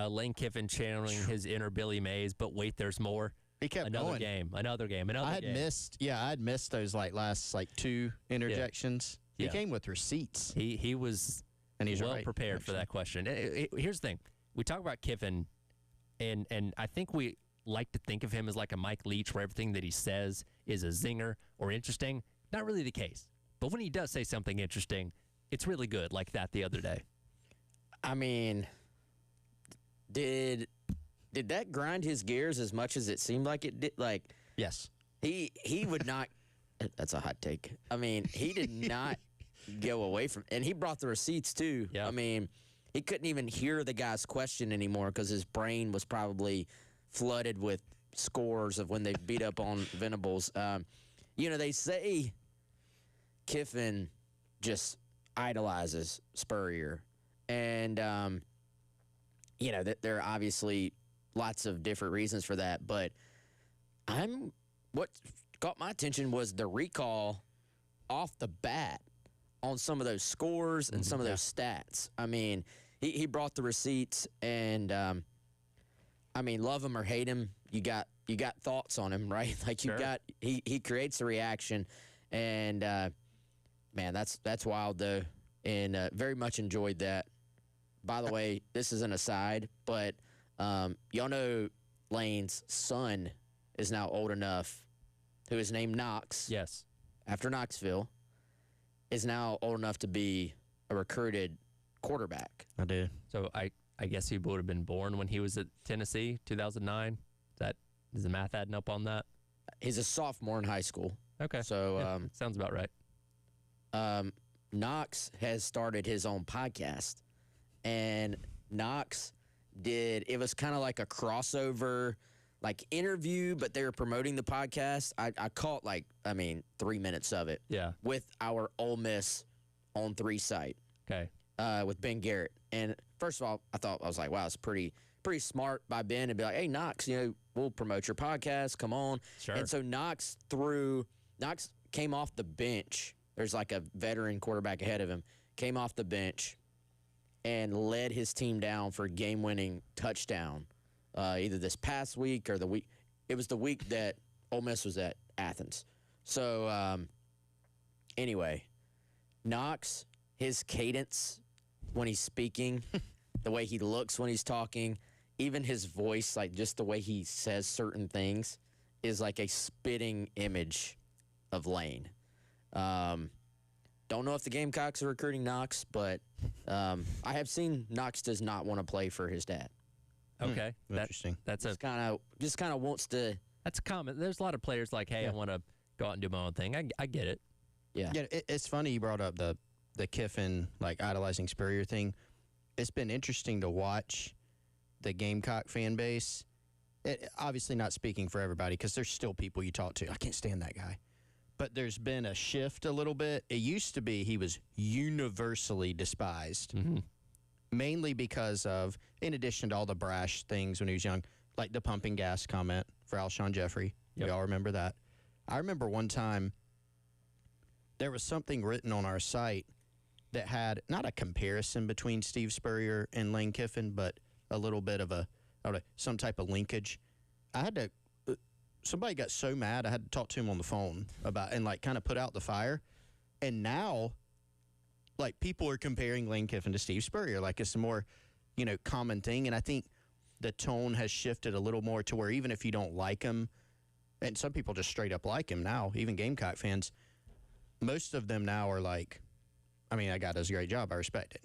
Lane Kiffin channeling his inner Billy Mays, but wait, there's more. He kept another going. Another game. I had missed those last 2 interjections. Yeah. He came with receipts. He was and he's well prepared for that question. Here's the thing. We talk about Kiffin, and I think we like to think of him as like a Mike Leach, where everything that he says is a zinger or interesting. Not really the case. But when he does say something interesting, it's really good, like that the other day. I mean, did that grind his gears as much as it seemed like it did? Like, yes. He would not. That's a hot take. I mean, he did not go away from, and he brought the receipts too. Yep. I mean, he couldn't even hear the guy's question anymore because his brain was probably flooded with scores of when they beat up on Venables. They say Kiffin just idolizes Spurrier, and there are obviously lots of different reasons for that. But what caught my attention was the recall off the bat on some of those scores and some of those stats. I mean, he brought the receipts, and I mean, love him or hate him, you got thoughts on him, right? Like you got he creates a reaction, and man, that's wild though, and very much enjoyed that. By the way, this is an aside, but y'all know Lane's son is now old enough, who is named Knox. Yes. After Knoxville, is now old enough to be a recruited quarterback. I do. So I guess he would have been born when he was at Tennessee, 2009. Is the math adding up on that? He's a sophomore in high school. Okay. So sounds about right. Knox has started his own podcast, and Knox it was kind of like a crossover like interview, but they were promoting the podcast. I caught 3 minutes of it. Yeah. With our Ole Miss on 3 site. Okay. With Ben Garrett. And first of all, I was like, wow, it's pretty smart by Ben to be like, hey, Knox, we'll promote your podcast. Come on. Sure. And so Knox came off the bench. There's like a veteran quarterback ahead of him. Came off the bench and led his team down for a game-winning touchdown. Either this past week or it was the week that Ole Miss was at Athens. So, anyway, Knox, his cadence when he's speaking, the way he looks when he's talking, even his voice, like just the way he says certain things, is like a spitting image of Lane. Don't know if the Gamecocks are recruiting Knox, but I have seen Knox does not want to play for his dad. Okay. Interesting. That's just kind of wants to. That's common. There's a lot of players like, hey, I want to go out and do my own thing. I get it. Yeah. Yeah. It's funny you brought up the Kiffin idolizing Spurrier thing. It's been interesting to watch the Gamecock fan base. Obviously not speaking for everybody because there's still people you talk to. I can't stand that guy. But there's been a shift a little bit. It used to be he was universally despised. Mm-hmm. Mainly because of, in addition to all the brash things when he was young, like the pumping gas comment for Alshon Jeffrey. Yep. We all remember that. I remember one time there was something written on our site that had not a comparison between Steve Spurrier and Lane Kiffin, but a little bit of some type of linkage. I had to, somebody got so mad, I had to talk to him on the phone about, and kind of put out the fire. And now, people are comparing Lane Kiffin to Steve Spurrier. It's a more, common thing. And I think the tone has shifted a little more to where even if you don't like him, and some people just straight up like him now, even Gamecock fans, most of them now are like, that guy does a great job. I respect it,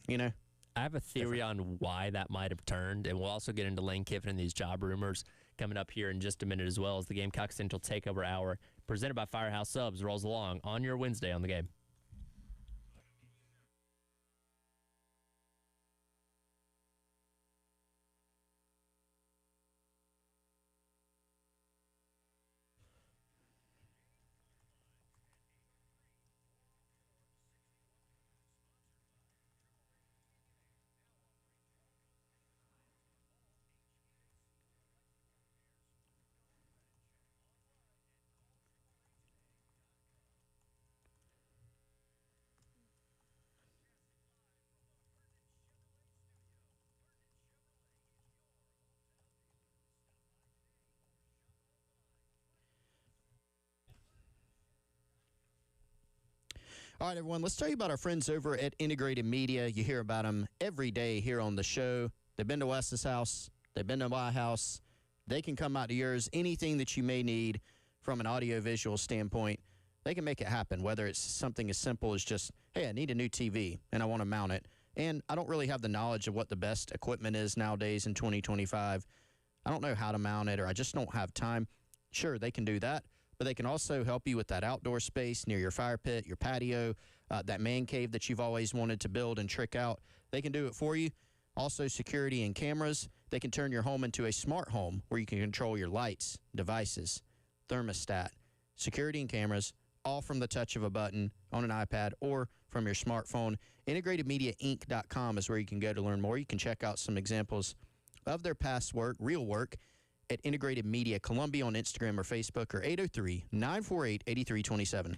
I have a theory on why that might have turned, and we'll also get into Lane Kiffin and these job rumors coming up here in just a minute as well as the Gamecock Central Takeover Hour presented by Firehouse Subs rolls along on your Wednesday on the game. All right, everyone, let's tell you about our friends over at Integrated Media. You hear about them every day here on the show. They've been to Wes's house. They've been to my house. They can come out to yours. Anything that you may need from an audio-visual standpoint, they can make it happen, whether it's something as simple as just, hey, I need a new TV, and I want to mount it. And I don't really have the knowledge of what the best equipment is nowadays in 2025. I don't know how to mount it, or I just don't have time. Sure, they can do that. But they can also help you with that outdoor space near your fire pit, your patio, that man cave that you've always wanted to build and trick out. They can do it for you. Also, security and cameras. They can turn your home into a smart home where you can control your lights, devices, thermostat, security and cameras, all from the touch of a button on an iPad or from your smartphone. IntegratedMediaInc.com is where you can go to learn more. You can check out some examples of their past work, real work, at Integrated Media Columbia on Instagram or Facebook, or 803-948-8327.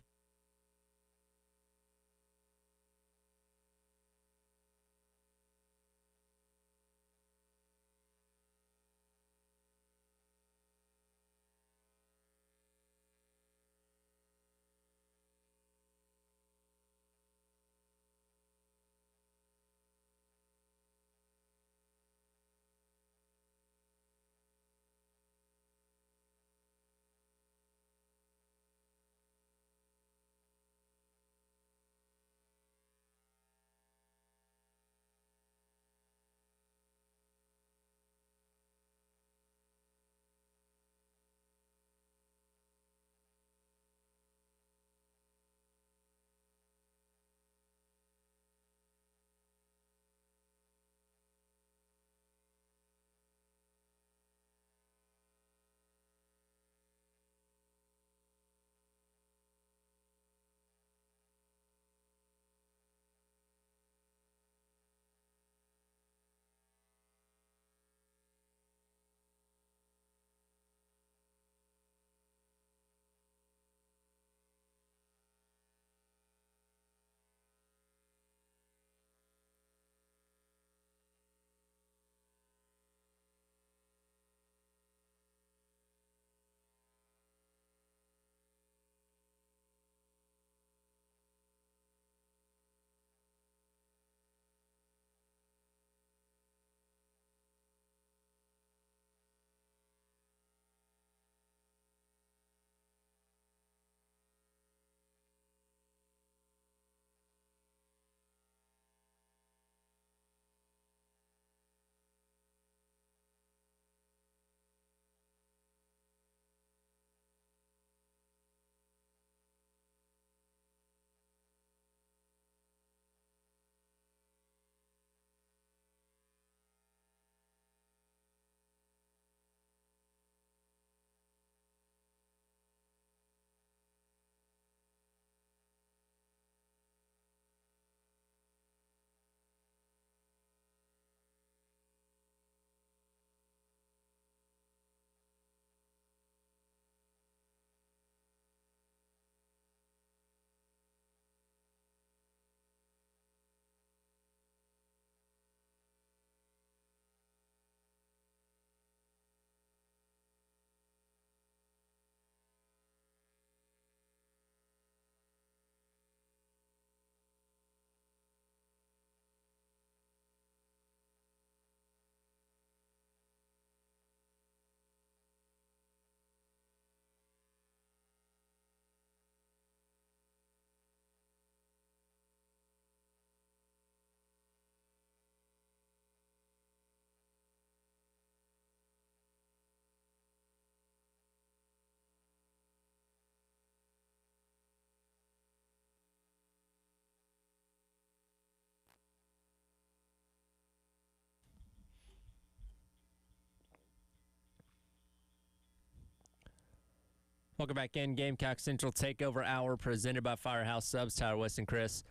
Welcome back in. Gamecock Central Takeover Hour presented by Firehouse Subs. Tyler West and Chris,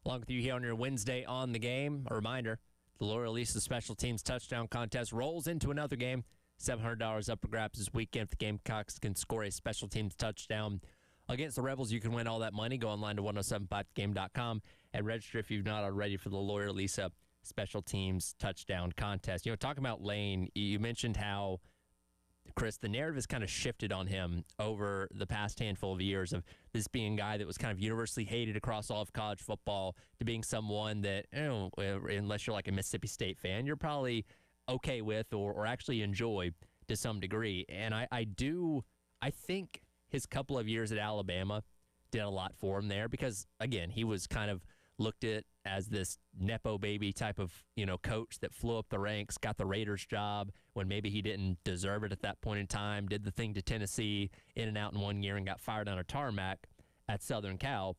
along with you here on your Wednesday on the game. A reminder, the Loyola Lisa Special Teams Touchdown Contest rolls into another game. $700 up for grabs this weekend. If the Gamecocks can score a special teams touchdown against the Rebels, you can win all that money. Go online to 1075thegame.com and register if you've not already for the Loyola Lisa Special Teams Touchdown Contest. You know, talking about Lane, you mentioned how, Chris, the narrative has kind of shifted on him over the past handful of years of this being a guy that was kind of universally hated across all of college football to being someone that, you know, unless you're like a Mississippi State fan, you're probably okay with or actually enjoy to some degree. And I think his couple of years at Alabama did a lot for him there because, again, he was kind of looked at as this Nepo baby type of, you know, coach that flew up the ranks, got the Raiders job when maybe he didn't deserve it at that point in time, did the thing to Tennessee in and out in 1 year and got fired on a tarmac at Southern Cal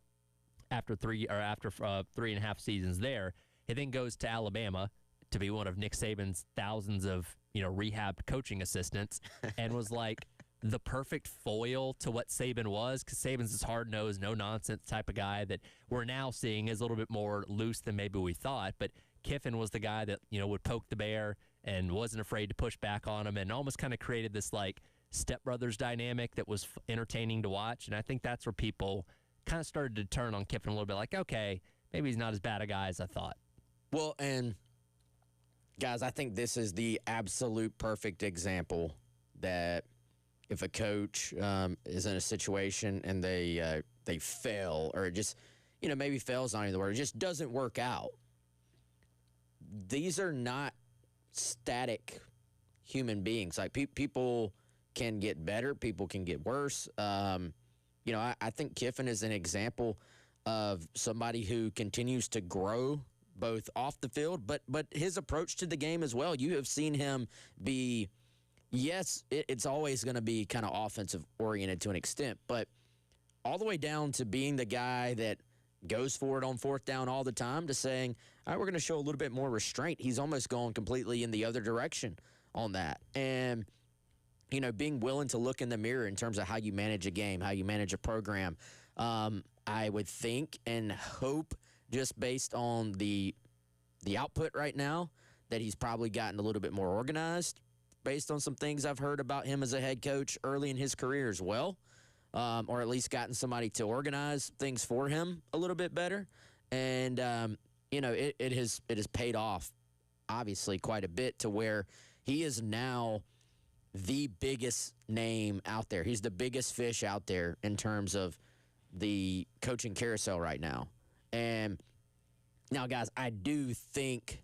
after 3.5 seasons there. He then goes to Alabama to be one of Nick Saban's thousands of, you know, rehabbed coaching assistants and was like the perfect foil to what Saban was, because Saban's this hard-nosed, no-nonsense type of guy that we're now seeing is a little bit more loose than maybe we thought. But Kiffin was the guy that, you know, would poke the bear and wasn't afraid to push back on him and almost kind of created this, like, stepbrothers dynamic that was entertaining to watch. And I think that's where people kind of started to turn on Kiffin a little bit, like, okay, maybe he's not as bad a guy as I thought. Well, and, guys, I think this is the absolute perfect example that if a coach is in a situation and they fail, or just, you know, maybe fail's not even the word, it just doesn't work out. These are not static human beings. Like, people can get better, people can get worse. You know, I think Kiffin is an example of somebody who continues to grow both off the field, but his approach to the game as well. You have seen him be, yes, it's always going to be kind of offensive-oriented to an extent, but all the way down to being the guy that goes for it on fourth down all the time to saying, all right, we're going to show a little bit more restraint. He's almost gone completely in the other direction on that. And, you know, being willing to look in the mirror in terms of how you manage a game, how you manage a program, I would think and hope, just based on the output right now, that he's probably gotten a little bit more organized, based on some things I've heard about him as a head coach early in his career as well, or at least gotten somebody to organize things for him a little bit better. And, you know, it has paid off, obviously, quite a bit to where he is now the biggest name out there. He's the biggest fish out there in terms of the coaching carousel right now. And now, guys, I do think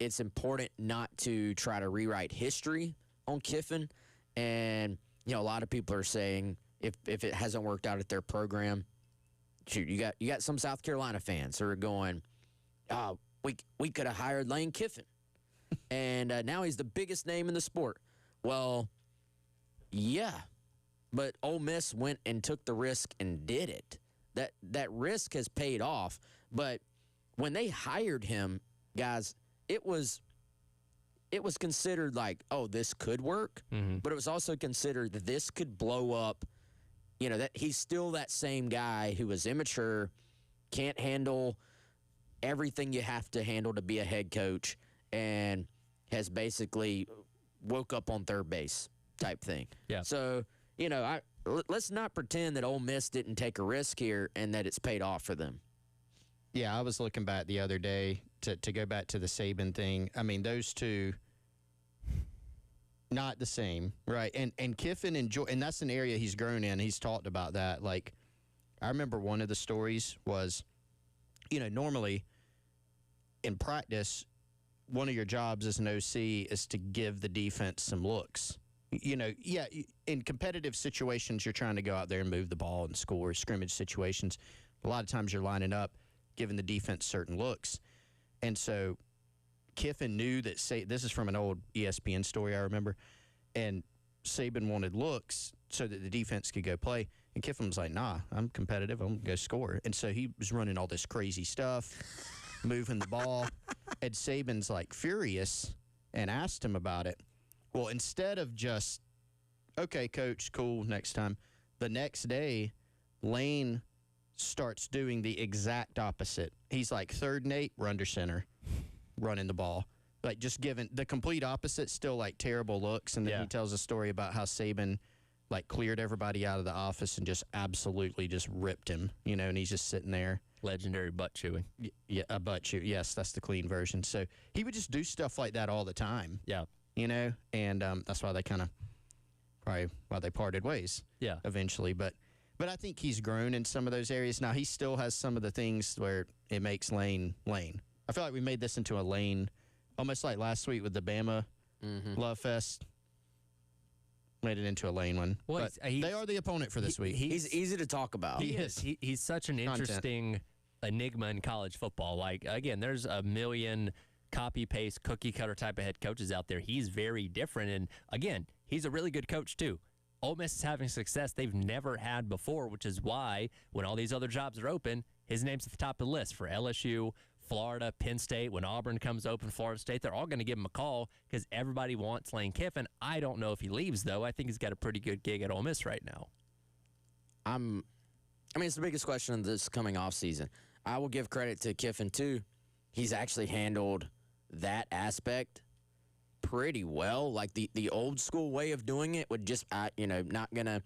it's important not to try to rewrite history on Kiffin. And, you know, a lot of people are saying if it hasn't worked out at their program, shoot, you got some South Carolina fans who are going, oh, we could have hired Lane Kiffin. And now he's the biggest name in the sport. Well, yeah, but Ole Miss went and took the risk and did it. That risk has paid off. But when they hired him, guys, it was considered like, oh, this could work, but it was also considered that this could blow up, you know, that he's still that same guy who is immature, can't handle everything you have to handle to be a head coach, and has basically woke up on third base type thing. Yeah. So, you know, let's not pretend that Ole Miss didn't take a risk here and that it's paid off for them. Yeah, I was looking back the other day to go back to the Saban thing. I mean, those two, not the same, right? And Kiffin and that's an area he's grown in. He's talked about that. Like, I remember one of the stories was, you know, normally in practice, one of your jobs as an OC is to give the defense some looks. You know, yeah, in competitive situations, you're trying to go out there and move the ball and score. Scrimmage situations, a lot of times you're lining up, giving the defense certain looks. And so Kiffin knew that, this is from an old ESPN story I remember, and Saban wanted looks so that the defense could go play. And Kiffin was like, nah, I'm competitive. I'm going to go score. And so he was running all this crazy stuff, moving the ball. And Saban's like furious and asked him about it. Well, instead of just, okay, coach, cool, next time, The next day, Lane starts doing the exact opposite. He's like 3rd and 8, we're under center, running the ball. Like just giving the complete opposite, still like terrible looks. And then he tells a story about how Saban like cleared everybody out of the office and just absolutely just ripped him, you know, and he's just sitting there. Legendary butt chewing. Yeah, a butt chew. Yes, that's the clean version. So he would just do stuff like that all the time. Yeah. You know, and that's why they probably why they parted ways. Yeah. Eventually. But I think he's grown in some of those areas. Now, he still has some of the things where it makes Lane. I feel like we made this into a Lane, almost like last week with the Bama Love Fest. Made it into a Lane one. Well, but they are the opponent for this week. He's easy to talk about. He is. He's such an interesting enigma in college football. Like, again, there's a million copy-paste, cookie-cutter type of head coaches out there. He's very different. And, again, he's a really good coach, too. Ole Miss is having success they've never had before, which is why when all these other jobs are open, his name's at the top of the list for LSU, Florida, Penn State. When Auburn comes open, Florida State, they're all going to give him a call because everybody wants Lane Kiffin. I don't know if he leaves, though. I think he's got a pretty good gig at Ole Miss right now. I mean, it's the biggest question of this coming off season. I will give credit to Kiffin, too. He's actually handled that aspect pretty well. Like the old school way of doing it would just, not going to,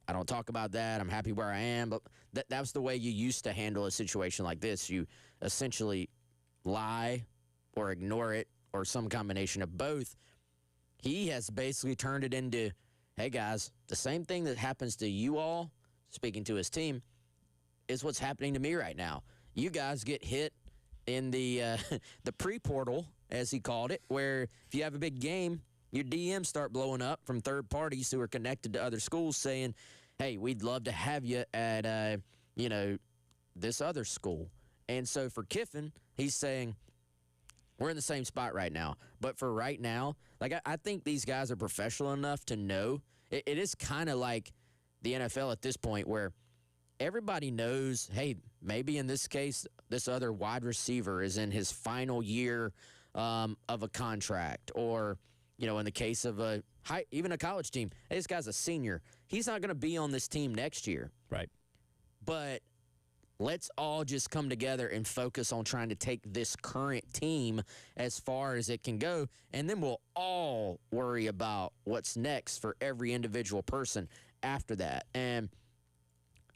I don't talk about that. I'm happy where I am. But that was the way you used to handle a situation like this. You essentially lie or ignore it or some combination of both. He has basically turned it into, hey, guys, the same thing that happens to you all, speaking to his team, is what's happening to me right now. You guys get hit in the pre-portal, as he called it, where if you have a big game, your DMs start blowing up from third parties who are connected to other schools saying, hey, we'd love to have you at, this other school. And so for Kiffin, he's saying, we're in the same spot right now. But for right now, like I think these guys are professional enough to know. It is kind of like the NFL at this point where everybody knows, hey, maybe in this case, this other wide receiver is in his final year of a contract. Or, in the case of even a college team, hey, this guy's a senior. He's not going to be on this team next year. Right. But let's all just come together and focus on trying to take this current team as far as it can go, and then we'll all worry about what's next for every individual person after that. And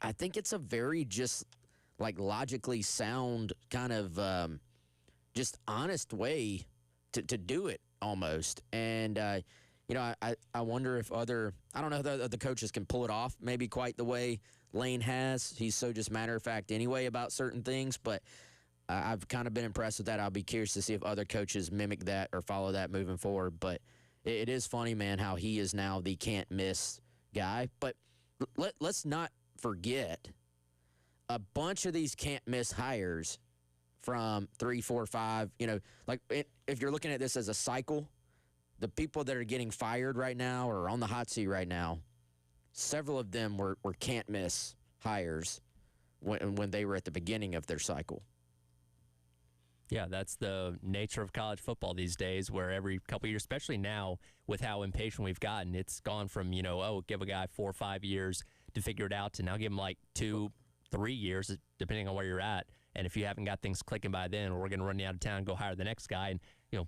I think it's a very just, logically sound kind of just honest way to do it almost. And, I wonder if I don't know if the coaches can pull it off maybe quite the way Lane has. He's so just matter of fact anyway about certain things, but I've kind of been impressed with that. I'll be curious to see if other coaches mimic that or follow that moving forward. But it is funny, man, how he is now the can't miss guy. But let's not forget a bunch of these can't miss hires from 3, 4, 5. If you're looking at this as a cycle, the people that are getting fired right now or on the hot seat right now, several of them were can't miss hires when they were at the beginning of their cycle. Yeah, that's the nature of college football these days, where every couple of years, especially now with how impatient we've gotten, it's gone from, give a guy 4 or 5 years to figure it out to now give him 2, 3 years, depending on where you're at. And if you haven't got things clicking by then, we're going to run you out of town and go hire the next guy. And,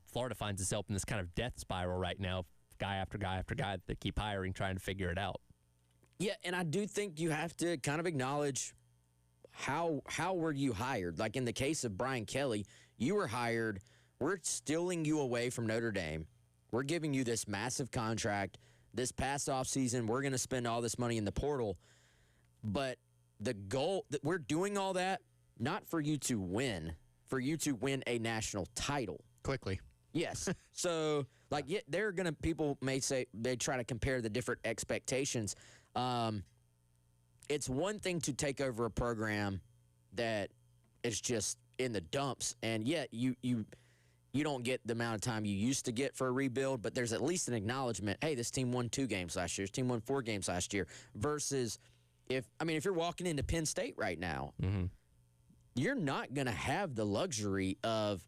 Florida finds itself in this kind of death spiral right now, guy after guy after guy that keep hiring, trying to figure it out. Yeah, and I do think you have to kind of acknowledge how were you hired. Like in the case of Brian Kelly, you were hired. We're stealing you away from Notre Dame. We're giving you this massive contract. This past offseason, we're going to spend all this money in the portal. But the goal, we're doing all that not for you to win, for you to win a national title. Quickly. Yes. So, they're going to, people may say, they try to compare the different expectations. It's one thing to take over a program that is just in the dumps, and yet you don't get the amount of time you used to get for a rebuild, but there's at least an acknowledgement, hey, this team won 2 games last year, this team won 4 games last year, versus if you're walking into Penn State right now, you're not going to have the luxury of,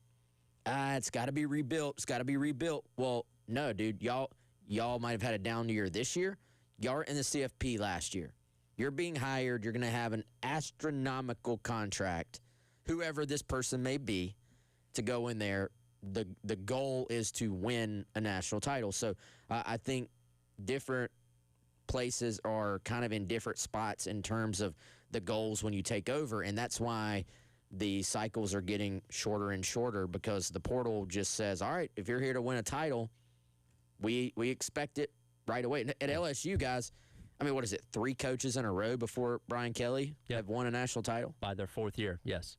it's got to be rebuilt, it's got to be rebuilt. Well, no, dude, y'all might have had a down year this year. Y'all were in the CFP last year. You're being hired. You're going to have an astronomical contract, whoever this person may be, to go in there. The goal is to win a national title. So I think different places are kind of in different spots in terms of the goals when you take over, and that's why the cycles are getting shorter and shorter, because the portal just says, all right, if you're here to win a title, we expect it right away. At LSU, guys, I mean, what is it, 3 coaches in a row before Brian Kelly have won a national title? By their 4th year, yes.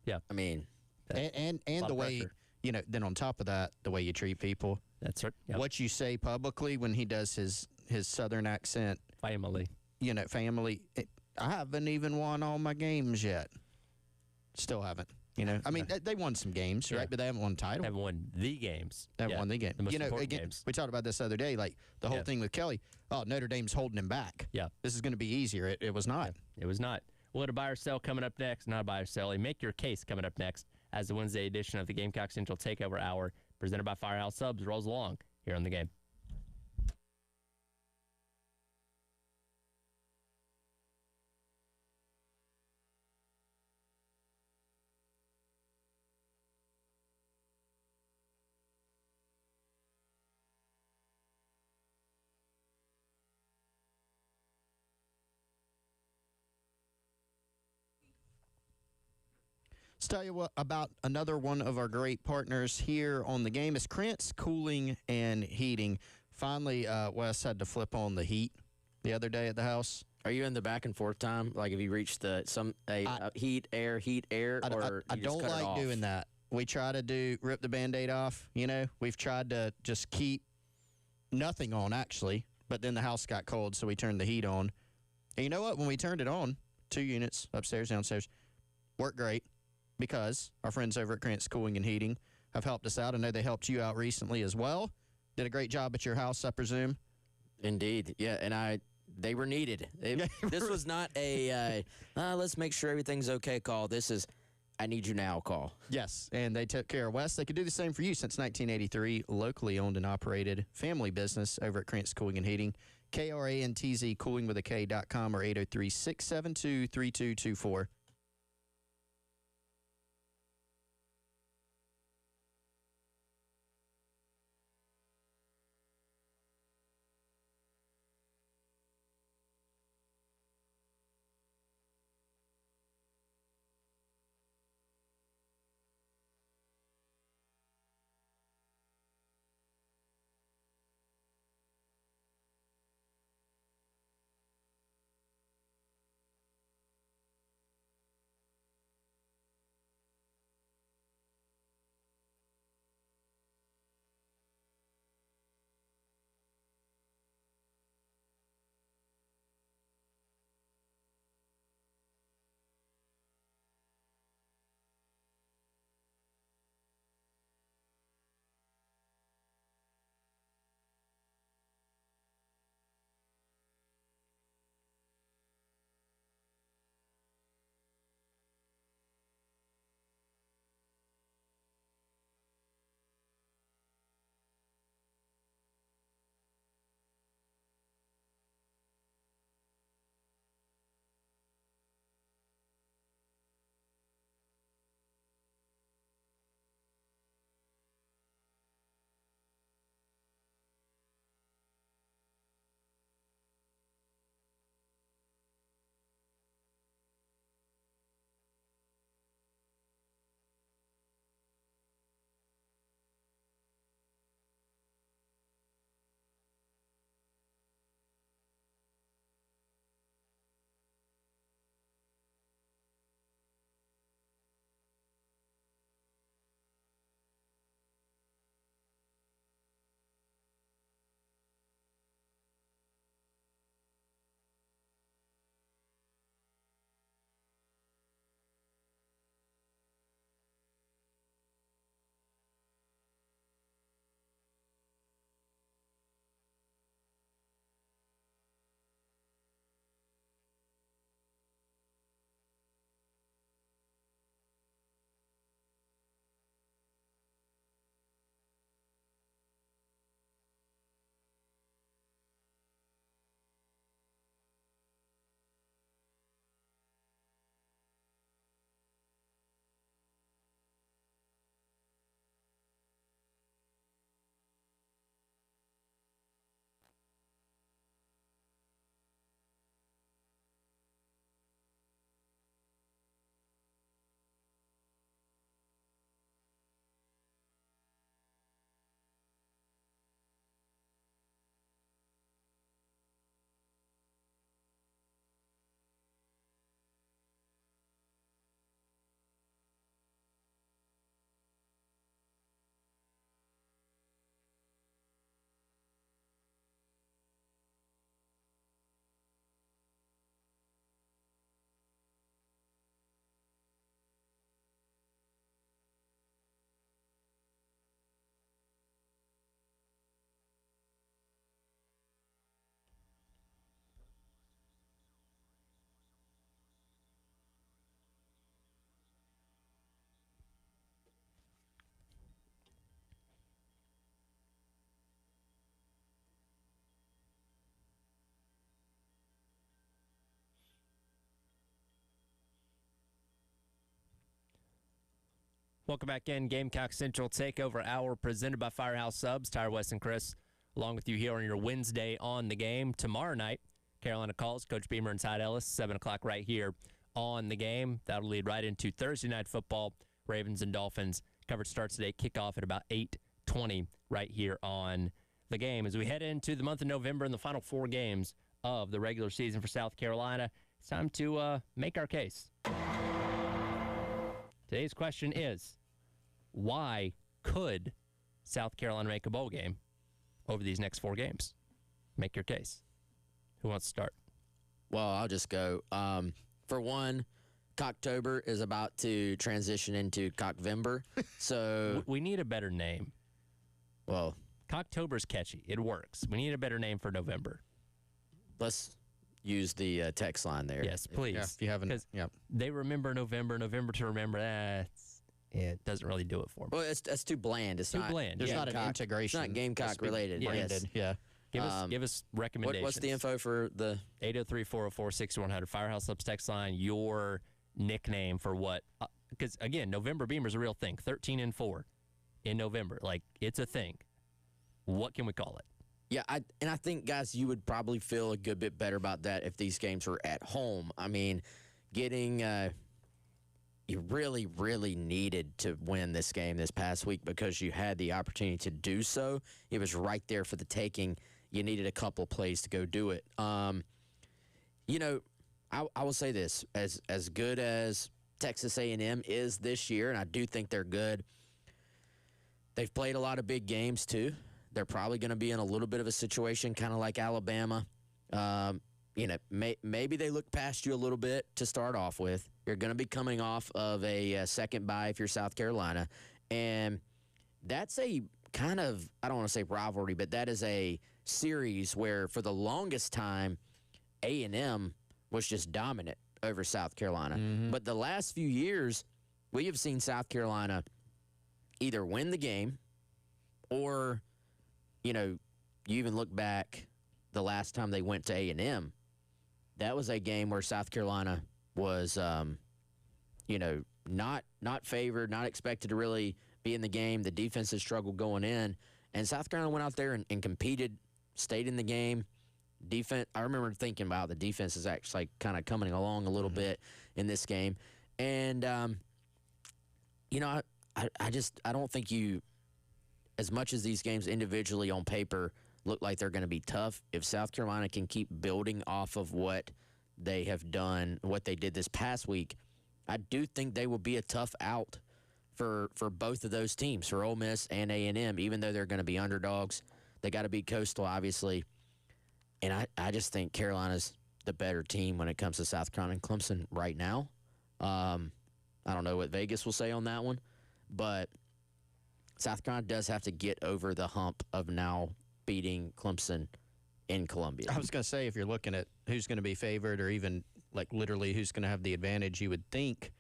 Yeah. I mean, and the way, you know, then on top of that, the way you treat people. That's right. Yep. What you say publicly when he does his Southern accent. Family. You know, family. I haven't even won all my games yet. Still haven't. You know, I mean, they won some games, right? But they haven't won a title. They haven't won the games. They haven't won the game. The most you know, important again, games. we talked about this the other day, like the whole thing with Kelly. Oh, Notre Dame's holding him back. Yeah. This is going to be easier. It was not. It was not. We'll have a buy or sell coming up next. Not a buy or sell. A make your case coming up next as the Wednesday edition of the Gamecock Central Takeover Hour, presented by Firehouse Subs, rolls along here on the game. Let's tell you what about another one of our great partners here on the game is Krantz Cooling and Heating. Finally, Wes had to flip on the heat the other day at the house. Are you in the back and forth time? Like, have you reached the heat, air, or I you just don't cut it like off? doing that. We try to rip the Band-Aid off, you know. We've tried to just keep nothing on, actually. But then the house got cold, so we turned the heat on. And you know what? When we turned it on, 2 units, upstairs, downstairs, worked great. Because our friends over at Krantz Cooling and Heating have helped us out. I know they helped you out recently as well. Did a great job at your house, I presume. Indeed, yeah, and they were needed. This was not a let's make sure everything's okay call. This is I need you now call. Yes, and they took care of Wes. They could do the same for you since 1983. Locally owned and operated family business over at Krantz Cooling and Heating. KRANTZ Cooling with a K.com or 803-672-3224. Welcome back in. Gamecock Central Takeover Hour presented by Firehouse Subs. Tyler West and Chris along with you here on your Wednesday on the game. Tomorrow night, Carolina calls. Coach Beamer and Todd Ellis, 7 o'clock right here on the game. That'll lead right into Thursday night football. Ravens and Dolphins. Coverage starts today. Kickoff at about 8:20 right here on the game. As we head into the month of November and the final 4 games of the regular season for South Carolina, it's time to make our case. Today's question is, why could South Carolina make a bowl game over these next 4 games? Make your case. Who wants to start? Well, I'll just go. For one, Cocktober is about to transition into Cockvember, so we need a better name. Well, Cocktober's catchy. It works. We need a better name for November. Let's use the text line there. Yes, please. Yeah, if you haven't, yep. They remember November to remember. It doesn't really do it for me. Well, that's too bland. It's too not bland. There's Yeah. not an integration. It's not Gamecock related. Branded. Yes. Yeah. Give us recommendations. What's the info for the 803-404-6100 Firehouse Subs text line? Your nickname for what? Because again, November Beamer's a real thing. 13-4 in November, like it's a thing. What can we call it? Yeah, I think, guys, you would probably feel a good bit better about that if these games were at home. I mean, you really, really needed to win this game this past week because you had the opportunity to do so. It was right there for the taking. You needed a couple plays to go do it. I will say this: as good as Texas A&M is this year, and I do think they're good, they've played a lot of big games too. They're probably going to be in a little bit of a situation, kind of like Alabama. Maybe they look past you a little bit to start off with. You're going to be coming off of a second bye if you're South Carolina, and that's a kind of, I don't want to say rivalry, but that is a series where for the longest time A&M was just dominant over South Carolina. Mm-hmm. But the last few years, we have seen South Carolina either win the game or, you even look back the last time they went to A&M, that was a game where South Carolina was, not favored, not expected to really be in the game. The defense had struggled going in, and South Carolina went out there and competed, stayed in the game. Defense, I remember thinking, wow, the defense is actually kind of coming along a little bit in this game. And, I don't think as much as these games individually on paper look like they're going to be tough, if South Carolina can keep building off of what they have done, what they did this past week, I do think they will be a tough out for both of those teams, for Ole Miss and A&M, even though they're going to be underdogs. They got to beat Coastal, obviously. And I just think Carolina's the better team when it comes to South Carolina and Clemson right now. I don't know what Vegas will say on that one, but South Carolina does have to get over the hump of now beating Clemson in Columbia. I was going to say, if you're looking at who's going to be favored or even like literally who's going to have the advantage, you would think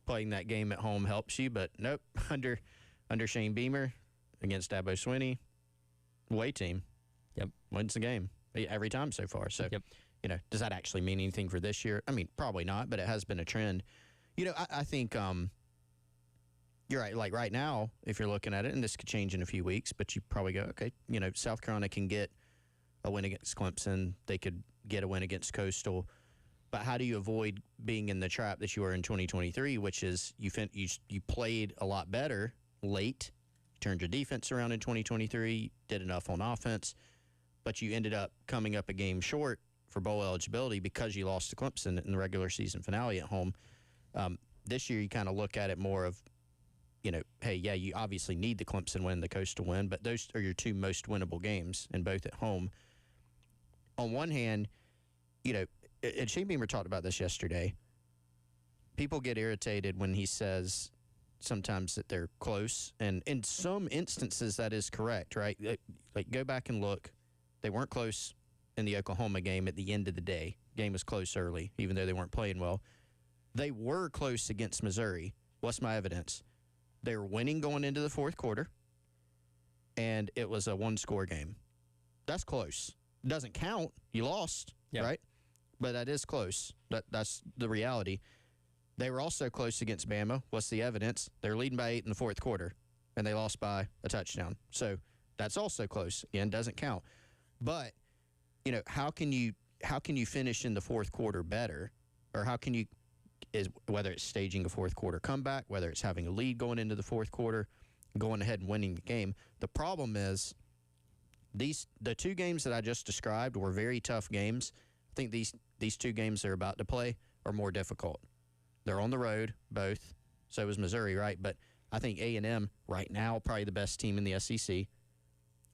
playing that game at home helps you, but nope. Under Shane Beamer against Dabo Swinney, away team, wins the game every time so far. So, does that actually mean anything for this year? I mean, probably not, but it has been a trend. I think you're right. Like right now, if you're looking at it, and this could change in a few weeks, but you probably go, okay, South Carolina can get a win against Clemson. They could get a win against Coastal. But how do you avoid being in the trap that you were in 2023, which is you played a lot better late, turned your defense around in 2023, did enough on offense, but you ended up coming up a game short for bowl eligibility because you lost to Clemson in the regular season finale at home. This year, you kind of look at it more of, hey, yeah, you obviously need the Clemson win, the Coastal win, but those are your 2 most winnable games, and both at home. On one hand, and Shane Beamer talked about this yesterday. People get irritated when he says sometimes that they're close, and in some instances that is correct, right? Like go back and look. They weren't close in the Oklahoma game at the end of the day. Game was close early, even though they weren't playing well. They were close against Missouri. What's my evidence? They were winning going into the fourth quarter, and it was a 1-score game. That's close. Doesn't count. You lost, right? But that is close. That's the reality. They were also close against Bama. What's the evidence? They're leading by 8 in the fourth quarter, and they lost by a touchdown. So that's also close. Again, doesn't count. But, how can you finish in the fourth quarter better, or how can you, whether it's staging a fourth quarter comeback, whether it's having a lead going into the fourth quarter, going ahead and winning the game. The problem is the two games that I just described were very tough games. I think these two games they're about to play are more difficult. They're on the road, both. So is Missouri, right? But I think A&M right now probably the best team in the SEC.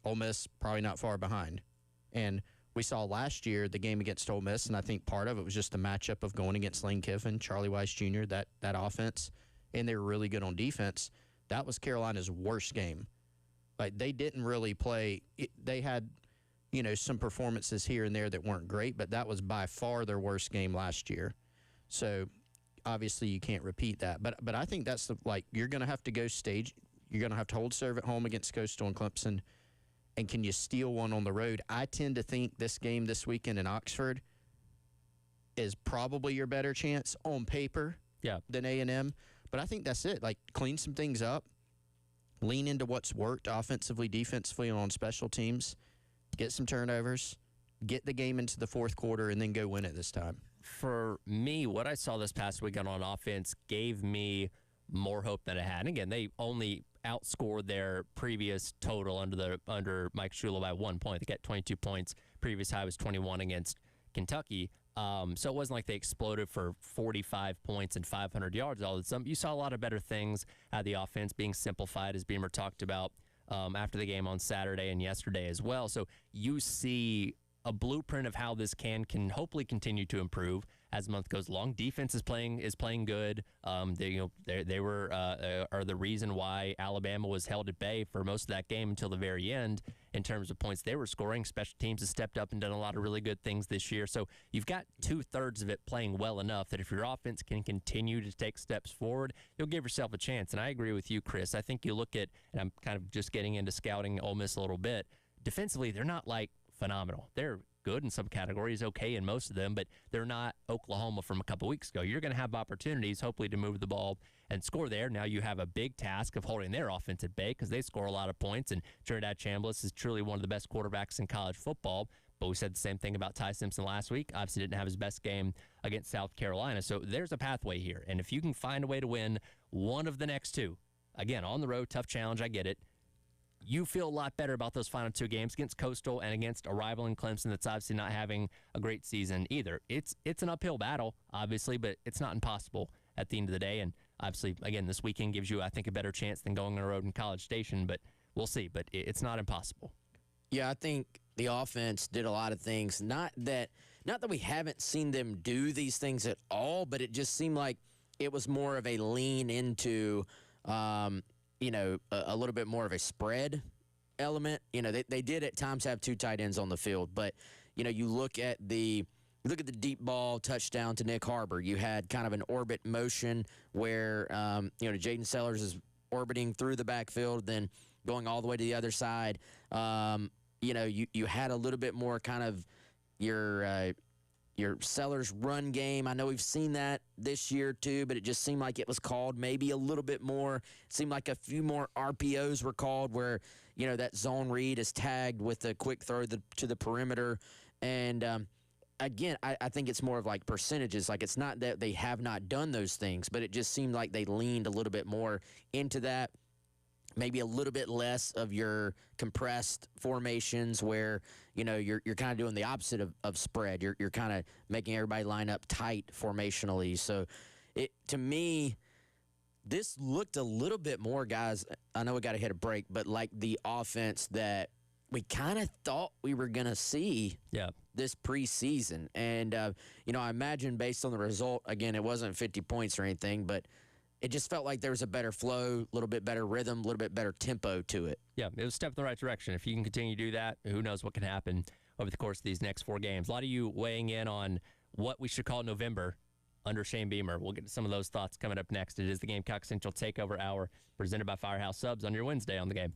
Ole Miss probably not far behind. And we saw last year the game against Ole Miss, and I think part of it was just the matchup of going against Lane Kiffin, Charlie Weiss Jr., that offense, and they were really good on defense. That was Carolina's worst game. Like, they didn't really play. They had, some performances here and there that weren't great, but that was by far their worst game last year. So, obviously, you can't repeat that. But I think that's you're going to have to go stage. You're going to have to hold serve at home against Coastal and Clemson. And can you steal one on the road? I tend to think this game this weekend in Oxford is probably your better chance on paper than A&M. But I think that's it. Clean some things up. Lean into what's worked offensively, defensively, and on special teams. Get some turnovers. Get the game into the fourth quarter, and then go win it this time. For me, what I saw this past weekend on offense gave me more hope than I had. And again, they only outscored their previous total under Mike Shula by 1 point. They got 22 points. Previous high was 21 against Kentucky. So it wasn't like they exploded for 45 points and 500 yards. You saw a lot of better things out of the offense being simplified, as Beamer talked about after the game on Saturday and yesterday as well. So you see a blueprint of how this can hopefully continue to improve as the month goes along. Defense is playing good. They are the reason why Alabama was held at bay for most of that game until the very end in terms of points they were scoring. Special teams has stepped up and done a lot of really good things this year. So you've got 2/3 of it playing well enough that if your offense can continue to take steps forward, you'll give yourself a chance. And I agree with you, Chris. I think you look at, and I'm kind of just getting into scouting Ole Miss a little bit, defensively, they're not phenomenal. They're good in some categories, okay in most of them, but they're not Oklahoma from a couple weeks ago. You're going to have opportunities, hopefully, to move the ball and score there. Now you have a big task of holding their offense at bay because they score a lot of points, and Trinidad Chambliss is truly one of the best quarterbacks in college football. But we said the same thing about Ty Simpson last week. Obviously didn't have his best game against South Carolina. So there's a pathway here. And if you can find a way to win one of the next two, again, on the road, tough challenge, I get it. You feel a lot better about those final two games against Coastal and against a rival in Clemson that's obviously not having a great season either. It's an uphill battle, obviously, but it's not impossible at the end of the day. And obviously, again, this weekend gives you, I think, a better chance than going on the road in College Station, but we'll see. But it's not impossible. Yeah, I think the offense did a lot of things. Not that we haven't seen them do these things at all, but it just seemed like it was more of a lean into a little bit more of a spread element. They did at times have two tight ends on the field, but you look at the deep ball touchdown to Nick Harbor. You had kind of an orbit motion where Jaden Sellers is orbiting through the backfield, then going all the way to the other side. You had a little bit more kind of your Sellers run game. I know we've seen that this year too, but it just seemed like it was called maybe a little bit more. It seemed like a few more RPOs were called where, that zone read is tagged with a quick throw to the perimeter. And again, I think it's more of like percentages. Like, it's not that they have not done those things, but it just seemed like they leaned a little bit more into that. Maybe a little bit less of your compressed formations where, you're kind of doing the opposite of spread. You're kind of making everybody line up tight formationally. So, to me, this looked a little bit more, guys, I know we got to hit a break, but like the offense that we kind of thought we were going to see this preseason. And, I imagine based on the result, again, it wasn't 50 points or anything, but it just felt like there was a better flow, a little bit better rhythm, a little bit better tempo to it. Yeah, it was a step in the right direction. If you can continue to do that, who knows what can happen over the course of these next 4 games. A lot of you weighing in on what we should call November under Shane Beamer. We'll get to some of those thoughts coming up next. It is the Gamecock Central Takeover Hour presented by Firehouse Subs on your Wednesday on the Game.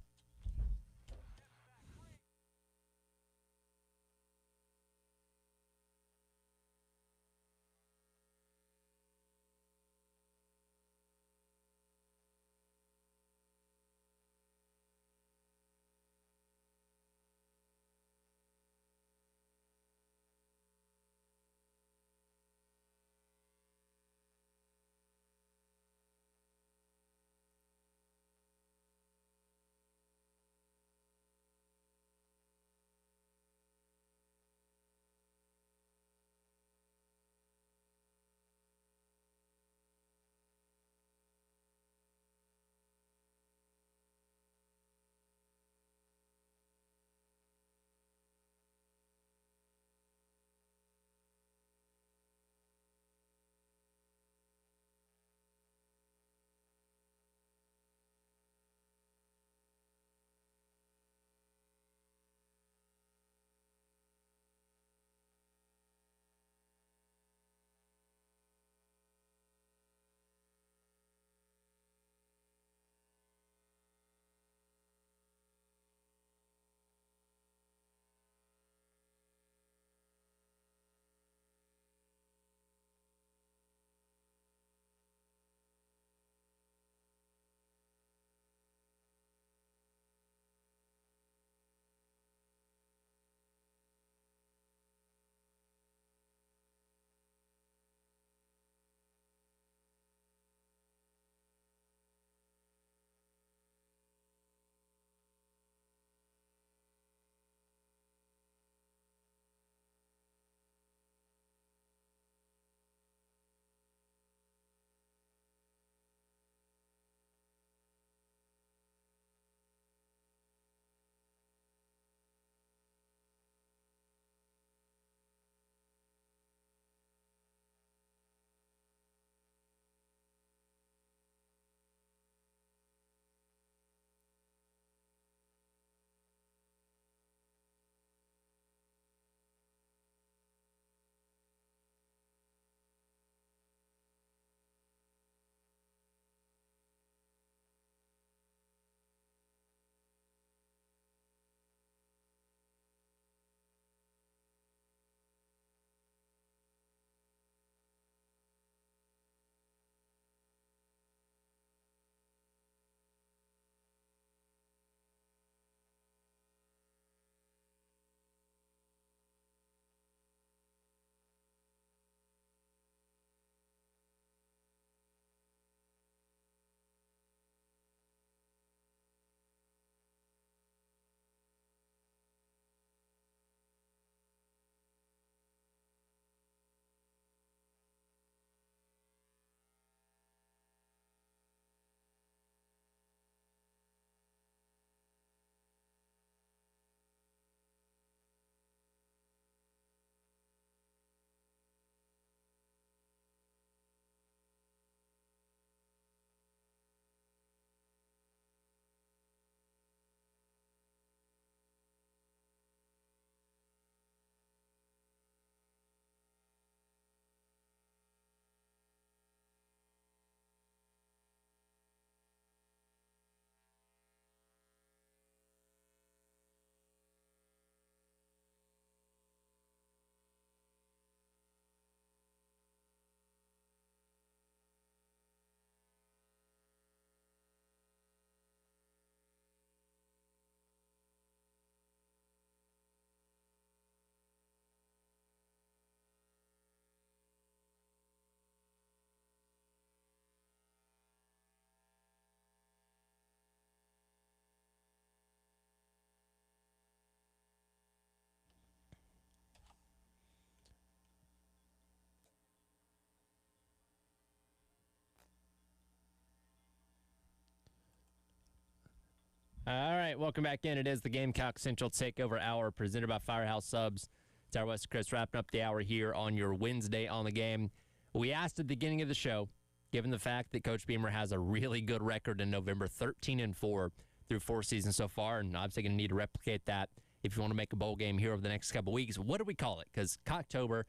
All right, welcome back in. It is the Gamecock Central Takeover Hour presented by Firehouse Subs. It's our West Coast wrapping up the hour here on your Wednesday on the game. We asked at the beginning of the show, given the fact that Coach Beamer has a really good record in November, 13-4 through 4 seasons so far, and obviously going to need to replicate that if you want to make a bowl game here over the next couple weeks. What do we call it? Because Cocktober,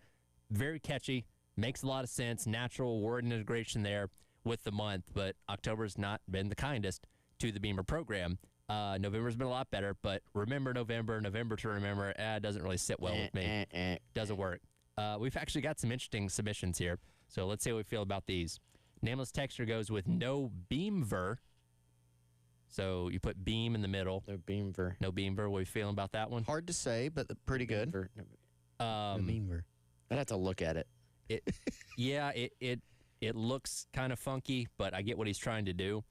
very catchy, makes a lot of sense, natural word integration there with the month, but October's not been the kindest to the Beamer program. November's been a lot better, but remember November to remember, doesn't really sit well with me. Doesn't work. We've actually got some interesting submissions here, so let's see how we feel about these. Nameless Texture goes with no Beamver. So you put beam in the middle. No Beamver. No Beamver. What are you feeling about that one? Hard to say, but pretty good. Beamver. No Beamver. I'd have to look at it. It looks kind of funky, but I get what he's trying to do.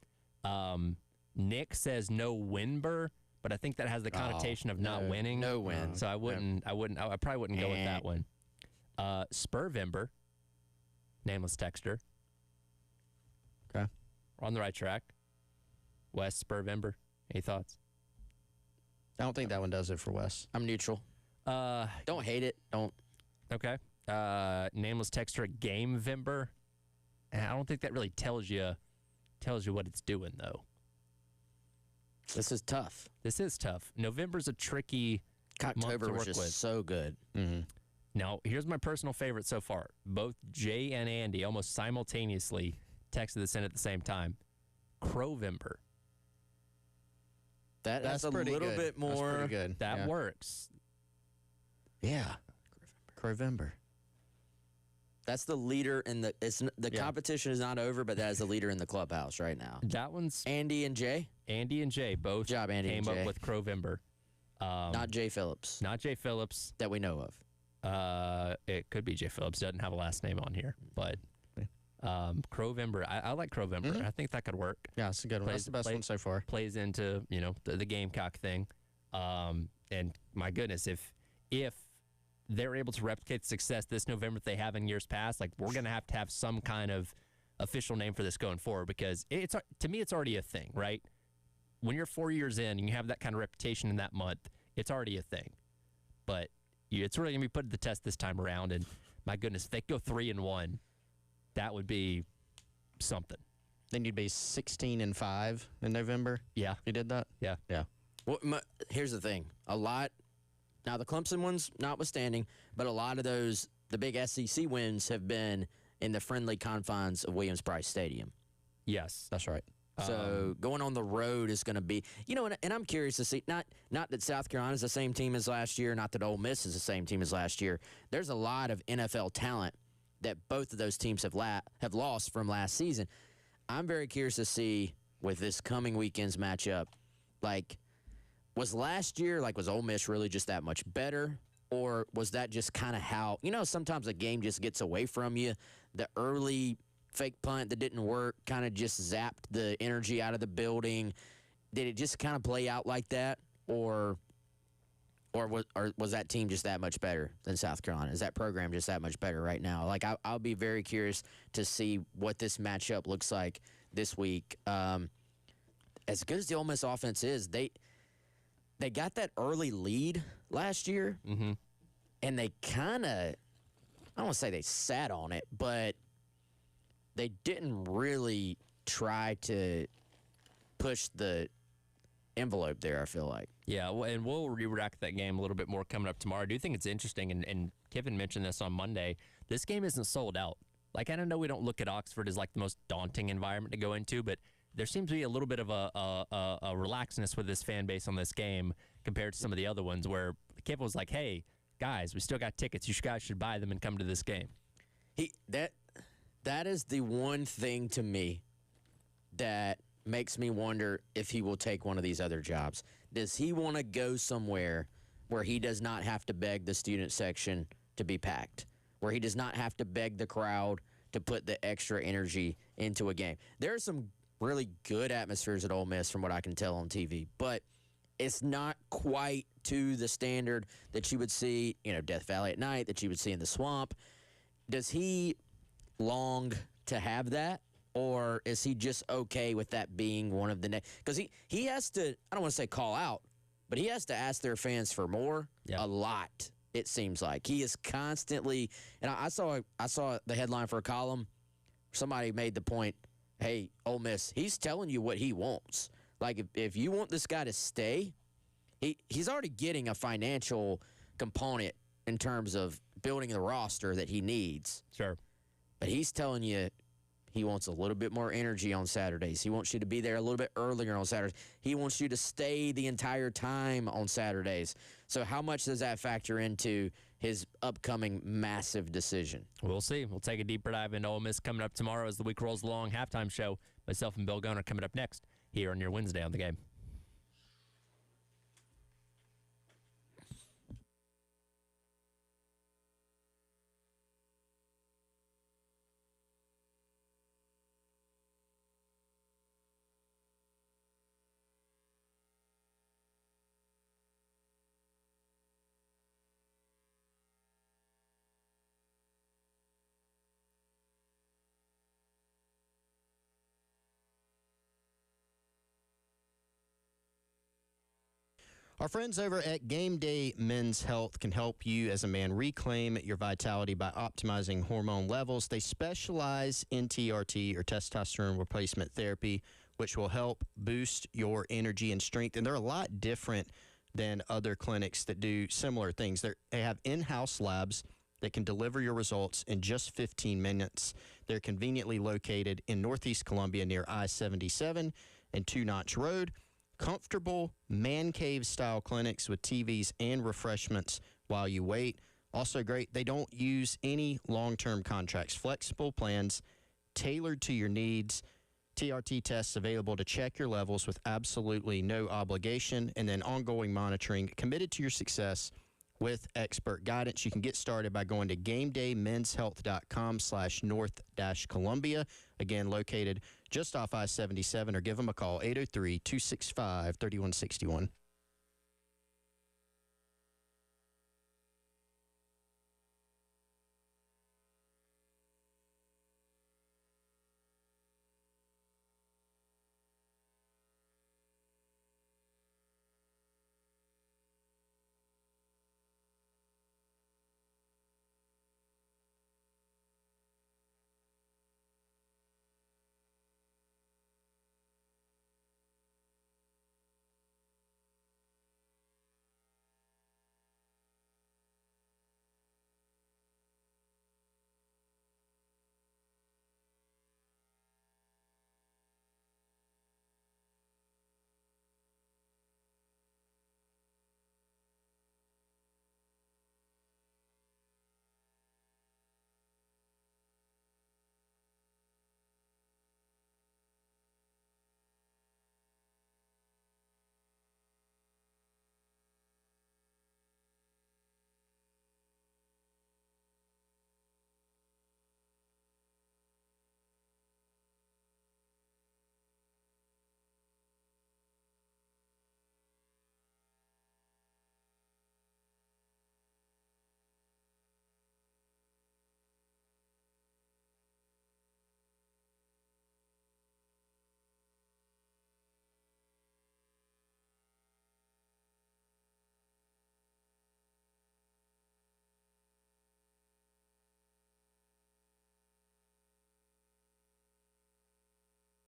Nick says no Winber, but I think that has the connotation of not winning. No win. So I probably wouldn't go with that one. Spurvember. Nameless Texture. Okay. We're on the right track. Wes, Spurvember. Any thoughts? I don't think that one does it for Wes. I'm neutral. Don't hate it. Don't. Okay. Nameless Texture, Gamevember. And I don't think that really tells you what it's doing, though. This is tough. This is tough. November's a tricky month to October was work just with. so good. Mm-hmm. Now, here's my personal favorite so far. Both Jay and Andy almost simultaneously texted this in at the same time. Crowvember. That's a pretty little good. bit more. That's pretty good. That works. Yeah. Crowvember. That's the leader in the. The competition is not over, but that is the leader in the clubhouse right now. That one's Andy and Jay. Andy and Jay both Good job, Andy came and Jay. up with Crowvember. Not Jay Phillips. Not Jay Phillips. That we know of. It could be Jay Phillips. Doesn't have a last name on here, but Crowvember. I like Crowvember. Mm-hmm. I think that could work. Yeah, it's a good one. That's the best one so far. Plays into the Gamecock thing, and my goodness, if they're able to replicate the success this November that they have in years past, like we're gonna have to have some kind of official name for this going forward, because to me it's already a thing, right? When you're 4 years in and you have that kind of reputation in that month, it's already a thing. But it's really gonna be put to the test this time around, and my goodness, if they go 3-1, that would be something. Then you'd be 16-5 in November. Yeah, you did that. Yeah. Well, here's the thing. Now, the Clemson ones notwithstanding, but a lot of the big SEC wins have been in the friendly confines of Williams-Brice Stadium. Yes, that's right. So going on the road is going to be, and I'm curious to see, not that South Carolina is the same team as last year, not that Ole Miss is the same team as last year. There's a lot of NFL talent that both of those teams have lost from last season. I'm very curious to see with this coming weekend's matchup, was last year, was Ole Miss really just that much better? Or was that just kind of how, sometimes a game just gets away from you. The early fake punt that didn't work kind of just zapped the energy out of the building. Did it just kind of play out like that? Or was that team just that much better than South Carolina? Is that program just that much better right now? I'll be very curious to see what this matchup looks like this week. As good as the Ole Miss offense is, they got that early lead last year, and they kind of, I don't want to say they sat on it, but they didn't really try to push the envelope there, I feel like. Yeah, and we'll re-rack that game a little bit more coming up tomorrow. I do think it's interesting, and Kevin mentioned this on Monday. This game isn't sold out. I don't know we don't look at Oxford as the most daunting environment to go into, but there seems to be a little bit of a relaxedness with this fan base on this game compared to some of the other ones where Kevin was like, hey, guys, we still got tickets. You guys should buy them and come to this game. That is the one thing to me that makes me wonder if he will take one of these other jobs. Does he want to go somewhere where he does not have to beg the student section to be packed, where he does not have to beg the crowd to put the extra energy into a game? There are some really good atmospheres at Ole Miss from what I can tell on TV, but it's not quite to the standard that you would see, Death Valley at night, that you would see in the Swamp. Does he long to have that, or is he just okay with that being one of the next? Because he has to, I don't want to say call out, but he has to ask their fans for more a lot, it seems like. He is constantly, and I saw the headline for a column. Somebody made the point, hey, Ole Miss, he's telling you what he wants. Like, if you want this guy to stay, he's already getting a financial component in terms of building the roster that he needs. Sure. But he's telling you he wants a little bit more energy on Saturdays. He wants you to be there a little bit earlier on Saturdays. He wants you to stay the entire time on Saturdays. So how much does that factor into his upcoming massive decision? We'll see. We'll take a deeper dive into Ole Miss coming up tomorrow as the week rolls along. Halftime show. Myself and Bill Gunner coming up next here on your Wednesday on the Game. Our friends over at Game Day Men's Health can help you as a man reclaim your vitality by optimizing hormone levels. They specialize in TRT, or testosterone replacement therapy, which will help boost your energy and strength. And they're a lot different than other clinics that do similar things. They have in-house labs that can deliver your results in just 15 minutes. They're conveniently located in Northeast Columbia near I-77 and Two Notch Road. Comfortable man cave style clinics with TVs and refreshments while you wait. Also great, they don't use any long-term contracts. Flexible plans tailored to your needs. TRT tests available to check your levels with absolutely no obligation, and then ongoing monitoring. Committed to your success with expert guidance. You can get started by going to GameDayMen'sHealth.com/North-Columbia. Again, located just off I-77, or give them a call, 803-265-3161.